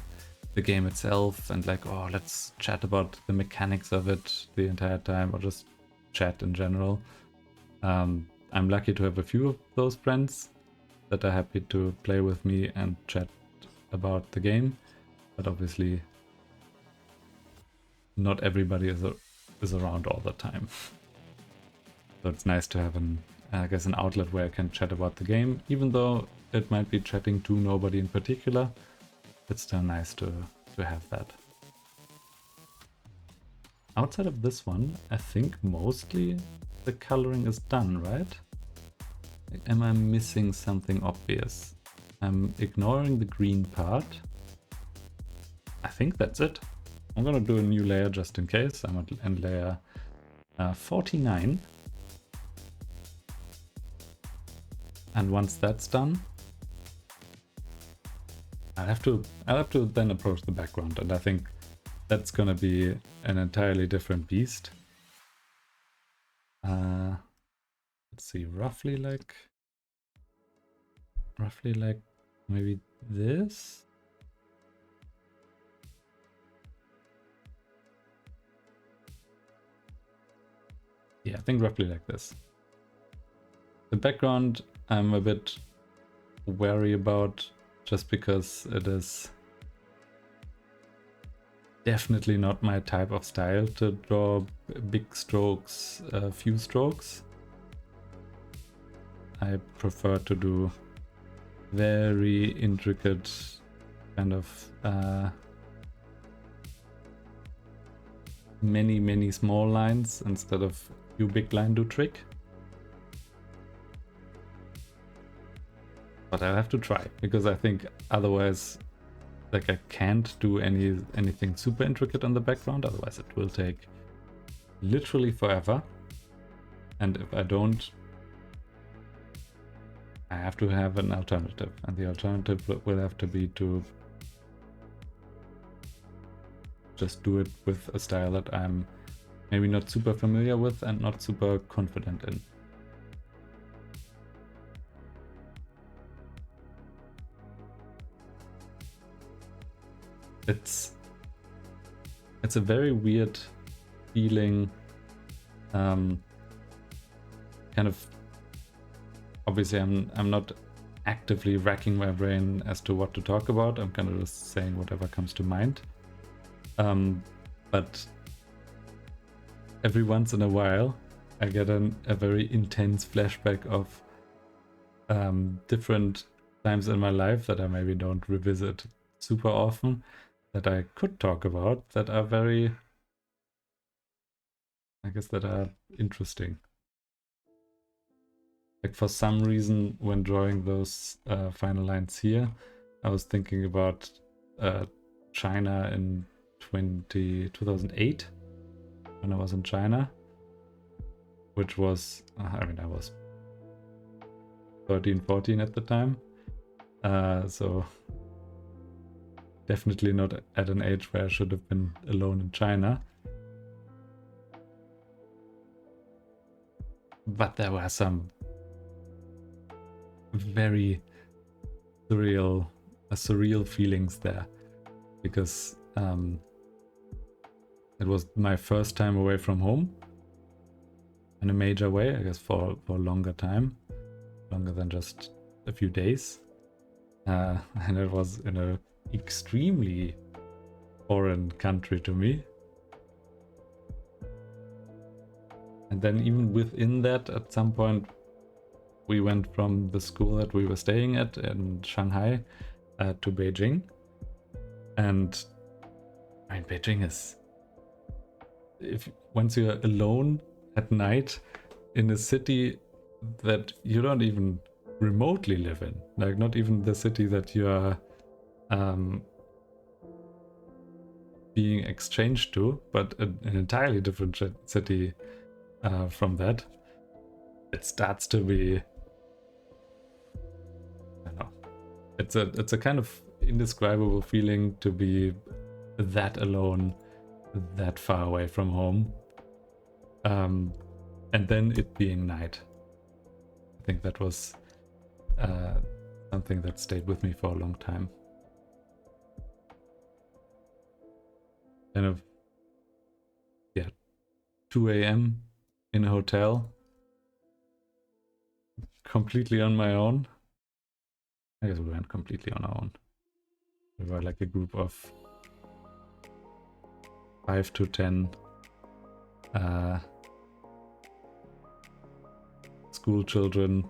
the game itself, and like, oh, let's chat about the mechanics of it the entire time, or just chat in general. I'm lucky to have a few of those friends that are happy to play with me and chat about the game, but obviously not everybody is around all the time. So it's nice to have an outlet where I can chat about the game, even though it might be chatting to nobody in particular. It's still nice to have that. Outside of this one, I think mostly the coloring is done, right? Am I missing something obvious? I'm ignoring the green part. I think that's it. I'm gonna do a new layer just in case. I'm at end layer 49. And once that's done, I'll have to then approach the background, and I think that's gonna be an entirely different beast. Let's see, roughly like Maybe this? Yeah, I think roughly like this. The background I'm a bit wary about just because it is definitely not my type of style to draw big strokes, few strokes. I prefer to do very intricate kind of many small lines instead of few big line do trick. But I'll have to try because I think otherwise like I can't do anything super intricate on the background, otherwise it will take literally forever. And if I don't, I have to have an alternative, and the alternative will have to be to just do it with a style that I'm maybe not super familiar with and not super confident in. It's a very weird feeling, kind of. Obviously, I'm not actively racking my brain as to what to talk about. I'm kind of just saying whatever comes to mind. But every once in a while, I get a very intense flashback of different times in my life that I maybe don't revisit super often, that I could talk about, that are very, I guess, that are interesting. Like for some reason, when drawing those final lines here, I was thinking about China in 2008, when I was in China, which was, I mean, I was 13, 14 at the time. So definitely not at an age where I should have been alone in China. But there were some very surreal feelings there, because it was my first time away from home in a major way, I guess, for a longer time, longer than just a few days. And it was in an extremely foreign country to me. And then even within that, at some point, we went from the school that we were staying at in Shanghai to Beijing. And I mean, Beijing is, once you're alone at night in a city that you don't even remotely live in, like not even the city that you are being exchanged to, but an entirely different city from that, it starts to be, I don't know, it's a kind of indescribable feeling to be that alone, that far away from home, and then it being night. I think that was something that stayed with me for a long time. Kind of, yeah, 2 a.m. in a hotel, completely on my own. I guess we weren't completely on our own. We were like a group of 5 to 10 school children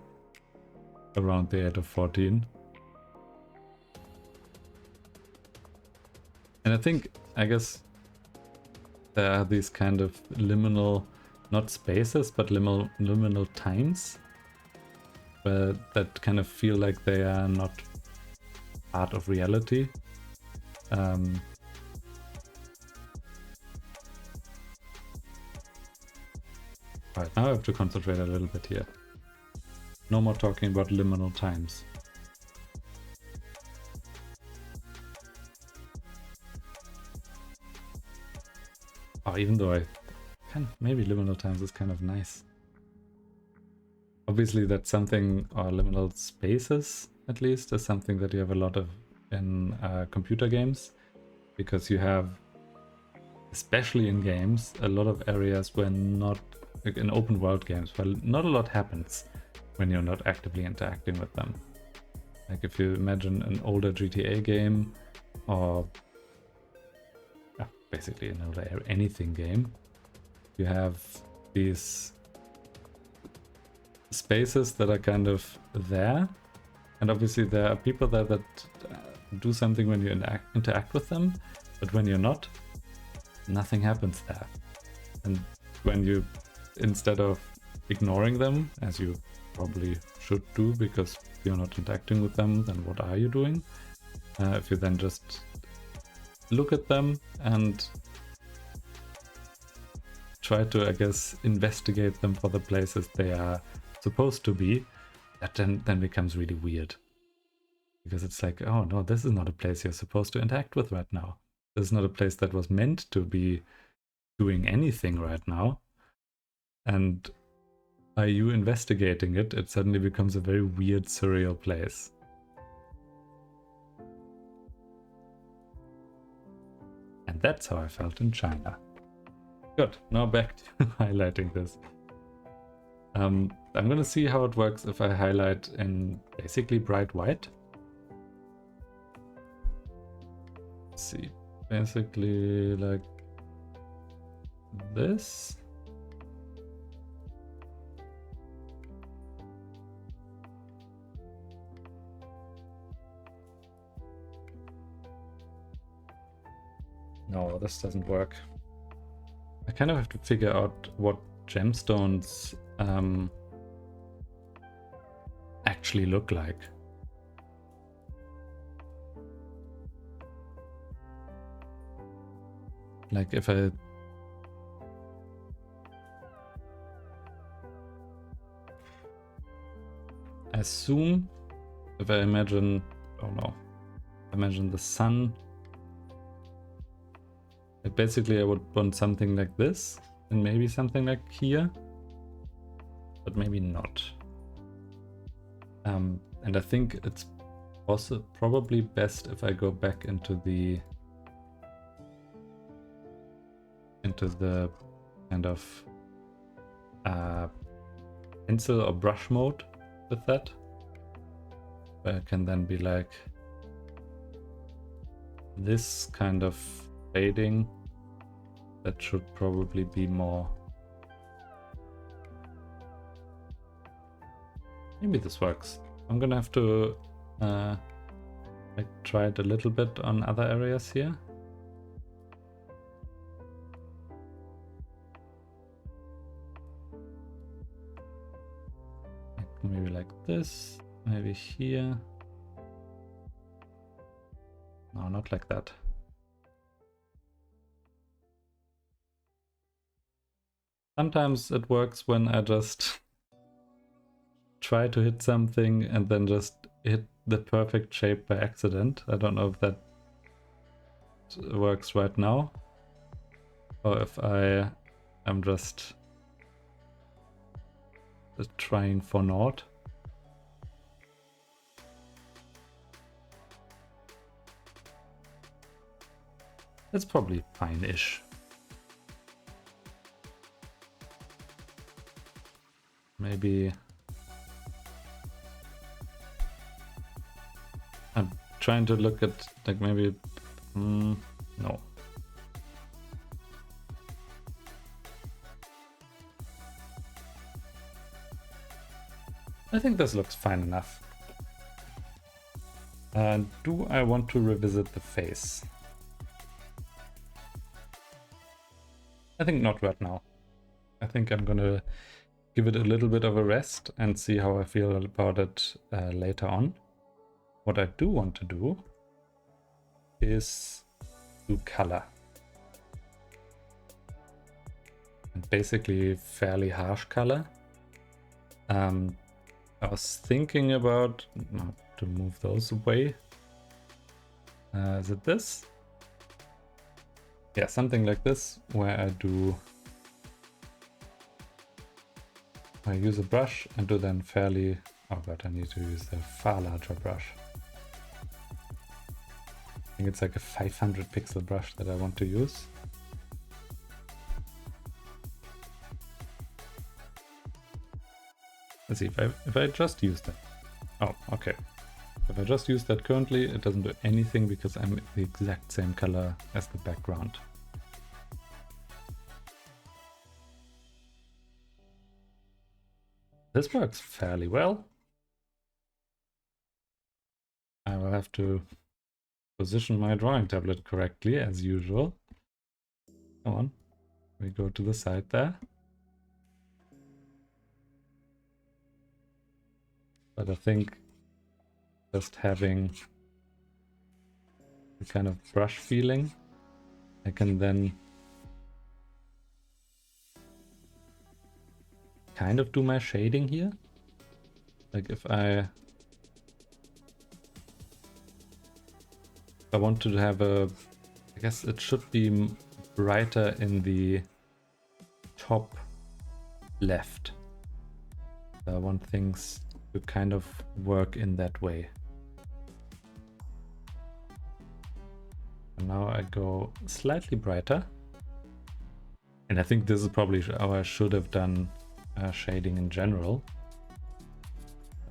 around the age of 14. And I guess there are these kind of liminal, not spaces, but liminal times where that kind of feel like they are not part of reality. Right, now I have to concentrate a little bit here. No more talking about liminal times. Oh, even though maybe liminal times is kind of nice. Obviously that's something, or liminal spaces at least, is something that you have a lot of in computer games, because you have, especially in games, a lot of areas where not, like in open world games, where not a lot happens when you're not actively interacting with them. Like if you imagine an older GTA game, or basically an older anything game, you have these spaces that are kind of there, and obviously there are people there that do something when you interact with them, but when you're not, nothing happens there. And when you, instead of ignoring them, as you probably should do because you're not interacting with them, then what are you doing? If you then just look at them and try to, I guess, investigate them for the places they are supposed to be, that then becomes really weird. Because it's like, oh no, this is not a place you're supposed to interact with right now. This is not a place that was meant to be doing anything right now. And by you investigating it, it suddenly becomes a very weird, surreal place. And that's how I felt in China. Good, now back to highlighting this. I'm gonna see how it works if I highlight in basically bright white. Let's see, basically like this. No, this doesn't work. I kind of have to figure out what gemstones actually look like. Like if I assume, if I imagine, oh no, imagine the sun. Basically, I would want something like this, and maybe something like here, but maybe not. And I think it's also probably best if I go back into the kind of pencil or brush mode with that, where I can then be like this kind of fading. That should probably be more. Maybe this works. I'm gonna have to like try it a little bit on other areas here. Like maybe like this, maybe here. No, not like that. Sometimes it works when I just try to hit something and then just hit the perfect shape by accident. I don't know if that works right now, or if I am just trying for naught. That's probably fine-ish. Maybe I'm trying to look at like maybe no. I think this looks fine enough. Do I want to revisit the face? I think not right now. I think I'm gonna give it a little bit of a rest and see how I feel about it later on. What I do want to do is do color. And basically fairly harsh color. I was thinking about to move those away. Is it this? Yeah, something like this, where I do I use a brush and do then fairly... Oh god, I need to use a far larger brush. I think it's like a 500 pixel brush that I want to use. Let's see, if I just use that. Oh, okay. If I just use that currently, it doesn't do anything because I'm the exact same color as the background. This works fairly well. I will have to position my drawing tablet correctly as usual. Come on, we go to the side there. But I think just having the kind of brush feeling, I can then kind of do my shading here. Like if I want to have a, I guess it should be brighter in the top left. I want things to kind of work in that way. And now I go slightly brighter. And I think this is probably how I should have done shading in general.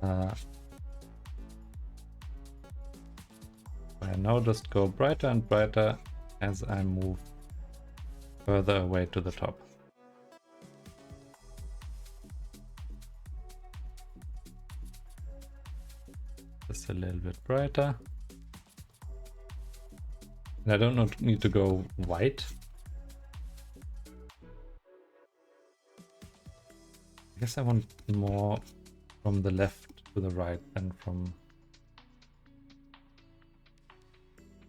I now just go brighter and brighter as I move further away to the top. Just a little bit brighter. And I don't need to go white. I guess I want more from the left to the right than from...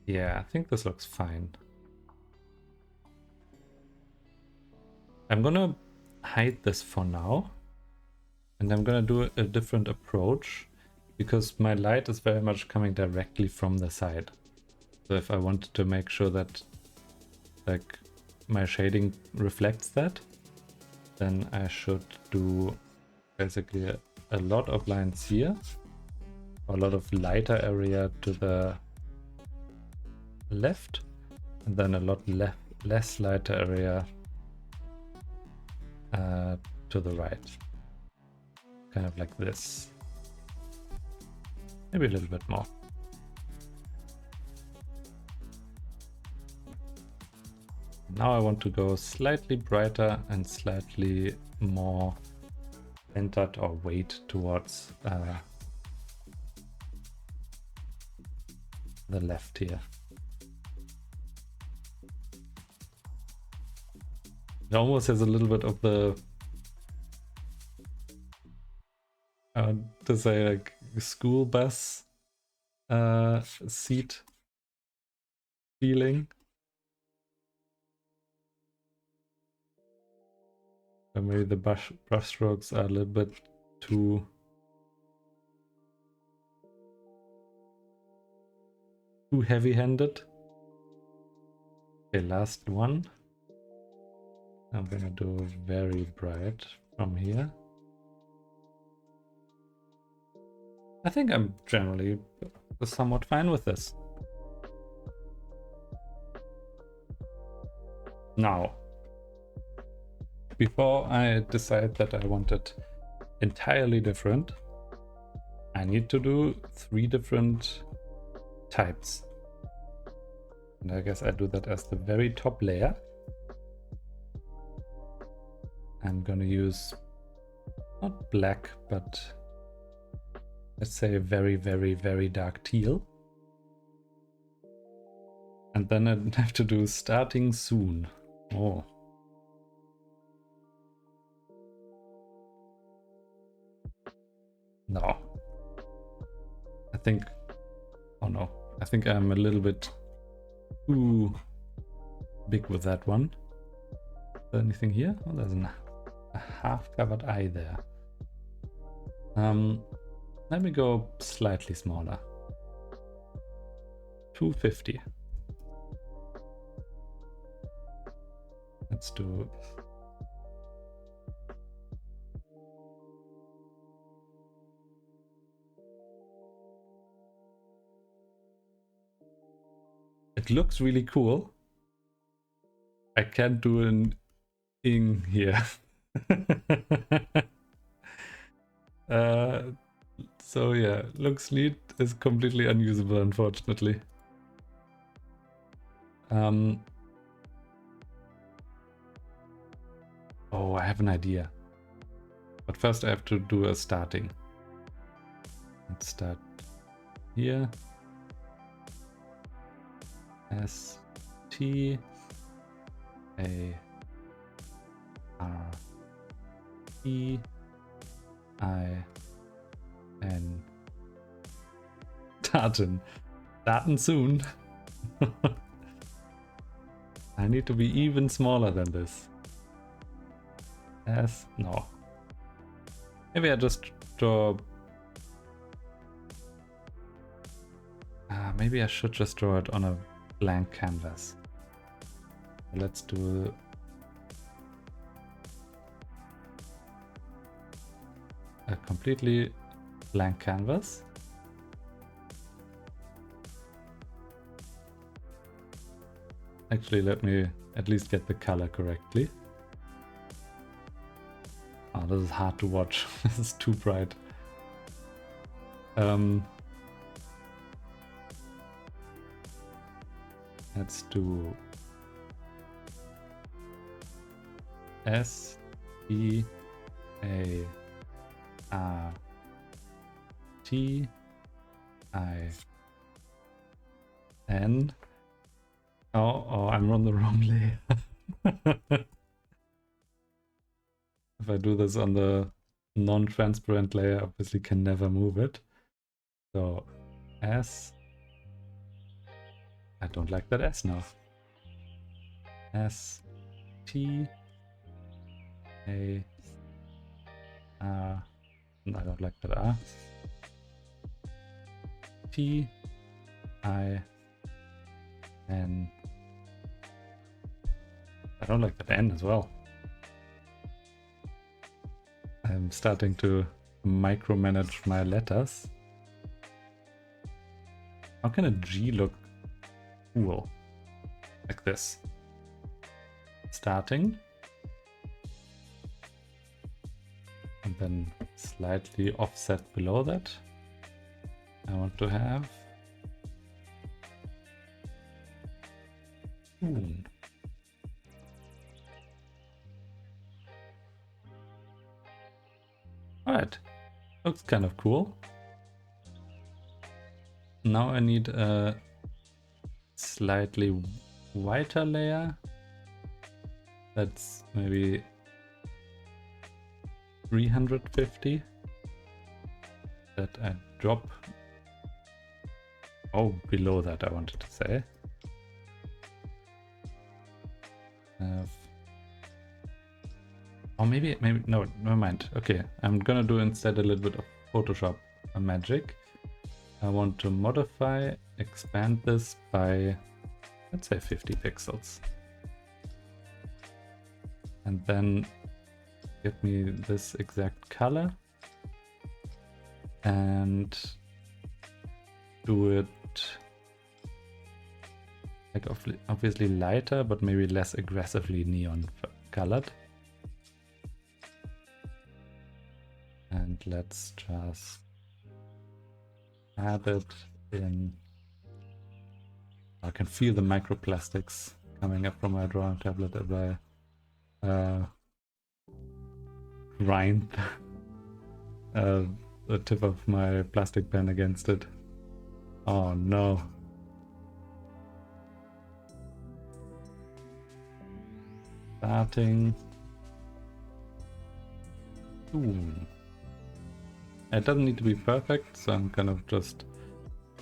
Yeah, I think this looks fine. I'm gonna hide this for now. And I'm gonna do a different approach because my light is very much coming directly from the side. So if I wanted to make sure that like my shading reflects that, then I should do basically a lot of lines here, a lot of lighter area to the left, and then a lot less lighter area to the right. Kind of like this. Maybe a little bit more. Now I want to go slightly brighter and slightly more centered or weight towards the left here. It almost has a little bit of the to say like school bus seat feeling. Or maybe the brush strokes are a little bit too heavy-handed. Okay, last one. I'm gonna do very bright from here. I think I'm generally somewhat fine with this. Now, before I decide that I want it entirely different, I need to do 3 different types. And I guess I do that as the very top layer. I'm gonna use not black, but let's say a very, very, very dark teal. And then I have to do starting soon. Oh. No. I think... Oh no. I think I'm a little bit too big with that one. Is there anything here? Oh, there's a half-covered eye there. Let me go slightly smaller. 250. Let's do It looks really cool. I can't do an ing here. So yeah, looks neat, is completely unusable, unfortunately. Oh, I have an idea. But first I have to do a starting. Let's start here. S T A R E I N. Daten. Daten soon. I need to be even smaller than this. No. Maybe I just draw. Maybe I should just draw it on a blank canvas. Let's do a completely blank canvas. Actually, let me at least get the color correctly. Oh, this is hard to watch. This is too bright. Let's do S E A R T I N. Oh, I'm on the wrong layer. If I do this on the non-transparent layer, obviously can never move it. So S. I don't like that S now. S T A R. I don't like that R. T I N. I don't like that N as well. I'm starting to micromanage my letters. How can a G look cool? Like this. Starting. And then slightly offset below that. I want to have Alright, looks kind of cool. Now I need a slightly whiter layer. That's maybe 350. That I drop. Oh, below that I wanted to say. Or maybe, no, never mind. Okay, I'm gonna do instead a little bit of Photoshop magic. I want to modify, expand this by, let's say 50 pixels. And then give me this exact color. And do it like obviously lighter, but maybe less aggressively neon colored. And let's just add it in. I can feel the microplastics coming up from my drawing tablet as I grind the tip of my plastic pen against it. Oh no. Starting. Ooh. It doesn't need to be perfect, so I'm kind of just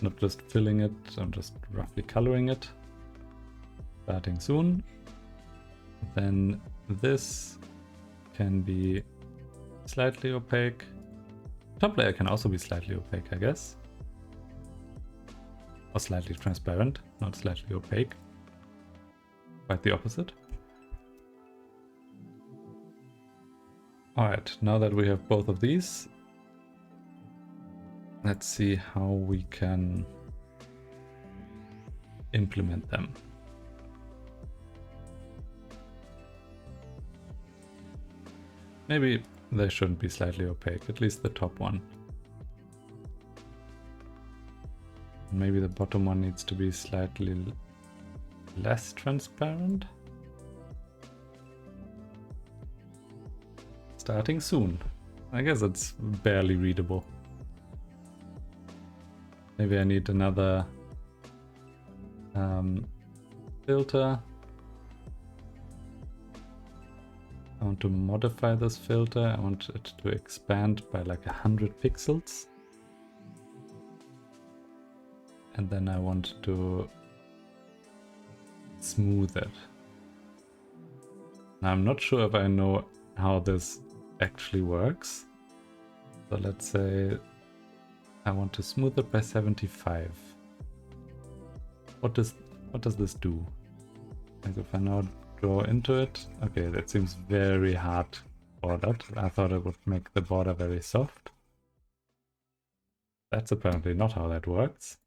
not just filling it, I'm just roughly coloring it. Starting soon. Then this can be slightly opaque. Top layer can also be slightly opaque, I guess. Or slightly transparent, not slightly opaque. Quite the opposite. Alright, now that we have both of these, let's see how we can implement them. Maybe they shouldn't be slightly opaque, at least the top one. Maybe the bottom one needs to be slightly less transparent. Starting soon. I guess it's barely readable. Maybe I need another filter. I want to modify this filter. I want it to expand by like 100 pixels. And then I want to smooth it. Now I'm not sure if I know how this actually works. So let's say I want to smooth it by 75. What does this do? Like if I now draw into it, okay, that seems very hard bordered. I thought it would make the border very soft. That's apparently not how that works.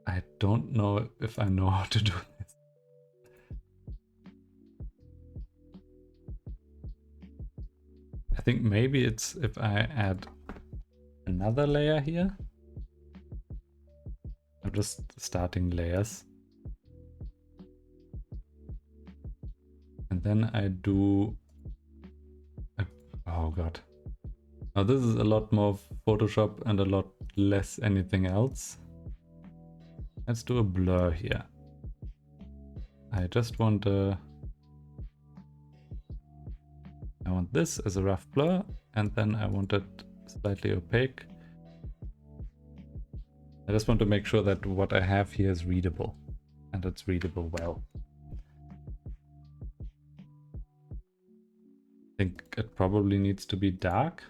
I don't know if I know how to do this. I think maybe it's if I add another layer here. I'm just starting layers. And then I do... oh god. Now this is a lot more Photoshop and a lot less anything else. Let's do a blur here. I just want I want this as a rough blur, and then I want it slightly opaque. I just want to make sure that what I have here is readable, and it's readable well. I think it probably needs to be dark.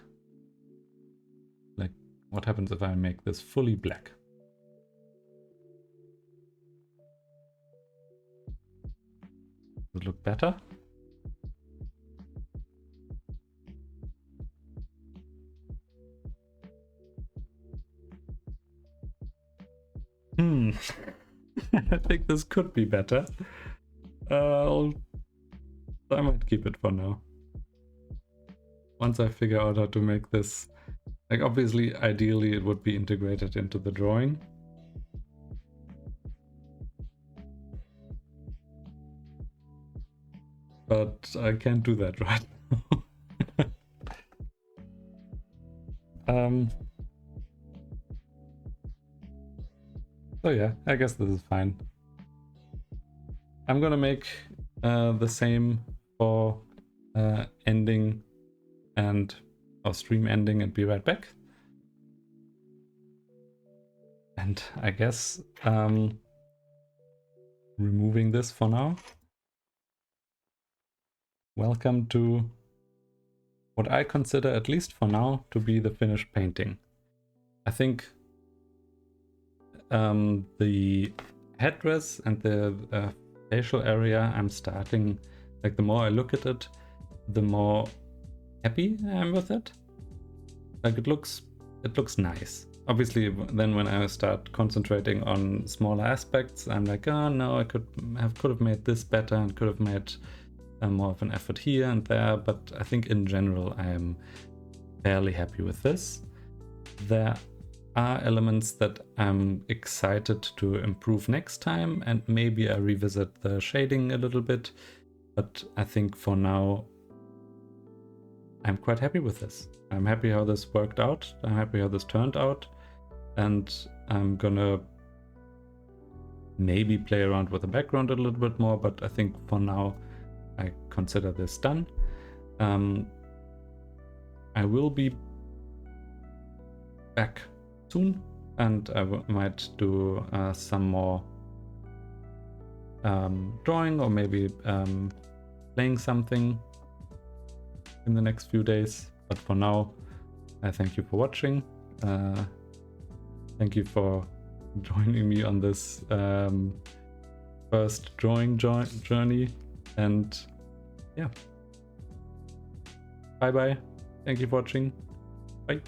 Like, what happens if I make this fully black? Does it look better? I think this could be better. I might keep it for now. Once I figure out how to make this, like obviously, ideally it would be integrated into the drawing. But I can't do that right now. So yeah, I guess this is fine. I'm gonna make the same for ending and or stream ending and be right back. And I guess removing this for now. Welcome to what I consider, at least for now, to be the finished painting. I think the headdress and the facial area, I'm starting, like the more I look at it, the more happy I am with it. Like it looks nice. Obviously, then when I start concentrating on smaller aspects, I'm like, oh no, I could have made this better and could have made more of an effort here and there. But I think in general, I am fairly happy with this. There are elements that I'm excited to improve next time, and maybe I revisit the shading a little bit. But I think for now, I'm quite happy with this. I'm happy how this worked out. I'm happy how this turned out. And I'm gonna maybe play around with the background a little bit more, but I think for now I consider this done. I will be back soon, and I might do some more drawing, or maybe playing something in the next few days. But for now, I thank you for watching. Thank you for joining me on this first drawing journey, and yeah, Bye bye. Thank you for watching. Bye.